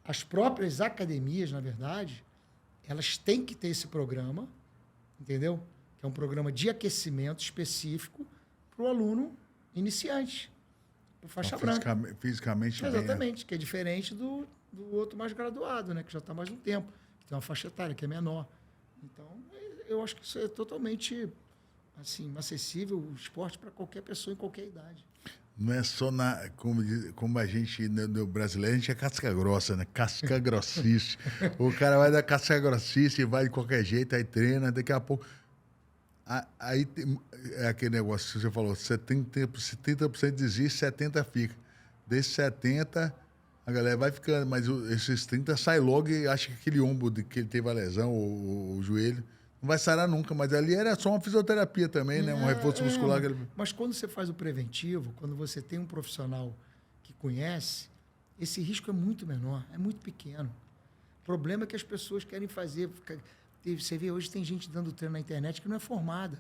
As próprias academias, na verdade, elas têm que ter esse programa, entendeu? Que é um programa de aquecimento específico para o aluno iniciante, para faixa branca. Fisicamente Exatamente, que é diferente do outro mais graduado, né? Que já está mais um tempo, que tem uma faixa etária que é menor. Então, eu acho que isso é totalmente assim, acessível, o esporte para qualquer pessoa em qualquer idade. Não é só como a gente, no brasileiro, a gente é casca grossa, né? Casca grossice. O cara vai da casca grossice, vai de qualquer jeito, aí treina, daqui a pouco. Aí é aquele negócio que você falou: 70% desiste, 70% fica. Desses 70%, a galera vai ficando, mas esses 30% sai logo e acha que aquele ombro que ele teve a lesão, o joelho, não vai sarar nunca. Mas ali era só uma fisioterapia também, né? Um reforço muscular. Mas quando você faz o preventivo, quando você tem um profissional que conhece, esse risco é muito menor, é muito pequeno. O problema é que as pessoas querem fazer. Você vê, hoje tem gente dando treino na internet que não é formada.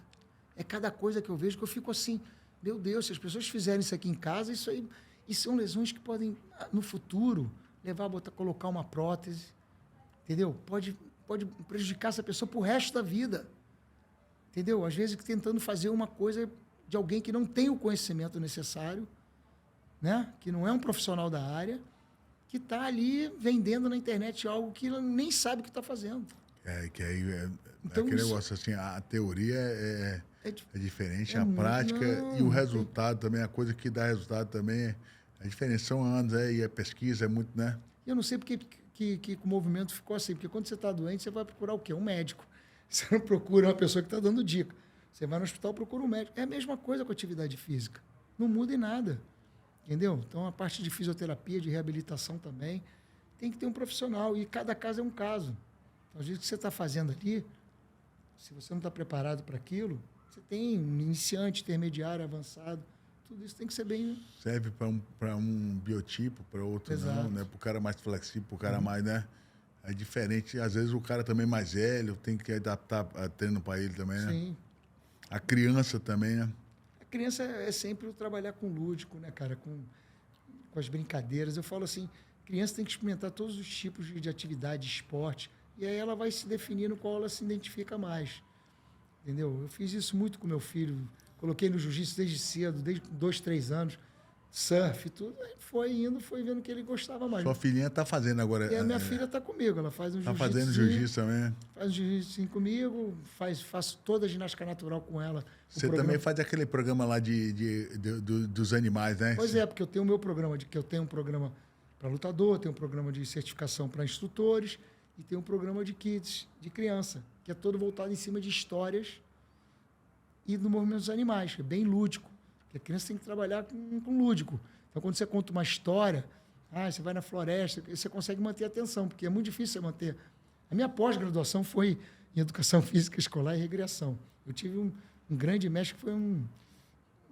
É cada coisa que eu vejo que eu fico assim, meu Deus, se as pessoas fizerem isso aqui em casa, isso aí... E são lesões que podem, no futuro, levar a colocar uma prótese, entendeu? Pode prejudicar essa pessoa pro resto da vida, entendeu? Às vezes tentando fazer uma coisa de alguém que não tem o conhecimento necessário, né? Que não é um profissional da área, que está ali vendendo na internet algo que ela nem sabe o que está fazendo. Que aí Então, aquele negócio assim, a teoria é diferente, a prática não, e o resultado também, a coisa que dá resultado também é diferente. São anos, e a pesquisa é muito, né? Eu não sei porque que o movimento ficou assim, porque quando você está doente, você vai procurar o quê? Um médico. Você não procura uma pessoa que está dando dica. Você vai no hospital, procura um médico. É a mesma coisa com a atividade física. Não muda em nada. Entendeu? Então, a parte de fisioterapia, de reabilitação também, tem que ter um profissional. E cada caso é um caso. Então, às vezes, o que você está fazendo ali, se você não está preparado para aquilo, você tem um iniciante, intermediário, avançado. Tudo isso tem que ser bem... Serve para um biotipo, para outro Exato. não, né? Para o cara mais flexível, para o cara mais, né? É diferente. Às vezes o cara também mais velho, tem que adaptar a treino para ele também, né? Sim. A criança também, né? A criança é sempre trabalhar com lúdico, né, cara? Com as brincadeiras. Eu falo assim, criança tem que experimentar todos os tipos de atividade, de esporte, e aí ela vai se definir no qual ela se identifica mais. Entendeu? Eu fiz isso muito com meu filho. Coloquei no jiu-jitsu desde cedo, desde 2, 3 anos. Surf, tudo. Aí foi vendo que ele gostava mais. Sua filhinha tá fazendo agora. E a minha filha tá comigo, ela faz um jiu-jitsu. Tá fazendo jiu-jitsu também. Faz um jiu-jitsu comigo, faço toda a ginástica natural com ela. Você também faz aquele programa lá dos animais, né? Pois é, porque eu tenho o meu programa, eu tenho um programa para lutador, tenho um programa de certificação para instrutores e tenho um programa de kids, de criança, que é todo voltado em cima de histórias e do movimento dos animais, que é bem lúdico. Porque a criança tem que trabalhar com lúdico. Então, quando você conta uma história, você vai na floresta, você consegue manter a atenção, porque é muito difícil você manter. A minha pós-graduação foi em Educação Física Escolar e Recreação. Eu tive um grande mestre, que foi um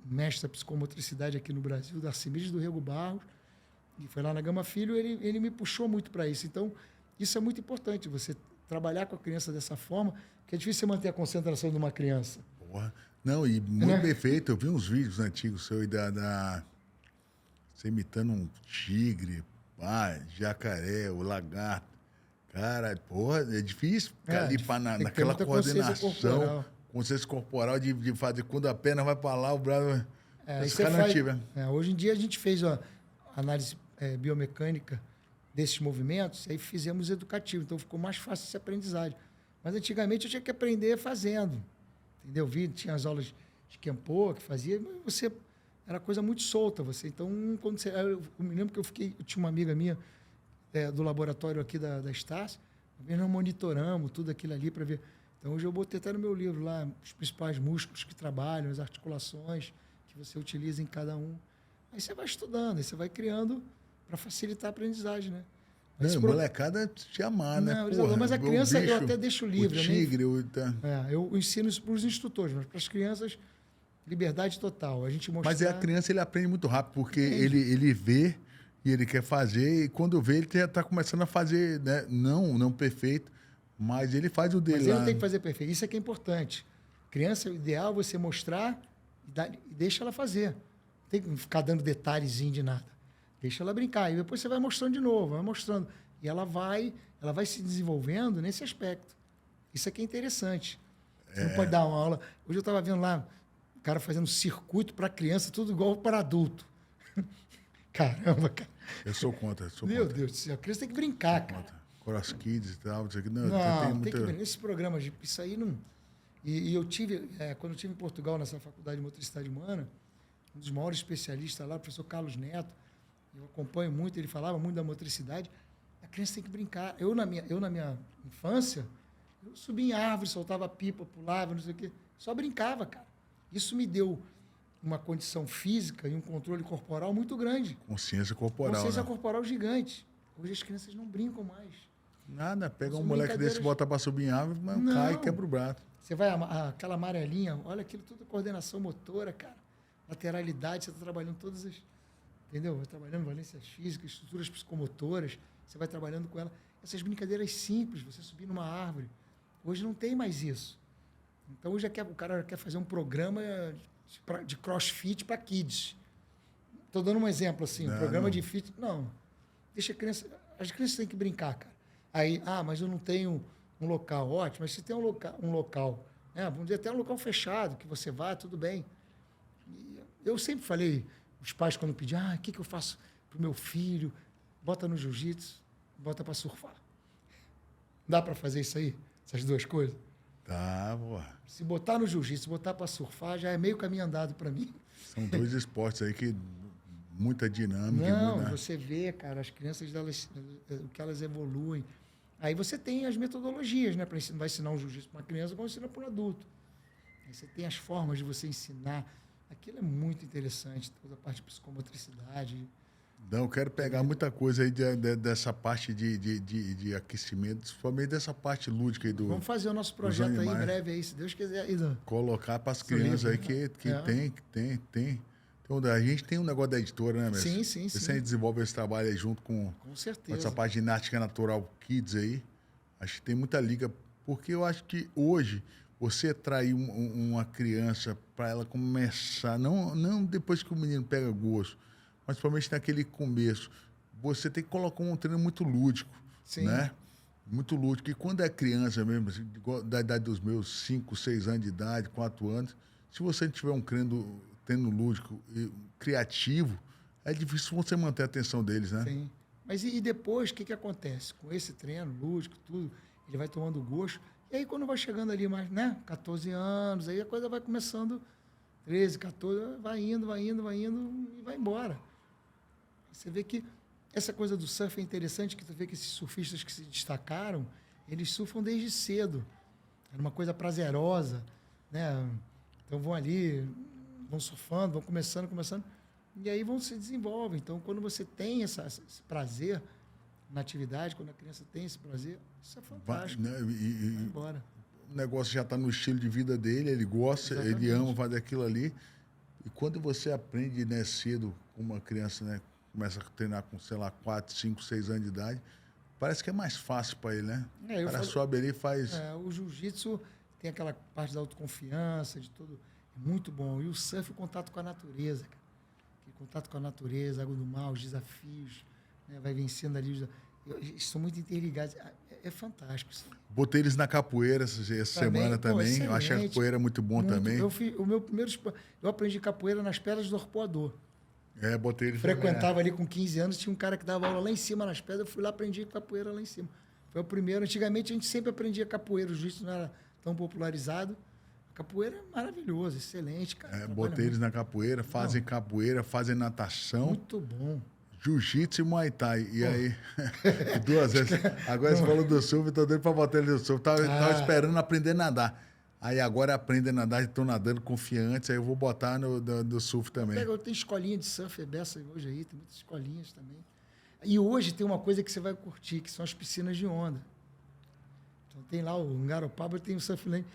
mestre da psicomotricidade aqui no Brasil, da Arcimedes do Rego Barros, e foi lá na Gama Filho, ele me puxou muito para isso. Então, isso é muito importante, você trabalhar com a criança dessa forma, porque é difícil você manter a concentração de uma criança. Porra. Não, e muito bem feito. Eu vi uns vídeos antigos seus você imitando um tigre, jacaré, o lagarto. Cara, porra, é difícil ficar ali naquela coordenação, consciência corporal de fazer quando a perna vai para lá, o braço... Hoje em dia a gente fez a análise biomecânica desses movimentos, aí fizemos educativo, então ficou mais fácil essa aprendizagem. Mas antigamente eu tinha que aprender fazendo, entendeu? Tinha as aulas de Kenpo que fazia, mas era coisa muito solta. Então, quando eu me lembro que eu tinha uma amiga minha do laboratório aqui da Estácio, nós monitoramos tudo aquilo ali para ver. Então, hoje eu botei até no meu livro lá os principais músculos que trabalham, as articulações que você utiliza em cada um. Aí você vai estudando, aí você vai criando para facilitar a aprendizagem, né? Molecada te amar, né? Porra, mas a criança eu até deixo livre. O tigre, eu ensino isso para os instrutores, mas para as crianças, liberdade total. A gente mostrar... Mas a criança ele aprende muito rápido, porque ele vê e ele quer fazer, e quando vê, ele já está começando a fazer, né? Não perfeito, mas ele faz o dele. Mas ele não tem que fazer perfeito. Isso é que é importante. Criança, o ideal é você mostrar e deixa ela fazer. Não tem que ficar dando detalhezinho de nada. Deixa ela brincar. E depois você vai mostrando de novo, vai mostrando. E ela vai se desenvolvendo nesse aspecto. Isso aqui é interessante. Você não pode dar uma aula... Hoje eu estava vendo lá o cara fazendo circuito para criança, tudo igual para adulto. Caramba, cara. Eu sou contra. Meu Deus do céu. A criança tem que brincar, cara. Cross Kids e tal. Não, tem que brincar. Esse programa, isso aí não... E eu tive... quando eu estive em Portugal, nessa faculdade de motricidade humana, um dos maiores especialistas lá, o professor Carlos Neto. Eu acompanho muito, ele falava muito da motricidade. A criança tem que brincar. Eu na minha infância, eu subia em árvore, soltava pipa, pulava, não sei o quê. Só brincava, cara. Isso me deu uma condição física e um controle corporal muito grande. Consciência corporal, Consciência né? corporal gigante. Hoje as crianças não brincam mais. Nada, pega São um moleque desse, bota pra subir em árvore, mas cai e quebra o braço. Você vai, aquela amarelinha, olha aquilo tudo coordenação motora, cara. Lateralidade, você está trabalhando todas as... Entendeu? Vai trabalhando valências físicas, estruturas psicomotoras, você vai trabalhando com ela. Essas brincadeiras simples, você subir numa árvore. Hoje não tem mais isso. Então, hoje o cara quer fazer um programa de crossfit para kids. Estou dando um exemplo, assim, um programa de fit. Não. Deixa a criança... As crianças têm que brincar, cara. Aí, mas eu não tenho um local. Ótimo, mas se tem um local, né? Vamos dizer, até um local fechado, que você vai, tudo bem. E eu sempre falei, os pais quando pediam, o que eu faço para o meu filho? Bota no jiu-jitsu, bota para surfar. Dá para fazer isso aí? Essas duas coisas? Tá, pô. Se botar no jiu-jitsu, botar para surfar, já é meio caminho andado para mim. São dois esportes aí que muita dinâmica. Não, você vê, cara, as crianças, o que elas evoluem. Aí você tem as metodologias, né? Vai ensinar um jiu-jitsu para uma criança, como ensina para um adulto. Aí você tem as formas de você ensinar. Aquilo é muito interessante, toda a parte de psicomotricidade. Não, eu quero pegar muita coisa aí dessa parte de aquecimento, principalmente dessa parte lúdica aí do... Vamos fazer o nosso projeto aí em breve, aí, se Deus quiser. Aí, colocar para as crianças aí que tem. Então, a gente tem um negócio da editora, né, mestre? Sim. Você sempre desenvolve esse trabalho aí junto com certeza. Essa parte de ginástica natural kids aí. Acho que tem muita liga, porque eu acho que hoje você atrair uma criança para ela começar, não depois que o menino pega gosto, mas principalmente naquele começo, você tem que colocar um treino muito lúdico, né? Muito lúdico. E quando é criança mesmo, da idade dos meus 5, 6 anos de idade, 4 anos, se você não tiver um treino lúdico e criativo, é difícil você manter a atenção deles, né? Sim. Mas e depois, o que acontece? Com esse treino lúdico, tudo, ele vai tomando gosto. E aí, quando vai chegando ali mais, né? 14 anos, aí a coisa vai começando, 13, 14, vai indo e vai embora. Você vê que essa coisa do surf é interessante, que tu vê que esses surfistas que se destacaram, eles surfam desde cedo. Era uma coisa prazerosa, né? Então vão ali, vão surfando, vão começando, e aí vão se desenvolvem. Então, quando você tem esse prazer na atividade, quando a criança tem esse prazer, isso é fantástico. Vai embora. O negócio já está no estilo de vida dele, ele gosta, ele ama fazer aquilo ali. E quando você aprende, né, cedo, com uma criança, né, começa a treinar com, sei lá, 4, 5, 6 anos de idade, parece que é mais fácil para ele, né? O cara sobe ali e faz... o jiu-jitsu tem aquela parte da autoconfiança, de tudo, é muito bom. E o surf, o contato com a natureza, cara. Contato com a natureza, água do mar, os desafios, né? Vai vencendo ali. Eles são muito interligados. É fantástico. Isso. Botei eles na capoeira essa semana também. Eu achei a capoeira muito bom também. Eu aprendi capoeira nas pedras do Arpoador. Botei eles. Frequentava ali com 15 anos, tinha um cara que dava aula lá em cima nas pedras, eu fui lá e aprendi capoeira lá em cima. Foi o primeiro. Antigamente a gente sempre aprendia capoeira, o jiu-jitsu não era tão popularizado. Capoeira é maravilhoso, excelente, cara. Botei eles na capoeira, fazem natação. Muito bom. Jiu-jitsu e Muay Thai. E aí, 2 vezes. Agora você falou do surf, tô doido pra botar ele no surf. Tava esperando aprender a nadar. Aí agora aprende a nadar, estou nadando confiante, aí eu vou botar no surf também. Tem escolinha de surf beça hoje aí, tem muitas escolinhas também. E hoje tem uma coisa que você vai curtir, que são as piscinas de onda. Então tem lá o Garopaba, tem o surf lane.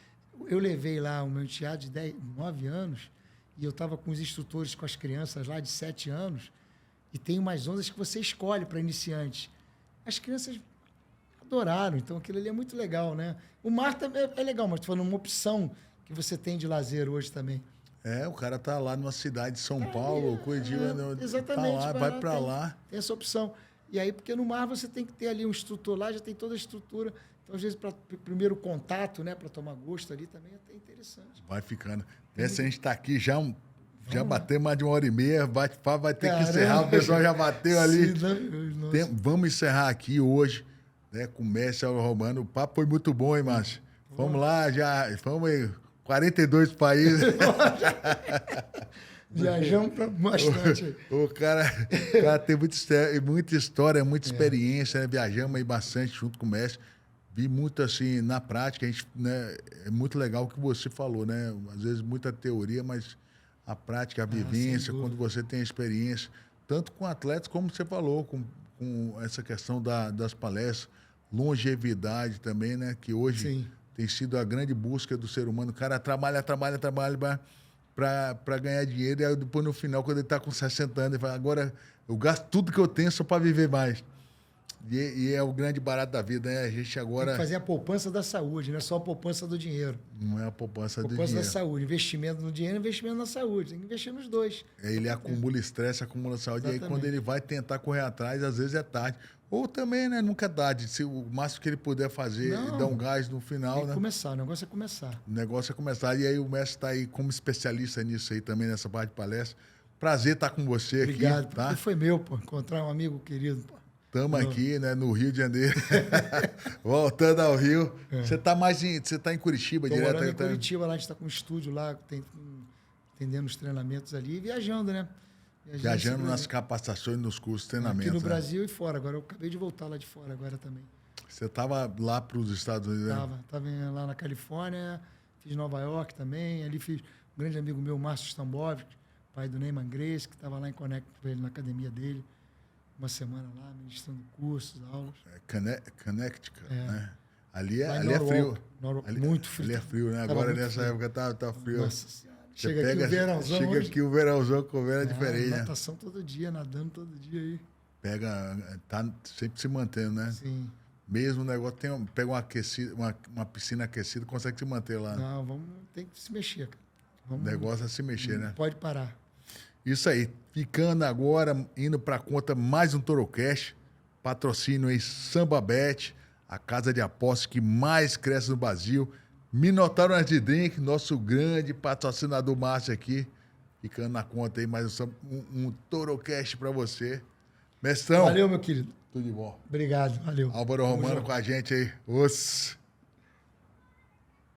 Eu levei lá o meu enteado de 9 anos e eu estava com os instrutores, com as crianças lá de 7 anos, e tem umas ondas que você escolhe para iniciantes. As crianças adoraram, então aquilo ali é muito legal, né? O mar também é legal, mas estou falando uma opção que você tem de lazer hoje também. O cara tá lá numa cidade de São Paulo, Curitiba, exatamente, tá lá, vai para lá. Tem essa opção. E aí, porque no mar você tem que ter ali um instrutor lá, já tem toda a estrutura. Então, às vezes, para o primeiro contato, né, para tomar gosto ali, também é até interessante. Vai ficando. Essa a gente está aqui já bateu mais de 1h30, vai ter que encerrar, o pessoal já bateu ali. Vamos encerrar aqui hoje, né, com o mestre Álvaro Romano. O papo foi muito bom, hein, Márcio? Vamos lá, já vamos aí, 42 países. Viajamos bastante. O cara tem muita história, muita experiência, né? Viajamos aí bastante junto com o mestre. Vi muito assim, na prática, a gente, né, é muito legal o que você falou, né? Às vezes muita teoria, mas a prática, a vivência, quando você tem a experiência, tanto com atletas, como você falou, com essa questão das palestras, longevidade também, né? Que hoje tem sido a grande busca do ser humano. O cara trabalha para ganhar dinheiro, e aí depois no final, quando ele está com 60 anos, ele fala, agora eu gasto tudo que eu tenho só para viver mais. E é o grande barato da vida, né? A gente agora... Tem que fazer a poupança da saúde, não é só a poupança do dinheiro. Não é a poupança do dinheiro. Poupança da saúde. Investimento no dinheiro, investimento na saúde. Tem que investir nos dois. Ele acumula estresse, acumula saúde. Exatamente. E aí, quando ele vai tentar correr atrás, às vezes é tarde. Ou também, né? Nunca é tarde. Se o máximo que ele puder fazer e dar um gás no final, tem que começar. O negócio é começar. O negócio é começar. E aí o mestre está aí como especialista nisso aí também, nessa parte de palestra. Prazer estar com você. Obrigado, aqui. Obrigado. Foi meu, pô. Encontrar um amigo querido, pô. Estamos aqui, né, no Rio de Janeiro. Voltando ao Rio. Você está em Curitiba, Tô direto? Morando em Curitiba, lá a gente está com um estúdio lá, atendendo os treinamentos ali e viajando, né? Viajando nas capacitações, nos cursos, treinamentos. Aqui no Brasil e fora. Agora eu acabei de voltar lá de fora agora também. Você estava lá para os Estados Unidos, né? Estava lá na Califórnia, fiz Nova York também. Ali fiz um grande amigo meu, Márcio Stambov, pai do Neyman Grace, que estava lá em Connect com ele na academia dele. Uma semana lá, ministrando cursos, aulas. Connecticut, né? Ali é frio. Muito frio. Ali é frio, né? Agora, nessa época, tá frio. Nossa Senhora. Chega aqui o verãozão. Chega aqui o verãozão com o diferente, né? Natação todo dia, nadando todo dia aí. Tá sempre se mantendo, né? Sim. Mesmo o negócio, pega uma piscina aquecida, consegue se manter lá. Não, tem que se mexer, cara. O negócio é se mexer, né? Pode parar. Isso aí. Ficando agora, indo para conta mais um Torocast. Patrocínio aí Sambabet, a casa de apostas que mais cresce no Brasil. Minotauro Energy Drink, nosso grande patrocinador Márcio aqui. Ficando na conta aí mais um Torocast para você. Mestrão. Valeu, meu querido. Tudo de bom. Obrigado, valeu. Álvaro Romano com a gente aí. Os